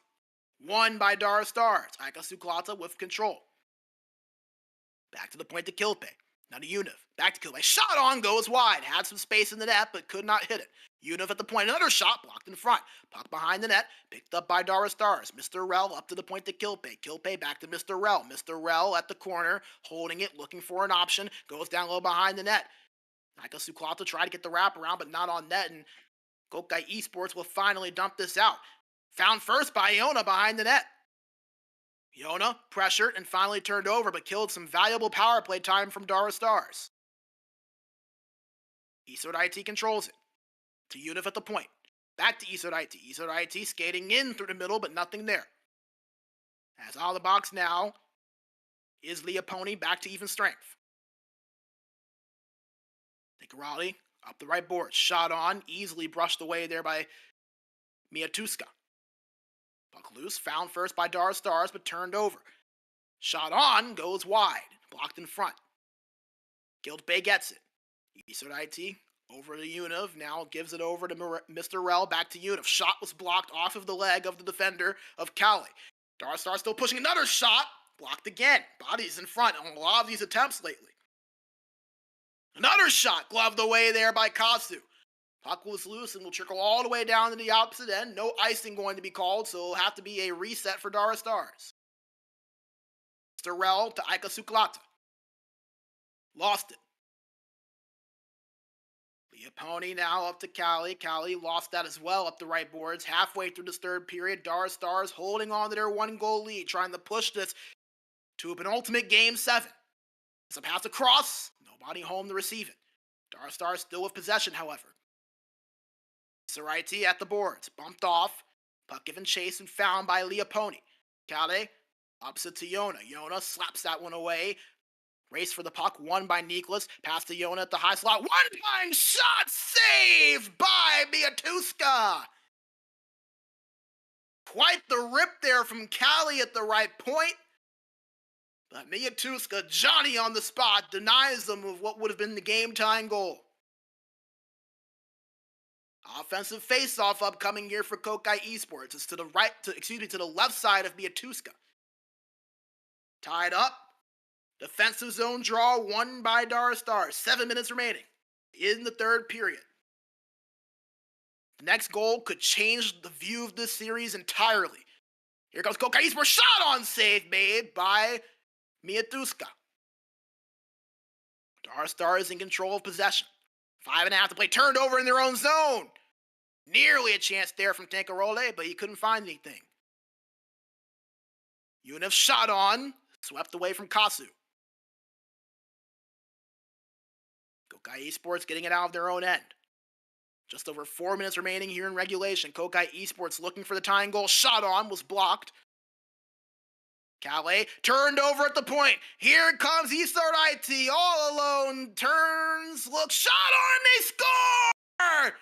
Won by Darra Stars. Ika Suklata with control. Back to the point to KohKae. Now to Univ. Back to KohKae. Shot on, goes wide. Had some space in the net, but could not hit it. Univ at the point. Another shot blocked in front. Puck behind the net. Picked up by Darra Stars. Mr. Rel up to the point to KohKae. KohKae back to Mr. Rel. Mr. Rel at the corner. Holding it. Looking for an option. Goes down low behind the net. Ika Suklata tried to get the wraparound, but not on net. And KohKae Esports will finally dump this out. Found first by Iona behind the net. Iona pressured and finally turned over, but killed some valuable power play time from Darra Stars. Esort IT controls it. To Univ at the point. Back to Esort IT. Esort IT skating in through the middle, but nothing there. As out of the box now is Leoponi, back to even strength. Nicarali up the right board. Shot on, easily brushed away there by Miatuska. Puck loose, found first by Darra Stars, but turned over. Shot on, goes wide, blocked in front. KohKae gets it. Esort IT over to Univ, now gives it over to Mr. Rel, back to Univ. Shot was blocked off of the leg of the defender of Cali. Darra Stars still pushing another shot, blocked again. Bodies in front on a lot of these attempts lately. Another shot, gloved away there by Kasu. Puck was loose and will trickle all the way down to the opposite end. No icing going to be called, so it'll have to be a reset for Darra Stars. Mr. Rel to Ika Suklata. Lost it. Leoponi now up to Cali. Cali lost that as well up the right boards. Halfway through this third period, Darra Stars holding on to their 1-goal lead, trying to push this to a penultimate game 7. It's a pass across, nobody home to receive it. Darra Stars still with possession, however. Saraiti at the boards, bumped off, puck given chase and found by Leoponi. Cali opposite to Yona. Yona slaps that one away. Race for the puck, won by Niklas. Pass to Yona at the high slot. One-time shot saved by Miatuska. Quite the rip there from Cali at the right point. But Miatuska, Johnny on the spot, denies them of what would have been the game-tying goal. Offensive face-off upcoming here for KohKae Esports. It's to the left side of Miatuska. Tied up. Defensive zone draw won by Darra Stars. 7 minutes remaining in the third period. The next goal could change the view of this series entirely. Here comes KohKae Esports. Shot on save made by Miatuska. Darra Stars in control of possession. 5.5 to play. Turned over in their own zone. Nearly a chance there from Tancarole, but he couldn't find anything. Unif shot on. Swept away from Kasu. KohKae Esports getting it out of their own end. Just over 4 minutes remaining here in regulation. KohKae Esports looking for the tying goal. Shot on, was blocked. Calais turned over at the point. Here comes Isaraiti all alone. Turns, looks, shot on, and they score!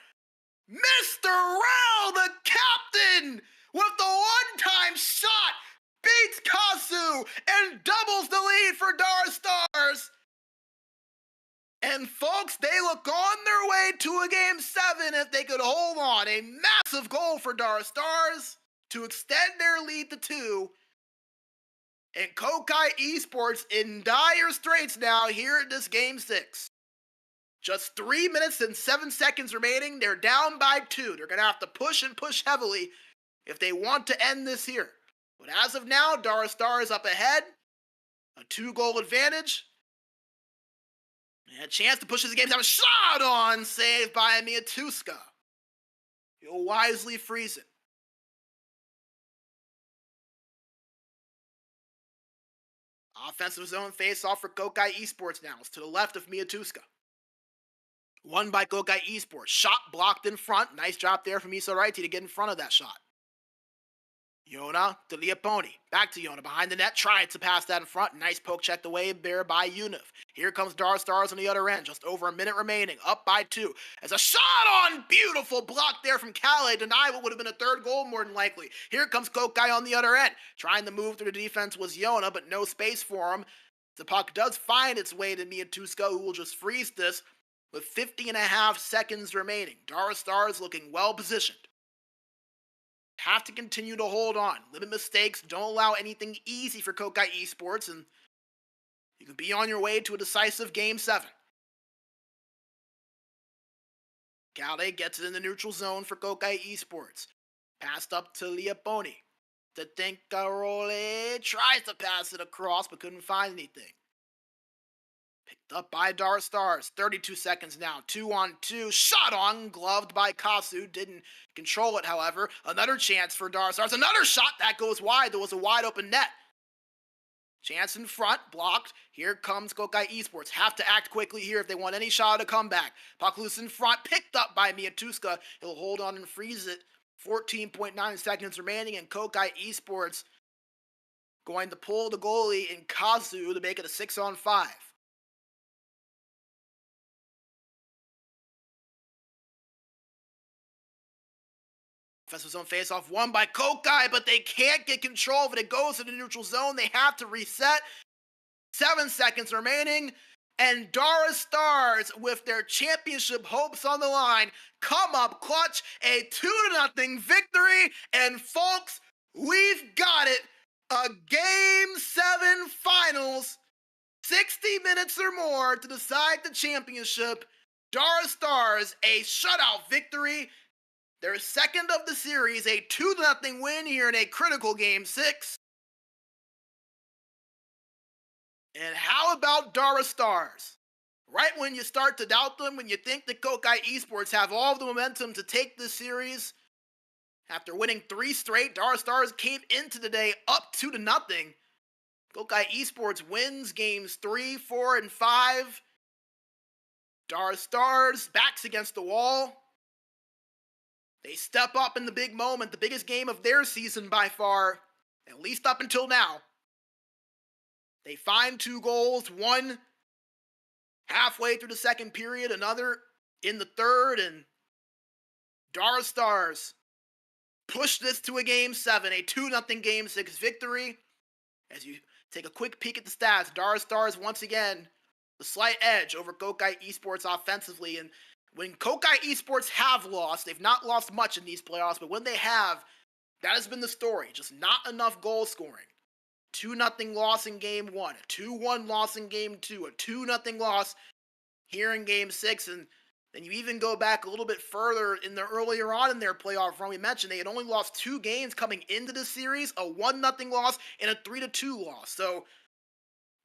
Mr. Rel, the captain, with the one-time shot, beats Kasu and doubles the lead for Darra Stars. And folks, they look on their way to a game 7 if they could hold on. A massive goal for Darra Stars to extend their lead to 2. And KohKae Esports in dire straits now here at this game 6. Just 3 minutes and 7 seconds remaining. They're down by 2. They're going to have to push and push heavily if they want to end this here. But as of now, Darra Stars up ahead. A 2-goal advantage. And a chance to push this game. Have a shot on, saved by Miatuska. He'll wisely freeze it. Offensive zone face-off for KohKae Esports now. It's to the left of Miatuska. Won by KohKae Esports. Shot blocked in front. Nice job there from Isaraiti to get in front of that shot. Yona to Leoponi. Back to Yona. Behind the net. Tried to pass that in front. Nice poke checked away there by Unif. Here comes Darra Stars on the other end. Just over a minute remaining. Up by 2. As a shot on. Beautiful block there from Calais. Deny what would have been a 3rd goal more than likely. Here comes KohKae on the other end. Trying to move through the defense was Yona, but no space for him. The puck does find its way to Miatuska, who will just freeze this with 50.5 seconds remaining. Darra Stars looking well positioned. Have to continue to hold on. Limit mistakes. Don't allow anything easy for KohKae Esports, and you can be on your way to a decisive Game 7. Calais gets it in the neutral zone for KohKae Esports. Passed up to Leoponi. To Tancarole. Tries to pass it across, but couldn't find anything. Picked up by Darra Stars. 32 seconds now. 2-on-2. Shot on. Gloved by Kasu. Didn't control it, however. Another chance for Darra Stars. Another shot. That goes wide. There was a wide open net. Chance in front. Blocked. Here comes KohKae Esports. Have to act quickly here if they want any shot to come back. Puck loose in front. Picked up by Miatuska. He'll hold on and freeze it. 14.9 seconds remaining. And KohKae Esports going to pull the goalie in Kazu to make it a 6-on-5. Offensive zone face-off won by KohKae, but they can't get control of it. It goes to the neutral zone. They have to reset. 7 seconds remaining. And Darra Stars, with their championship hopes on the line, come up clutch. A 2-0 victory. And folks, we've got it. A Game 7 finals. 60 minutes or more to decide the championship. Darra Stars, a shutout victory. Their second of the series, a 2-0 win here in a critical Game 6. And how about Darra Stars? right when you start to doubt them, when you think that KohKae Esports have all the momentum to take this series, after winning 3 straight, Darra Stars came into the day up 2-0. KohKae Esports wins games 3, 4, and 5. Darra Stars backs against the wall. They step up in the big moment, the biggest game of their season by far, at least up until now. They find 2 goals, one halfway through the second period, another in the third, and Darra Stars push this to a Game 7, a 2-0 Game 6 victory. As you take a quick peek at the stats, Darra Stars once again the slight edge over KohKae Esports offensively. And when KohKae Esports have lost, they've not lost much in these playoffs, but when they have, that has been the story. Just not enough goal scoring. 2-0 loss in Game 1, a 2-1 loss in Game 2, a 2-0 loss here in Game 6, and then you even go back a little bit further in the earlier on in their playoff run. We mentioned they had only lost 2 games coming into the series, a 1-0 loss and a 3-2 loss. So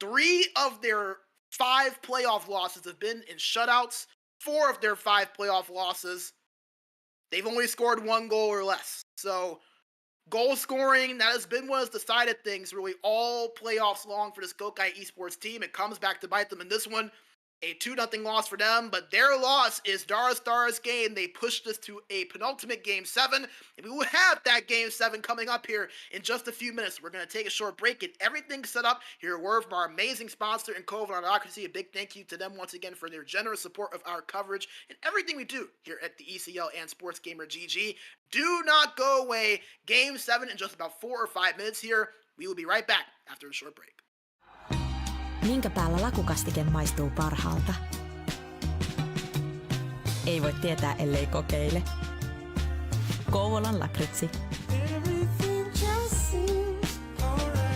3 of their 5 playoff losses have been in shutouts. 4 of their 5 playoff losses, they've only scored 1 goal or less. So goal scoring, that has been one of the decided things really all playoffs long for this KohKae Esports team. It comes back to bite them in this one. A 2-0 loss for them, but their loss is Darra Stars' gain. They pushed this to a penultimate Game 7, and we will have that Game 7 coming up here in just a few minutes. We're going to take a short break, get everything set up. Hear a word from our amazing sponsor in KohKae. A big thank you to them once again for their generous support of our coverage and everything we do here at the ECL and SportsGamer GG. Do not go away. Game 7 in just about 4 or 5 minutes here. We will be right back after a short break. Minkä päällä lakukastike maistuu parhaalta? Ei voi tietää, ellei kokeile. Kouvolan lakritsi. Everything just seems alright.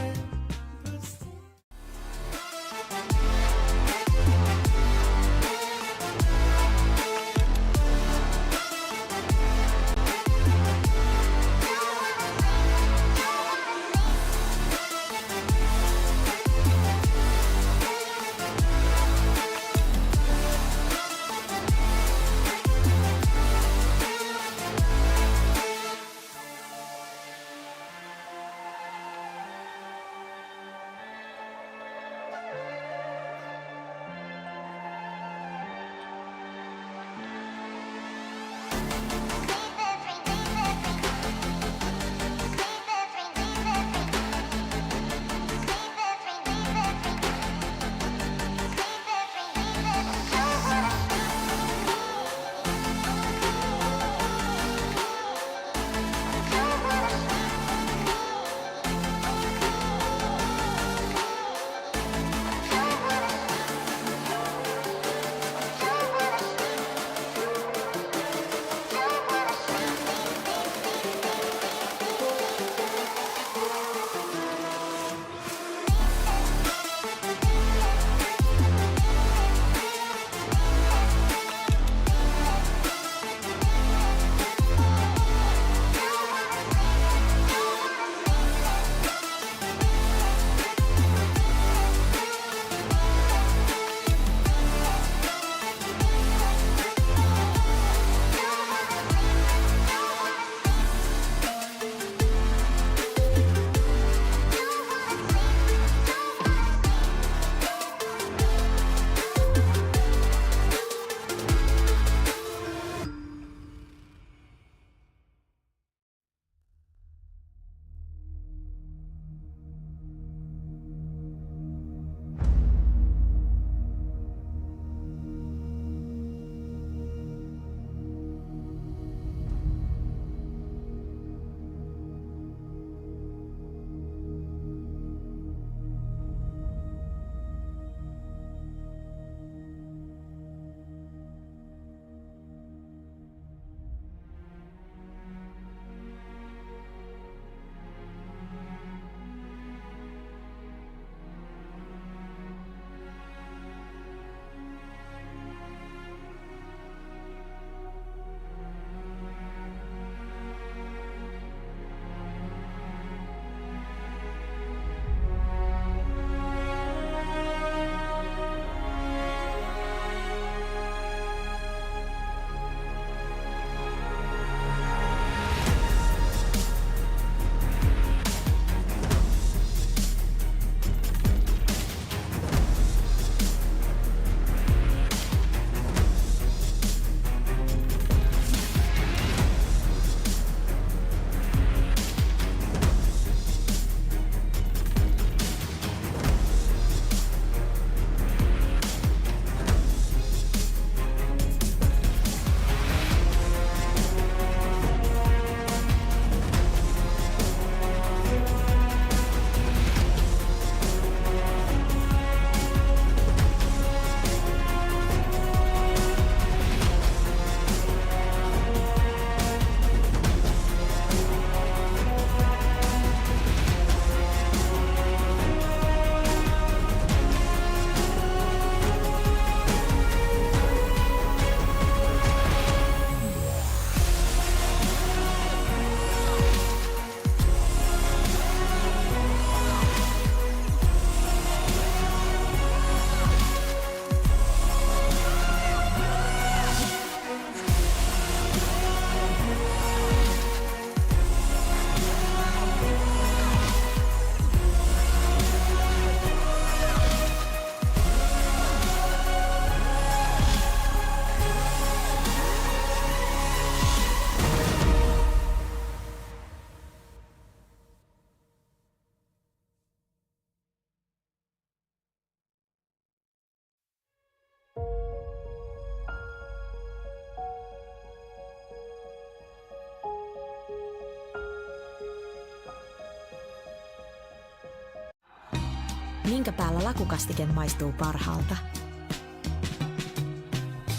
Minkä päällä lakukastike maistuu parhaalta?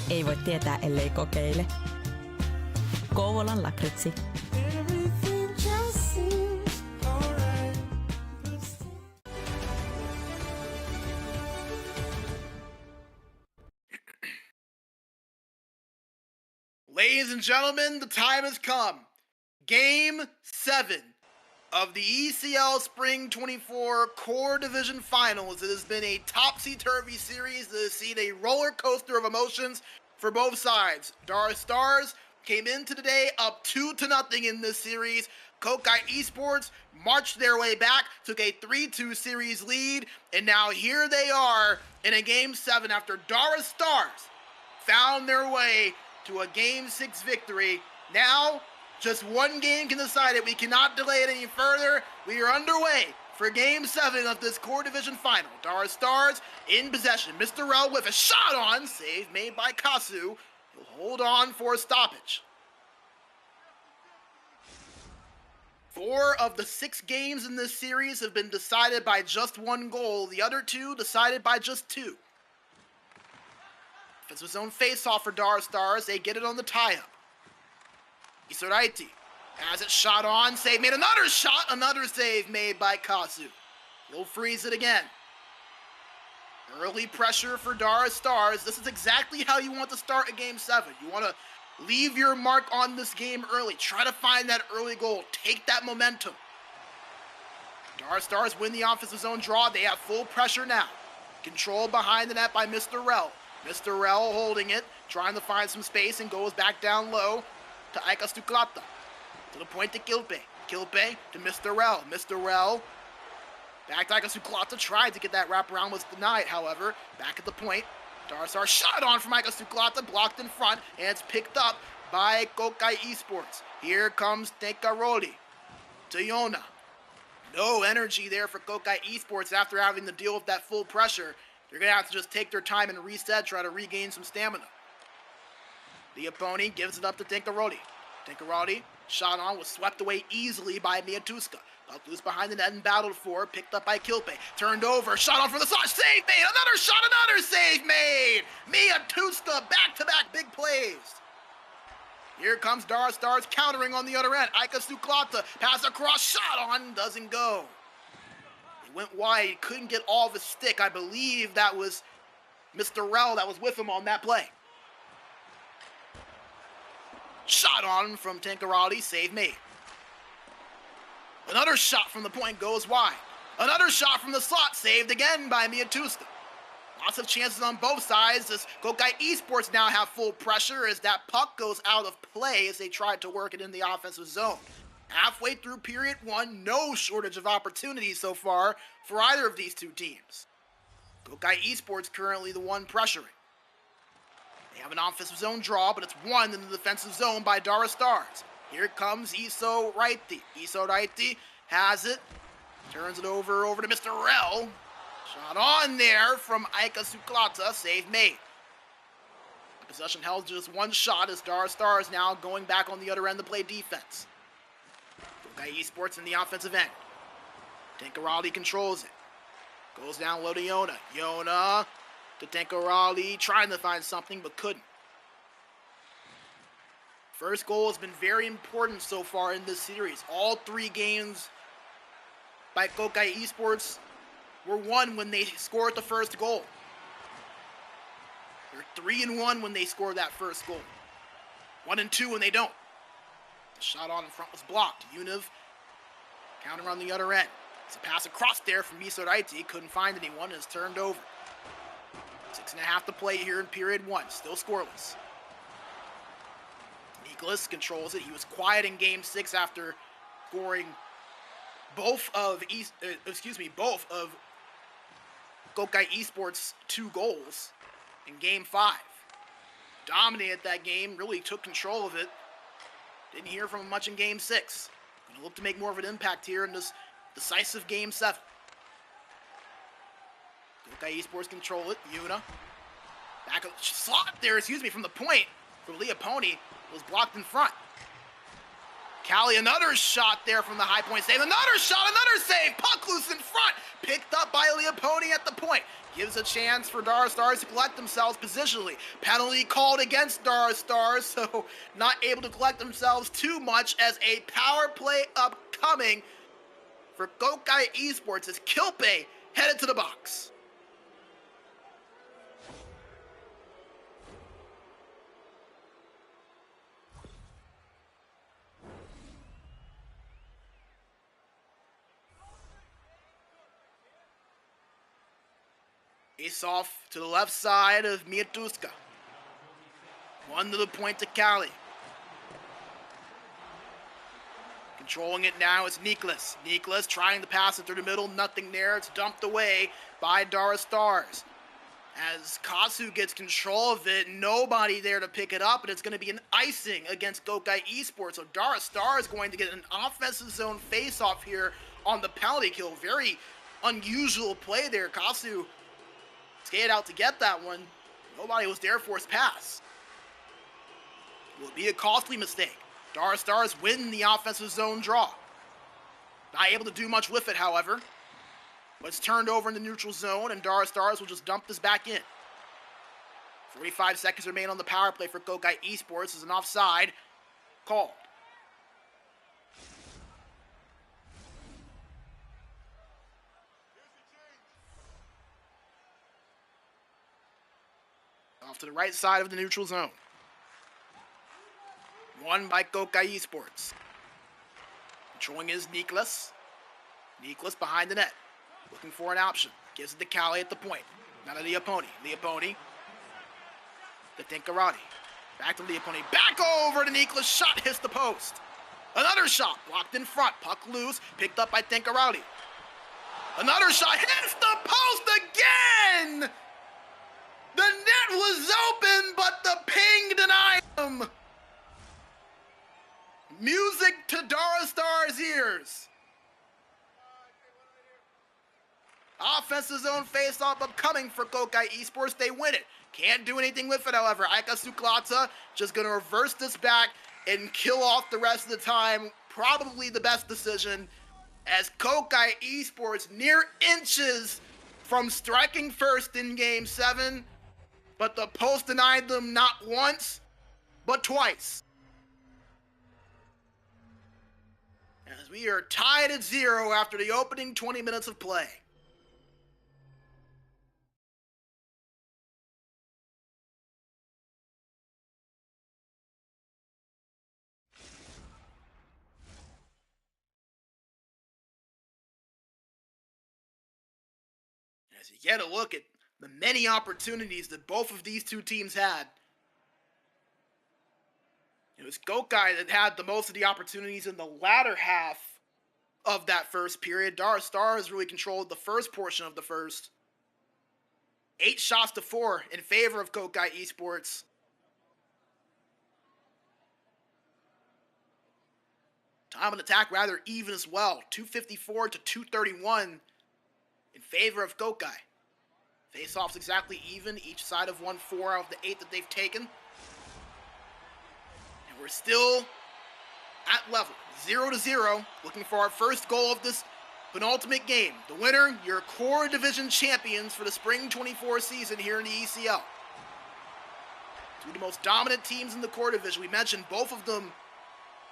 Ei voi tietää, ellei kokeile. Kouvolan lakritsi. Everything just seems alright. Ladies and gentlemen, the time has come. Game 7 of the ECL Spring 24 Core Division Finals. It has been a topsy-turvy series that has seen a roller coaster of emotions for both sides. Darra Stars came into today up 2-0 in this series. KohKae Esports marched their way back, took a 3-2 series lead, and now here they are in a Game 7 after Darra Stars found their way to a Game 6 victory. Now, just one game can decide it. We cannot delay it any further. We are underway for Game 7 of this Core Division Final. Darra Stars in possession. Mr. Rel with a shot on. Save made by Kasu. He'll hold on for a stoppage. 4 of the 6 games in this series have been decided by just 1 goal. The other 2 decided by just 2. Offensive zone face-off for Darra Stars. They get it on the tie-up. Isoraiti has it shot on. Save made. Another shot. Another save made by Kasu. He'll freeze it again. Early pressure for Darra Stars. This is exactly how you want to start a Game 7. You want to leave your mark on this game early. Try to find that early goal. Take that momentum. Darra Stars win the offensive zone draw. They have full pressure now. Control behind the net by Mr. Rel. Mr. Rel holding it, trying to find some space, and goes back down low to Aika Stuklata. To the point to Kilpe. Kilpe to Mr. Rel. Mr. Rel back to Aika Stuklata. Tried to get that wraparound, was denied, however. Back at the point. Darra Stars shot on from Aika Stuklata, blocked in front, and it's picked up by KohKae Esports. Here comes Tenkaroli to Yona. No energy there for KohKae Esports after having to deal with that full pressure. They're going to have to just take their time and reset, try to regain some stamina. The opponent gives it up to Tenkaroli. Tenkaroli, shot on, was swept away easily by Miatuska. Got loose behind the net and battled for, picked up by Kilpe. Turned over, shot on for the slot, save made! Another shot, another save made! Miatuska, back-to-back big plays. Here comes Darra Stars countering on the other end. Aika Stuklata, pass across, shot on, doesn't go. Went wide, couldn't get all of his stick. I believe that was Mr. Rel that was with him on that play. Shot on from Tenkaroli, save made. Another shot from the point goes wide. Another shot from the slot, saved again by Miatuska. Lots of chances on both sides as KohKae Esports now have full pressure as that puck goes out of play as they tried to work it in the offensive zone. Halfway through period 1, no shortage of opportunities so far for either of these two teams. KohKae Esports currently the one pressuring. They have an offensive zone draw, but it's won in the defensive zone by Darra Stars. Here comes Isoraiti. Isoraiti has it, turns it over to Mr. Rel. Shot on there from Aika Stuklata, save made. Possession held just one shot as Darra Stars now going back on the other end to play defense. KohKae Esports in the offensive end. Tenkaroli controls it. Goes down low to Yona. Yona to Tenkaroli, trying to find something but couldn't. First goal has been very important so far in this series. All 3 games by KohKae Esports were won when they scored the first goal. They're 3-1 when they score that first goal. 1-2 when they don't. The shot on in front was blocked. Univ counter on the other end. It's a pass across there from Isoraiti. Couldn't find anyone. It's turned over. 6.5 to play here in period 1. Still scoreless. Nicholas controls it. He was quiet in game 6 after scoring both of KohKae Esports 2 goals in game 5. Dominated that game. Really took control of it. Didn't hear from him much in game 6. Gonna look to make more of an impact here in this decisive game 7. KohKae Esports control it. Yuna. Back of slot there, from the point for Leoponi. Was blocked in front. KohKae, another shot there from the high point save. Another shot, another save. Puck loose in front. Picked up by Leoponi at the point. Gives a chance for Darra Stars to collect themselves positionally. Penalty called against Darra Stars, so not able to collect themselves too much as a power play upcoming for KohKae Esports as KohKae headed to the box. Ace off to the left side of Miatuska. One to the point to KohKae. Controlling it now is Niklas. Niklas trying to pass it through the middle, nothing there. It's dumped away by Darra Stars. As Kasu gets control of it, nobody there to pick it up, and it's going to be an icing against KohKae Esports. So Darra Stars going to get an offensive zone face-off here on the penalty kill. Very unusual play there. Kasu skated out to get that one. Nobody was there for his pass. Will it be a costly mistake? Darra Stars win the offensive zone draw. Not able to do much with it, however. But it's turned over in the neutral zone, and Darra Stars will just dump this back in. 45 seconds remain on the power play for KohKae Esports as an offside called. Off to the right side of the neutral zone. Won by KohKae Esports. Controlling is Niklas. Niklas behind the net. Looking for an option. Gives it to KohKae at the point. Now to Leoponi. Leoponi to Tinkarati. Back to Leoponi. Back over to Niklas. Shot hits the post. Another shot. Blocked in front. Puck loose. Picked up by Tinkarati. Another shot. Hits the post again! The net was open, but the ping denied him. Music to Darra Stars' ears. Offensive zone face-off upcoming for KohKae Esports. They win it. Can't do anything with it, however. Aika Suklata just going to reverse this back and kill off the rest of the time. Probably the best decision as KohKae Esports near inches from striking first in Game 7. But the post denied them not once, but twice. As we are tied at 0 after the opening 20 minutes of play. As you get a look at the many opportunities that both of these two teams had, it was KohKae that had the most of the opportunities in the latter half of that first period. Darra Stars really controlled the first portion of the first. 8 shots to 4 in favor of KohKae Esports. Time on attack rather even as well. 254 to 231 in favor of KohKae. Face-offs exactly even. Each side have won 4 out of the 8 that they've taken. And we're still at level, 0-0, looking for our first goal of this penultimate game. The winner, your core division champions for the Spring 24 season here in the ECL. Two of the most dominant teams in the core division. We mentioned both of them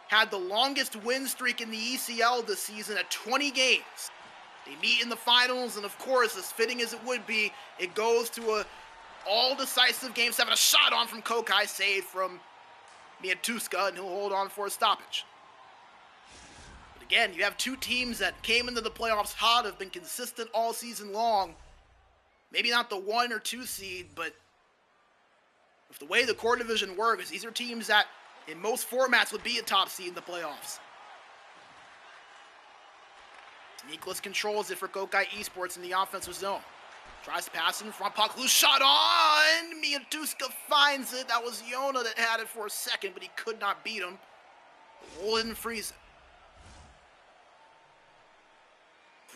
had the longest win streak in the ECL this season at 20 games. They meet in the finals, and of course, as fitting as it would be, it goes to a all-decisive Game 7. A shot on from KohKae, saved from Miatuska, and he'll hold on for a stoppage. But again, you have two teams that came into the playoffs hot, have been consistent all season long. Maybe not the 1 or 2 seed, but with the way the core division works, these are teams that in most formats would be a top seed in the playoffs. Niklas controls it for KohKae Esports in the offensive zone. Tries to pass in front, puck loose, shot on! Miatuska finds it. That was Yona that had it for a second, but he could not beat him. The goal didn't freeze it.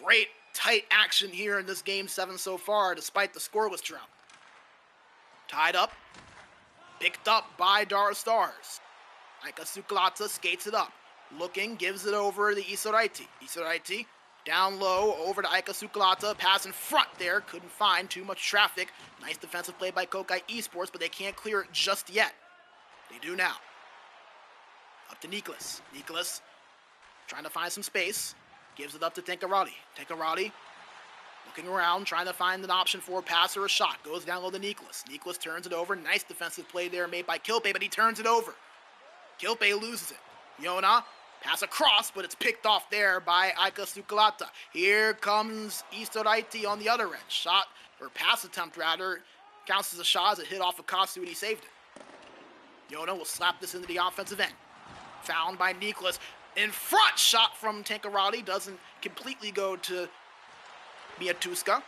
Great tight action here in this Game 7 so far, despite the scoreless drought. Tied up, picked up by Darra Stars. Aika Suklata skates it up. looking, gives it over to Isoraiti. Isoraiti down low, over to Aika Sukulata, pass in front there, couldn't find too much traffic. Nice defensive play by KohKae Esports, but they can't clear it just yet. They do now. Up to Nicholas. Nicholas trying to find some space, gives it up to Tenkarati. Tenkarati looking around, trying to find an option for a pass or a shot. Goes down low to Nicholas. Nicholas turns it over. Nice defensive play there made by KohKae, but he turns it over. KohKae loses it. Yona, pass across, but it's picked off there by Aika Sukulata. Here comes Isoraiti on the other end. Shot, or pass attempt rather, counts as a shot as it hit off of Kasu and he saved it. Yona will slap this into the offensive end. Found by Nicholas. In front, shot from Tenkarati. Doesn't completely go to Miatuska.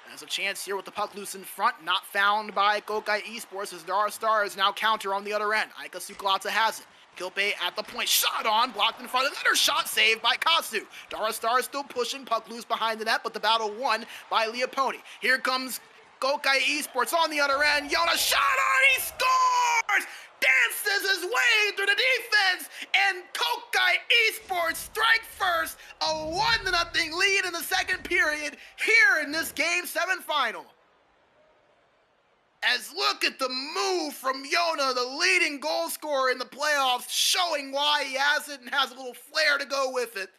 Has a chance here with the puck loose in front. Not found by KohKae Esports as Darra Stars now counter on the other end. Aika Sukulata has it. KohKae at the point. Shot on. Blocked in front. Another shot saved by Kasu. Darra Stars still pushing. Puck loose behind the net, but the battle won by Leoponi. Here comes KohKae Esports on the other end. Yona shot on. He scores! Dances his way through the defense, and KohKae Esports strike first, a 1-0 lead in the second period here in this Game 7 final. As look at the move from Yona, the leading goal scorer in the playoffs, showing why he has it and has a little flair to go with it.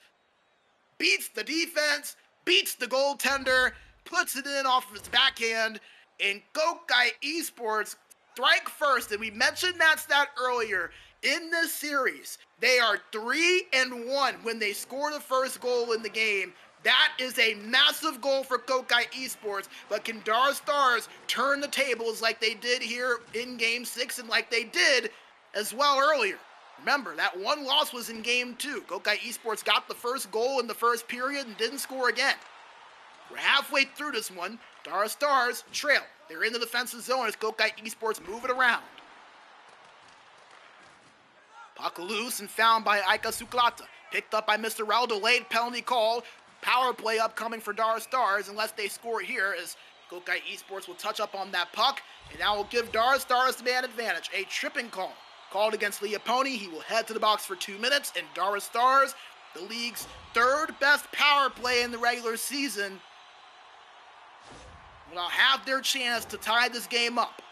Beats the defense, beats the goaltender, puts it in off of his backhand, and KohKae Esports strike first, and we mentioned that stat earlier. In this series, they are 3-1 when they score the first goal in the game. That is a massive goal for KohKae Esports, but can Darra Stars turn the tables like they did here in Game 6 and like they did as well earlier? Remember, that one loss was in Game 2. KohKae Esports got the first goal in the first period and didn't score again. We're halfway through this one. Darra Stars trail. They're in the defensive zone as KohKae Esports move it around. Puck loose and found by Aika Sukulata. Picked up by Mr. Rel. Delayed penalty call. Power play upcoming for Darra Stars unless they score here as KohKae Esports will touch up on that puck. And now will give Darra Stars the man advantage. A tripping call called against Leoponi. He will head to the box for 2 minutes. And Darra Stars, the league's third best power play in the regular season, will have their chance to tie this game up.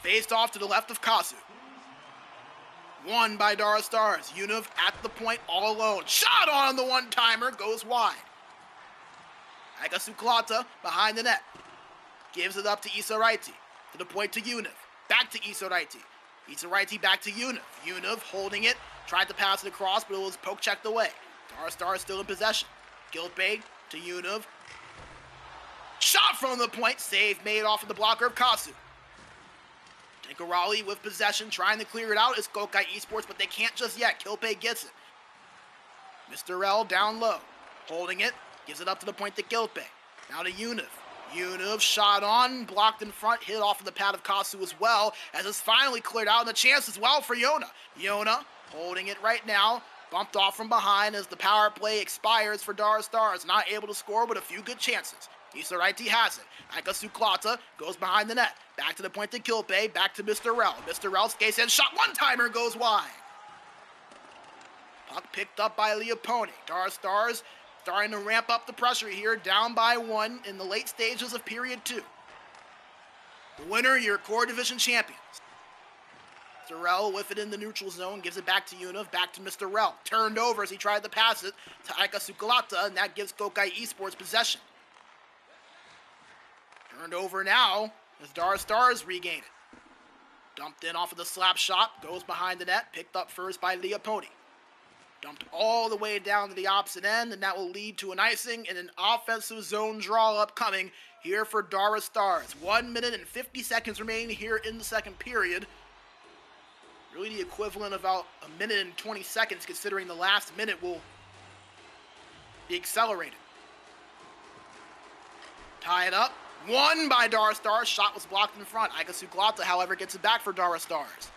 Faced off to the left of Kasu. Won by Darra Stars. Univ at the point all alone. Shot on the one-timer. Goes wide. Aika Sukulata behind the net. Gives it up to Isoraiti. To the point to Univ. Back to Isoraiti. Isoraiti back to Univ. Univ holding it. Tried to pass it across, but it was poke checked away. Darra Stars still in possession. Giltbay to Univ. Shot from the point. Save made off of the blocker of Kasu. Tenkarali with possession, trying to clear it out. It's KohKae Esports, but they can't just yet. Giltbay gets it. Mr. L down low. Holding it. Gives it up to the point to Giltbay. Now to Univ. Univ shot on, blocked in front, hit off of the pad of Kasu as well, as it's finally cleared out, and a chance as well for Yona. Yona holding it right now, bumped off from behind as the power play expires for Darra Stars. Not able to score, but a few good chances. Isoraiti has it. Aika Sukulata goes behind the net. Back to the point to Giltbay, back to Mr. Rel. Mr. Rel skates in, shot, one-timer goes wide. Puck picked up by Leoponi. Darra Stars starting to ramp up the pressure here, down by 1 in the late stages of period 2. The winner, your core division champions. Mr. Rel with it in the neutral zone, gives it back to Univ, back to Mr. Rel. Turned over as he tried to pass it to Aika Sukulata, and that gives KohKae Esports possession. Turned over now as Darra Stars regain it. Dumped in off of the slap shot, goes behind the net, picked up first by Leoponi. Dumped all the way down to the opposite end, and that will lead to an icing and an offensive zone draw upcoming here for Darra Stars. 1 minute and 50 seconds remaining here in the second period. Really the equivalent of about a minute and 20 seconds, considering the last minute will be accelerated. Tie it up. Won by Darra Stars. Shot was blocked in front. Aika Sukulata, however, gets it back for Darra Stars.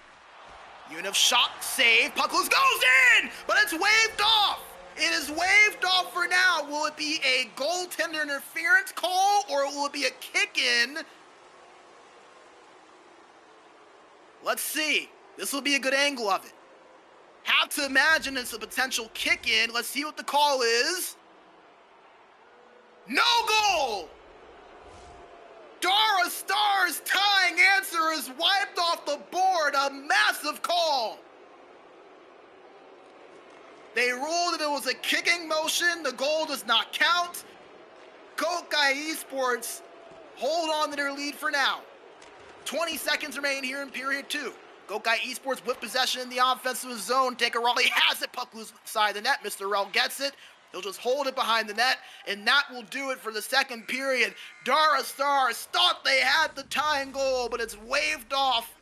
Univ shot, save, puck loose, goes in! But it's waved off! It is waved off for now. Will it be a goaltender interference call, or will it be a kick-in Let's see. This will be a good angle of it. Have to imagine it's a potential kick in. Let's see what the call is. No goal! Darra Star's tying answer is wiped off the board. A massive call. They ruled that it was a kicking motion. The goal does not count. KohKae Esports hold on to their lead for now. 20 seconds remain here in period 2. KohKae Esports with possession in the offensive zone. Take a rally, has it, puck loose side of the net. Mr. Rel gets it. He'll just hold it behind the net, and that will do it for the second period. Darra Stars thought they had the tying goal, but it's waved off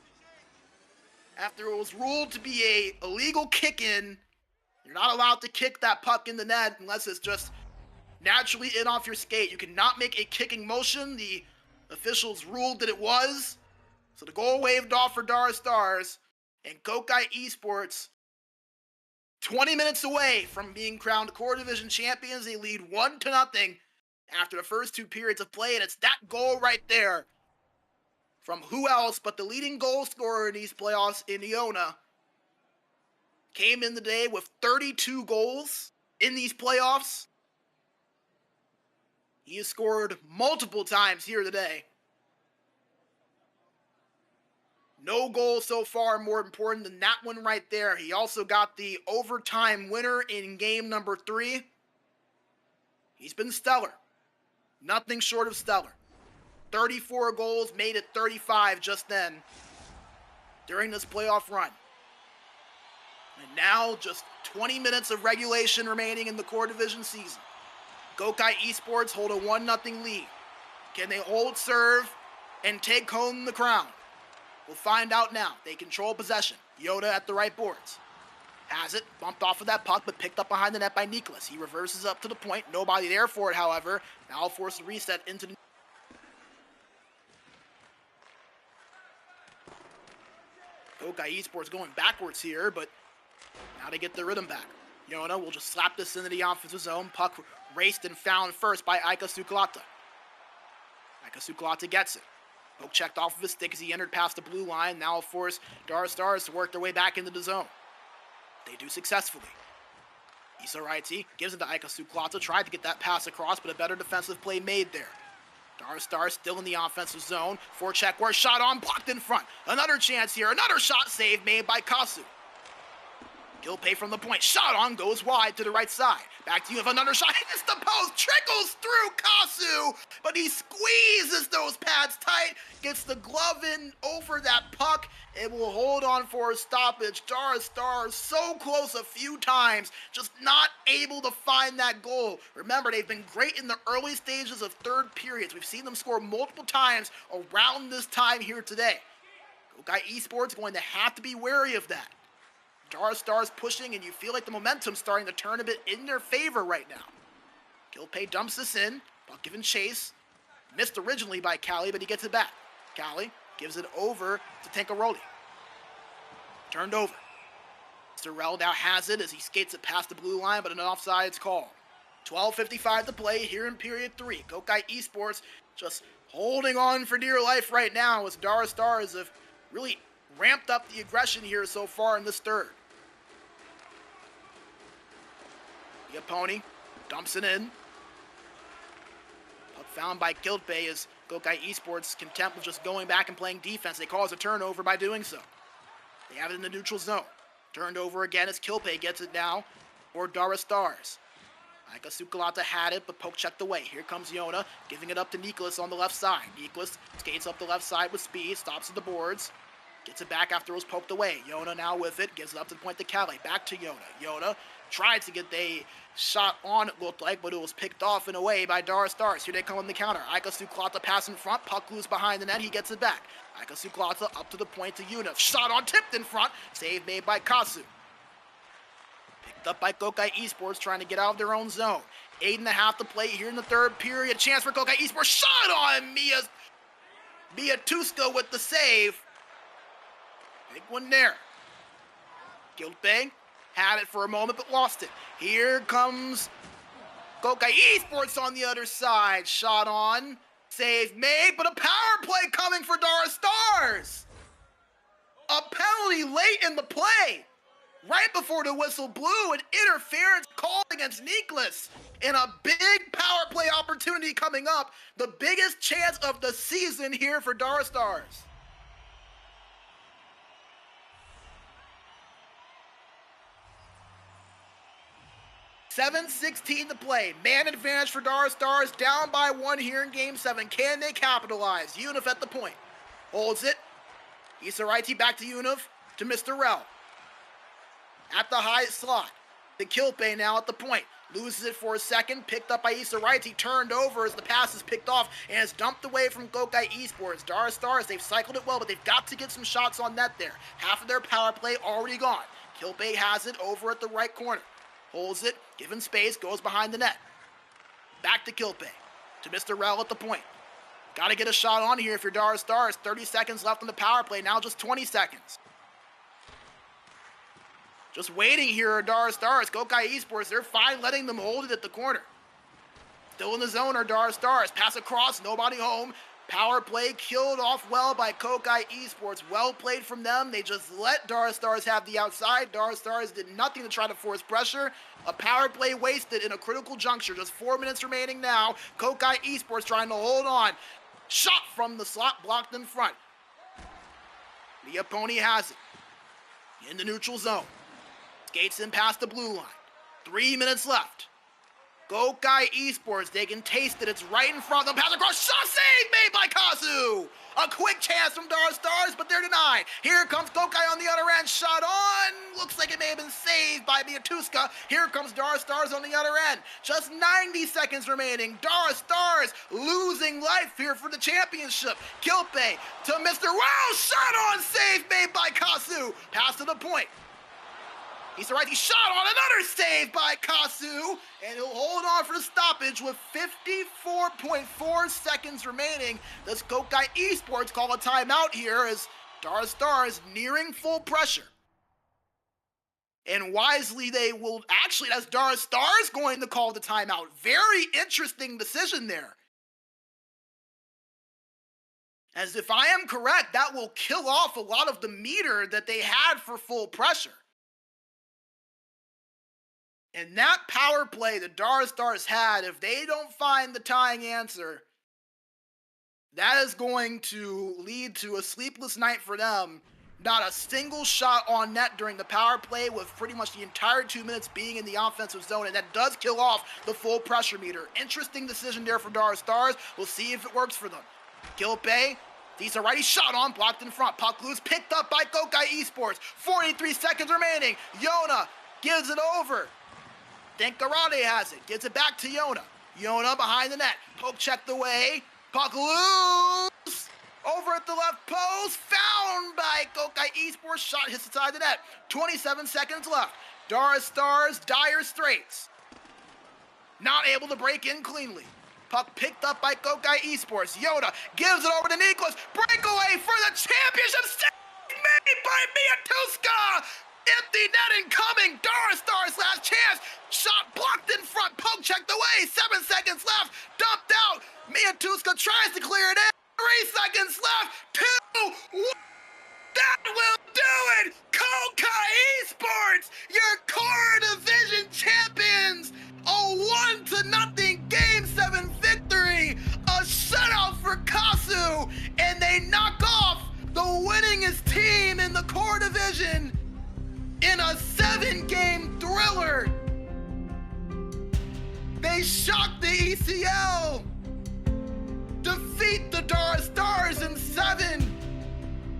after it was ruled to be a illegal kick-in. You're not allowed to kick that puck in the net unless it's just naturally in off your skate. You cannot make a kicking motion. The officials ruled that it was. So the goal waved off for Darra Stars, and KohKae Esports 20 minutes away from being crowned Core Division champions. They lead 1-0 after the first 2 periods of play, and it's that goal right there from who else but the leading goal scorer in these playoffs in Iona. Came in the day with 32 goals in these playoffs. He has scored multiple times here today. No goal so far more important than that one right there. He also got the overtime winner in game number 3. He's been stellar. Nothing short of stellar. 34 goals, made it 35 just then during this playoff run. And now just 20 minutes of regulation remaining in the Core Division season. KohKae Esports hold a 1-0 lead. Can they hold serve and take home the crown? We'll find out now. They control possession. Yoda at the right boards. Has it. Bumped off of that puck, but picked up behind the net by Nicholas. He reverses up to the point. Nobody there for it, however. Now forced to reset into the... KohKae Esports going backwards here, but now they get the rhythm back. Yona will just slap this into the offensive zone. Puck raced and found first by Aika Sukalata. Aika Sukalata gets it. Poke checked off of his stick as he entered past the blue line. Now will force Darra Stars to work their way back into the zone. They do successfully. Issa Raiti gives it to Aika Sukalata. Tried to get that pass across, but a better defensive play made there. Darra Stars still in the offensive zone. Forecheck where shot on, blocked in front. Another chance here. Another shot save made by Kasu. KohKae from the point. Shot on, goes wide to the right side. Back to you with another shot. Hits the post. Trickles through Kasu. But he squeezes those pads tight. Gets the glove in over that puck. It will hold on for a stoppage. Darra Stars so close a few times. Just not able to find that goal. Remember, they've been great in the early stages of third periods. We've seen them score multiple times around this time here today. KohKae Esports going to have to be wary of that. Darra Stars pushing, and you feel like the momentum's starting to turn a bit in their favor right now. KohKae dumps this in. Puck given chase. Missed originally by Callie, but he gets it back. Callie gives it over to Tankaroli. Turned over. Sorrell now has it as he skates it past the blue line, but an offsides call. 12:55 to play here in period 3. KohKae Esports just holding on for dear life right now as Darra Stars have really ramped up the aggression here so far in this third. Pony dumps it in. Puck found by KohKae as KohKae Esports content with just going back and playing defense. They cause a turnover by doing so. They have it in the neutral zone. Turned over again as KohKae gets it now for Darra Stars. Aika Sukalata had it, but poke checked away. Here comes Yona, giving it up to Nicholas on the left side. Nicholas skates up the left side with speed, stops at the boards. Gets it back after it was poked away. Yona now with it. Gives it up to the point to Callie. Back to Yona. Yona tried to get a shot on, it looked like, but it was picked off and away by Darra Stars. Here they come on the counter. Aika Sukalata pass in front. Puck loose behind the net. He gets it back. Aika Sukalata up to the point to Yuna. Shot on, tipped in front. Save made by Kasu. Picked up by KohKae Esports trying to get out of their own zone. 8.5 to play here in the third period. Chance for KohKae Esports. Shot on Mia Tuska with the save. Big one there. KohKae had it for a moment but lost it. Here comes KohKae Esports on the other side. Shot on. Save made, but a power play coming for Darra Stars. A penalty late in the play. Right before the whistle blew, an interference called against Nicholas. And a big power play opportunity coming up. The biggest chance of the season here for Darra Stars. $7:16 to play. Man advantage for Darra Stars. Down by 1 here in Game 7. Can they capitalize? Unif at the point. Holds it. Isaraiti back to Unif. To Mr. Rel. At the high slot. The KohKae now at the point. Loses it for a second. Picked up by Isaraiti. Turned over as the pass is picked off. And is dumped away from KohKae Esports. Darra Stars, they've cycled it well, but they've got to get some shots on net there. Half of their power play already gone. KohKae has it over at the right corner. Holds it, given space, goes behind the net. Back to KohKae. To Mr. Rel at the point. Got to get a shot on here if you're Darra Stars. 30 seconds left on the power play. Now just 20 seconds. Just waiting here are Darra Stars. KohKae Esports, they're fine letting them hold it at the corner. Still in the zone are Darra Stars. Pass across, nobody home. Power play killed off well by KohKae Esports. Well played from them. They just let Darra Stars have the outside. Darra Stars did nothing to try to force pressure. A power play wasted in a critical juncture. Just 4 minutes remaining now. KohKae Esports trying to hold on. Shot from the slot, blocked in front. The opponent has it. In the neutral zone. Skates in past the blue line. 3 minutes left. KohKae Esports, they can taste it. It's right in front of them. Pass across. Shot save made by Kazu. A quick chance from Darra Stars, but they're denied. Here comes KohKae on the other end. Shot on. Looks like it may have been saved by Miatuska. Here comes Darra Stars on the other end. Just 90 seconds remaining. Darra Stars losing life here for the championship. KohKae to Mr. Wow. Shot on. Save made by Kazu. Pass to the point. He's right. He shot on another save by Kazu, and he'll hold on for the stoppage with 54.4 seconds remaining. Does KohKae Esports call a timeout here as Darra Stars nearing full pressure? And wisely they will, actually that's Darra Stars going to call the timeout. Very interesting decision there. As if I am correct, that will kill off a lot of the meter that they had for full pressure. And that power play that Darra Stars had, if they don't find the tying answer, that is going to lead to a sleepless night for them. Not a single shot on net during the power play, with pretty much the entire 2 minutes being in the offensive zone, and that does kill off the full pressure meter. Interesting decision there for Darra Stars. We'll see if it works for them. KohKae, he's already shot on, blocked in front. Puck loose, picked up by KohKae Esports. 43 seconds remaining. Yona gives it over. Denkarade has it. Gives it back to Yona. Yona behind the net. Poke checked away. Puck loose. Over at the left post. Found by KohKae Esports. Shot hits the side of the net. 27 seconds left. Darra Stars, dire straits. Not able to break in cleanly. Puck picked up by KohKae Esports. Yona gives it over to Nicholas. Breakaway for the championship. Save made by Miatuska. Empty net incoming. Darra Stars last chance. Shot blocked in front. Poke checked away. 7 seconds left. Dumped out. Miatuska tries to clear it in. 3 seconds left. 2. 1. That will do it. KohKae Esports, your core division champions. A 1-0 Game 7 victory. A shutout for Kazu. And they knock off the winningest team in the core division in a 7-game thriller. They shock the ECL, defeat the Darra Stars in 7,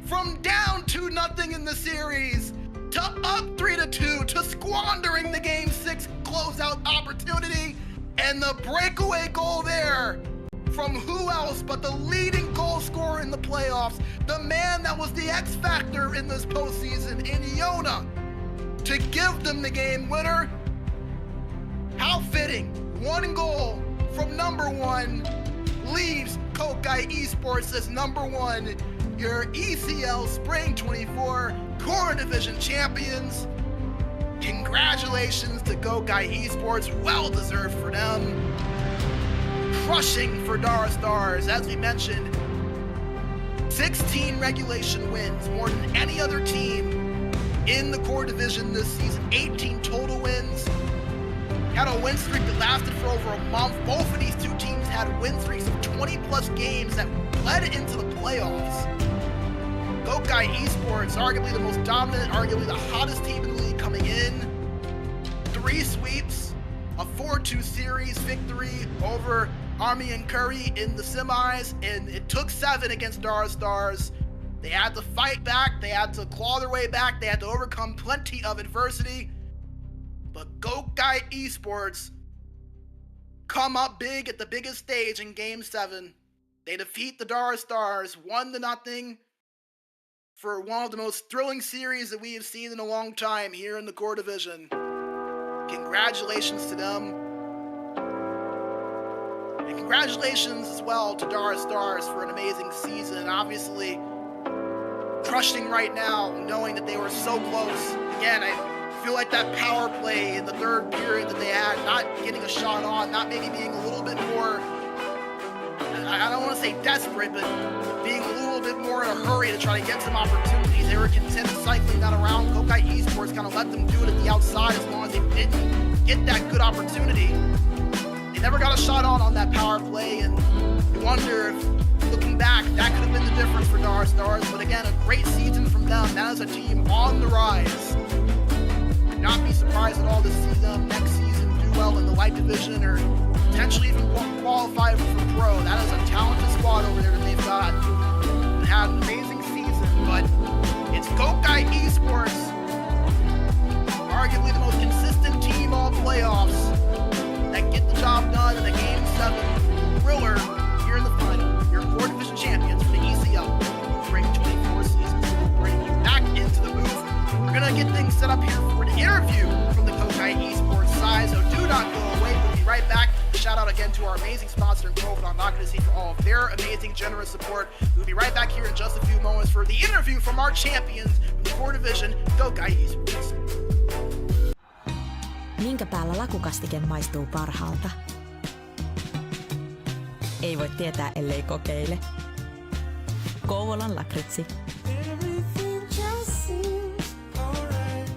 from down 2-0 in the series to up 3-2 to squandering the Game 6 closeout opportunity, and the breakaway goal there from who else but the leading goal scorer in the playoffs, the man that was the X factor in this postseason, in Yona, to give them the game winner. How fitting. 1 goal from number 1 leaves KohKae Esports as number 1, your ECL Spring 24 Core Division champions. Congratulations to KohKae Esports. Well deserved for them. Crushing for Darra Stars, as we mentioned. 16 regulation wins, more than any other team in the core division this season. 18 total wins. Had a win streak that lasted for over a month. Both of these two teams had win streaks of 20 plus games that led into the playoffs. KohKae Esports, arguably the most dominant, arguably the hottest team in the league coming in. 3 sweeps, a 4-2 series victory over Army and Curry in the semis, and it took 7 against Darra Stars. They had to fight back, they had to claw their way back, they had to overcome plenty of adversity. But KohKae Esports come up big at the biggest stage in Game 7. They defeat the Darra Stars 1-0 for one of the most thrilling series that we have seen in a long time here in the core division. Congratulations to them. And congratulations as well to Darra Stars for an amazing season. Obviously, crushing right now, knowing that they were so close. Again, I feel like that power play in the third period that they had, not getting a shot on, not maybe being a little bit more, I don't want to say desperate, but being a little bit more in a hurry to try to get some opportunities. They were content cycling that around. KohKae Esports kind of let them do it at the outside as long as they didn't get that good opportunity. They never got a shot on that power play, and you wonder if, looking back, that could have been the difference for Darra Stars. But again, a great season from them. That is a team on the rise. Would not be surprised at all to see them next season do well in the light division or potentially even qualify for pro. That is a talented squad over there that they've got. They had an amazing season, but it's KohKae Esports, arguably the most consistent team all playoffs, that get the job done in a Game 7 thriller here in the final. Your core division champions for the ECL Spring 24 season. So we'll bring you back into the booth. We're going to get things set up here for an interview from the KohKae Esports side, so do not go away. We'll be right back. Shout out again to our amazing sponsor, Grove, I'm not going to see for all of their amazing, generous support. We'll be right back here in just a few moments for the interview from our champions from the core division, KohKae Esports. Minkä päällä lakukastike maistuu parhaalta? Ei voi tietää, ellei kokeile. Kouvolan lakritsi. Everything just seems alright.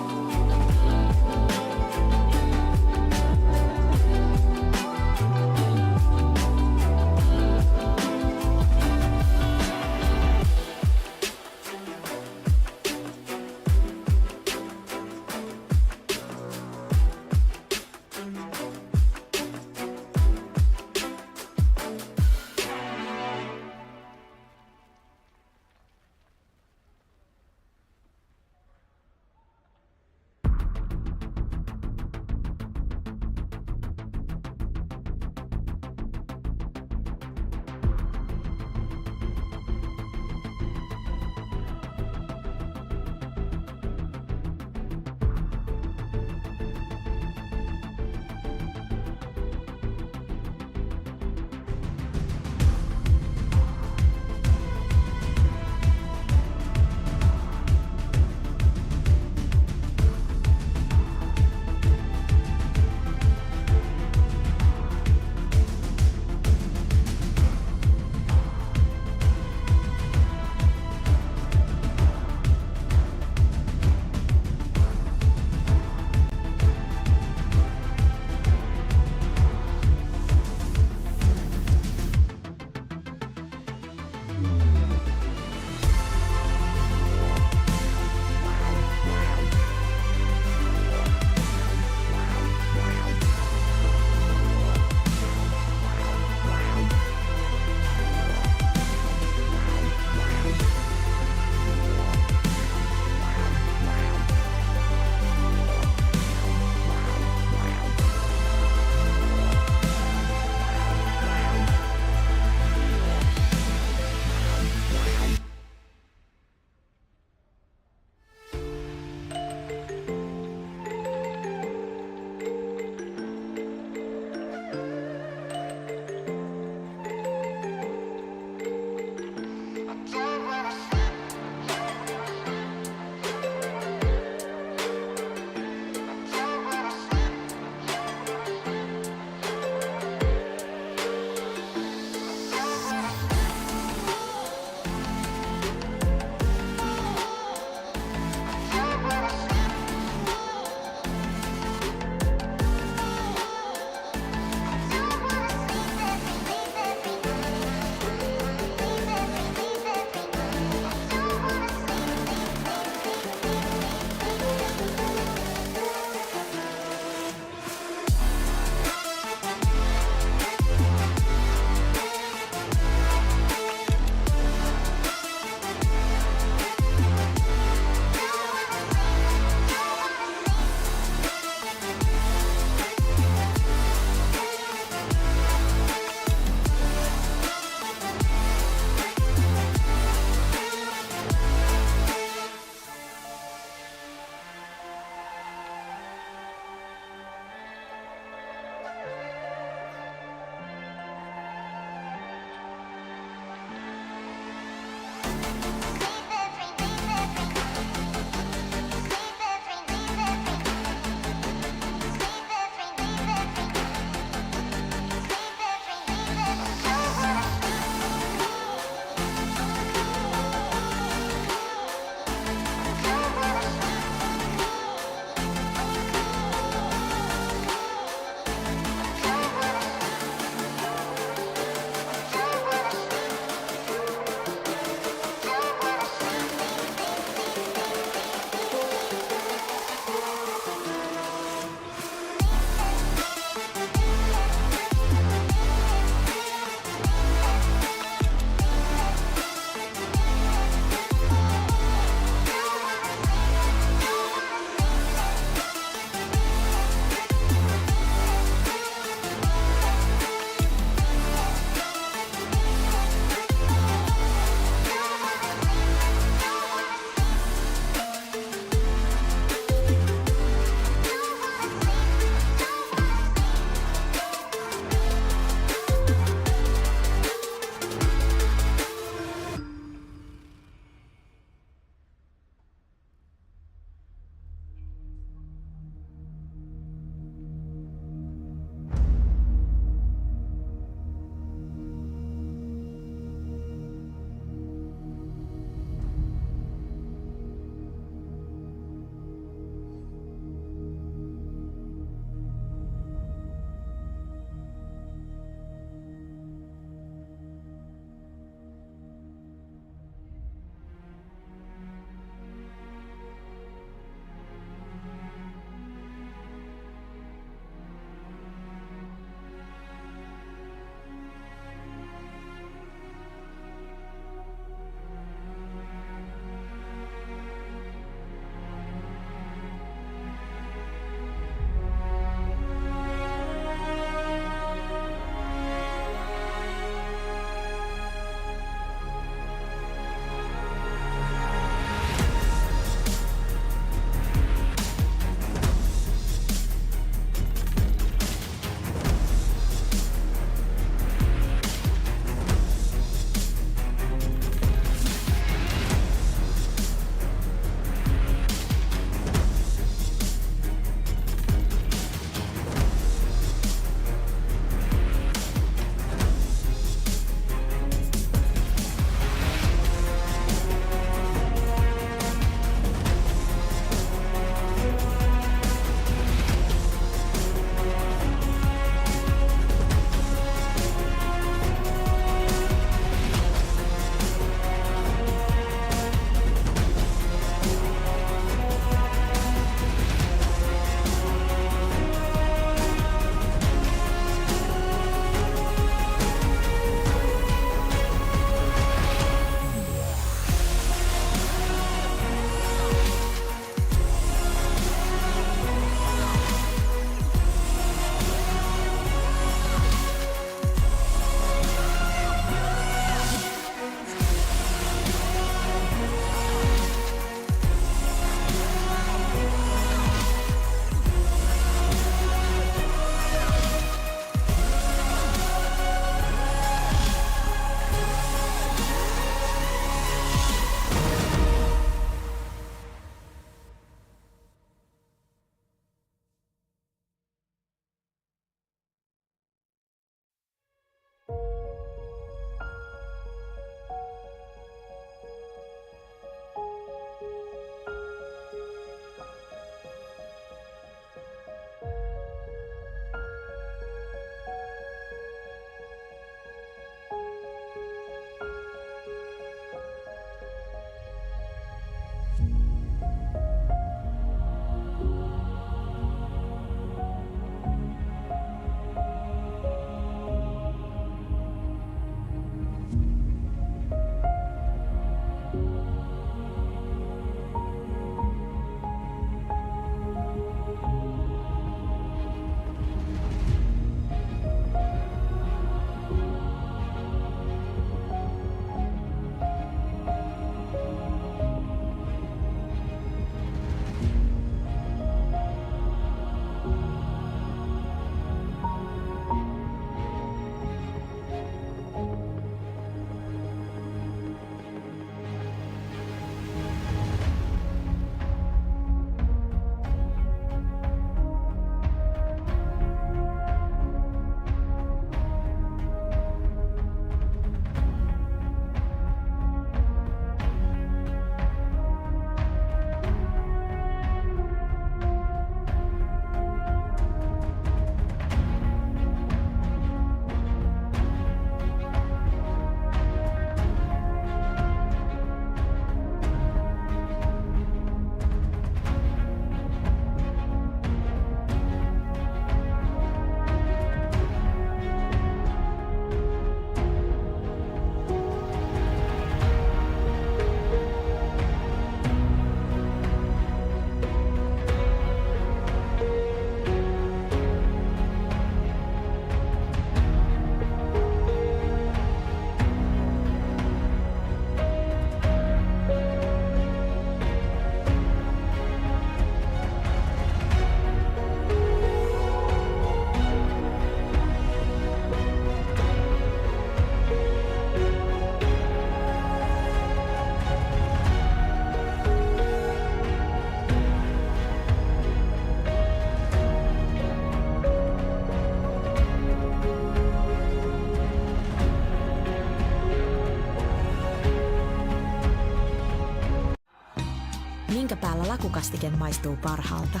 Minkä päällä lakukastike maistuu parhaalta?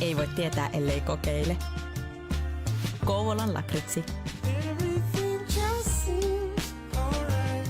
Ei voi tietää, ellei kokeile. Kouvolan lakritsi. Everything just seems alright.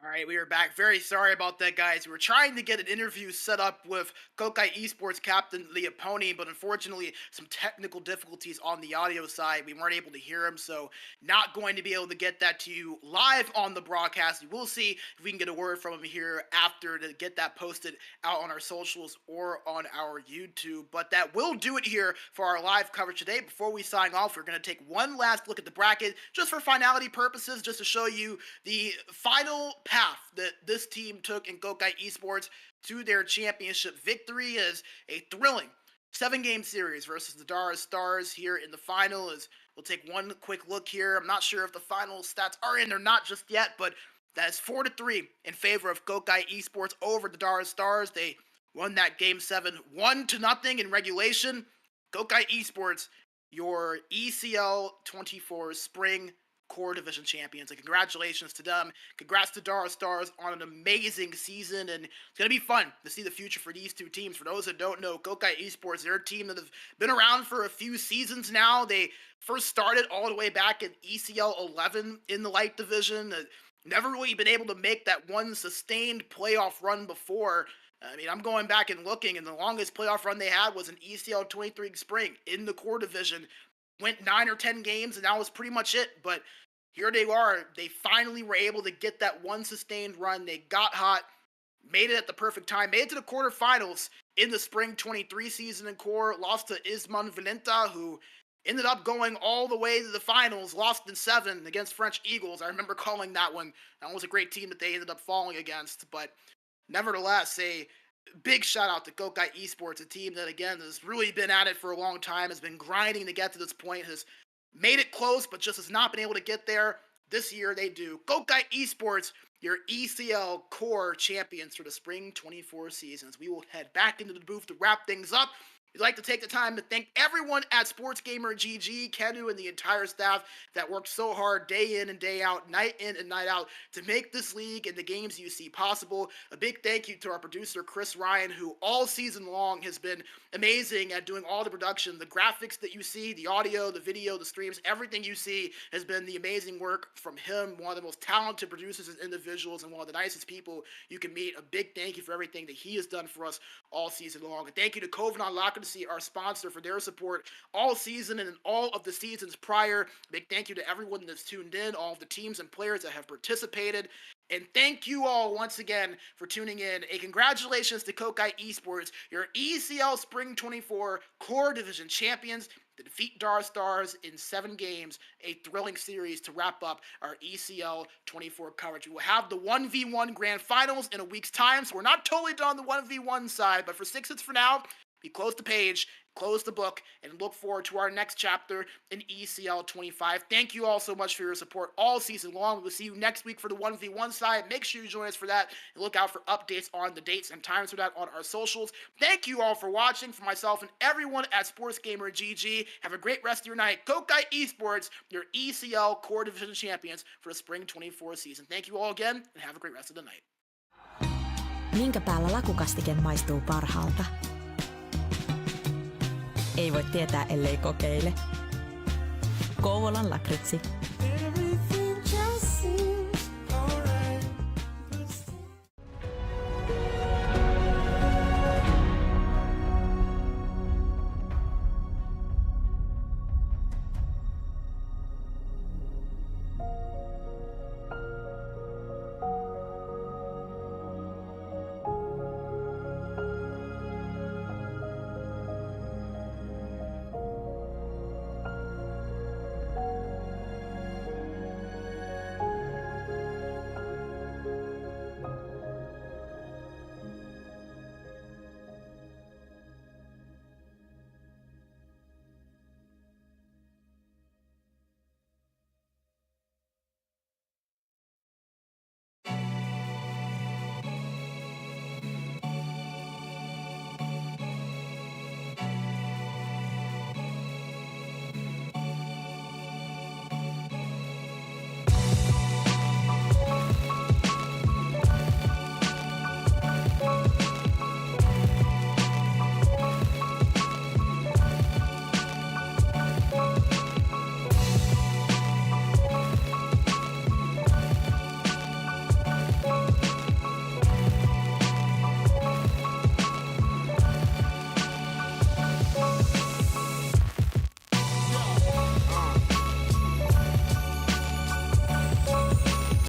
All right, we are back. Very sorry about that, guys. We were trying to get an interview set up with KohKae Esports captain Leoponi, but unfortunately, some technical difficulties on the audio side. We weren't able to hear him, so not going to be able to get that to you live on the broadcast. We will see if we can get a word from him here after to get that posted out on our socials or on our YouTube. But that will do it here for our live coverage today. Before we sign off, we're going to take one last look at the bracket, just for finality purposes, just to show you the final path that this team took in KohKae Esports to their championship victory as a thrilling 7-game series versus the Darra Stars here in the final. As we'll take one quick look here. I'm not sure if the final stats are in or not just yet, but that is 4-3 in favor of KohKae Esports over the Darra Stars. They won that game 7 1-0 in regulation. KohKae Esports, your ECL 24 spring core division champions, and congratulations to them. Congrats to Darra Stars on an amazing season, and it's going to be fun to see the future for these two teams. For those that don't know, KohKae Esports, they're a team that have been around for a few seasons now. They first started all the way back in ECL 11 in the light division. Never really been able to make that one sustained playoff run before. I mean, I'm going back and looking, and the longest playoff run they had was an ECL 23 spring in the core division. Went 9 or 10 games, and that was pretty much it. But here they are. They finally were able to get that one sustained run. They got hot, made it at the perfect time, made it to the quarterfinals in the spring 23 season in core, lost to Isman Valenta, who ended up going all the way to the finals, lost in 7 against French Eagles. I remember calling that one. That was a great team that they ended up falling against. But nevertheless, a big shout out to KohKae Esports, a team that, again, has really been at it for a long time, has been grinding to get to this point, has made it close, but just has not been able to get there. This year they do. KohKae Esports, your ECL core champions for the spring 24 seasons. We will head back into the booth to wrap things up. We'd like to take the time to thank everyone at SportsGamer GG, Kenu, and the entire staff that worked so hard day in and day out, night in and night out, to make this league and the games you see possible. A big thank you to our producer, Chris Ryan, who all season long has been amazing at doing all the production. The graphics that you see, the audio, the video, the streams, everything you see has been the amazing work from him, one of the most talented producers and individuals and one of the nicest people you can meet. A big thank you for everything that he has done for us all season long. And thank you to Kovan Locker, our sponsor, for their support all season and in all of the seasons prior. Big thank you to everyone that's tuned in, all of the teams and players that have participated. And thank you all once again for tuning in. A congratulations to KohKae Esports, your ECL Spring 24 Core Division champions, to defeat Darra Stars in 7 games, a thrilling series to wrap up our ECL 24 coverage. We will have the 1v1 Grand Finals in a week's time, so we're not totally done on the 1v1 side, but for 6 hits for now, we close the page, close the book, and look forward to our next chapter in ECL 25. Thank you all so much for your support all season long. We'll see you next week for the 1v1 side. Make sure you join us for that, and look out for updates on the dates and times for that on our socials. Thank you all for watching. For myself and everyone at SportsGamer GG, have a great rest of your night. KohKae Esports, your ECL Core Division champions for the Spring 24 season. Thank you all again, and have a great rest of the night. Minkä päällä lakukastike maistuu parhaalta? Ei voi tietää, ellei kokeile. Kouvolan lakritsi. Everything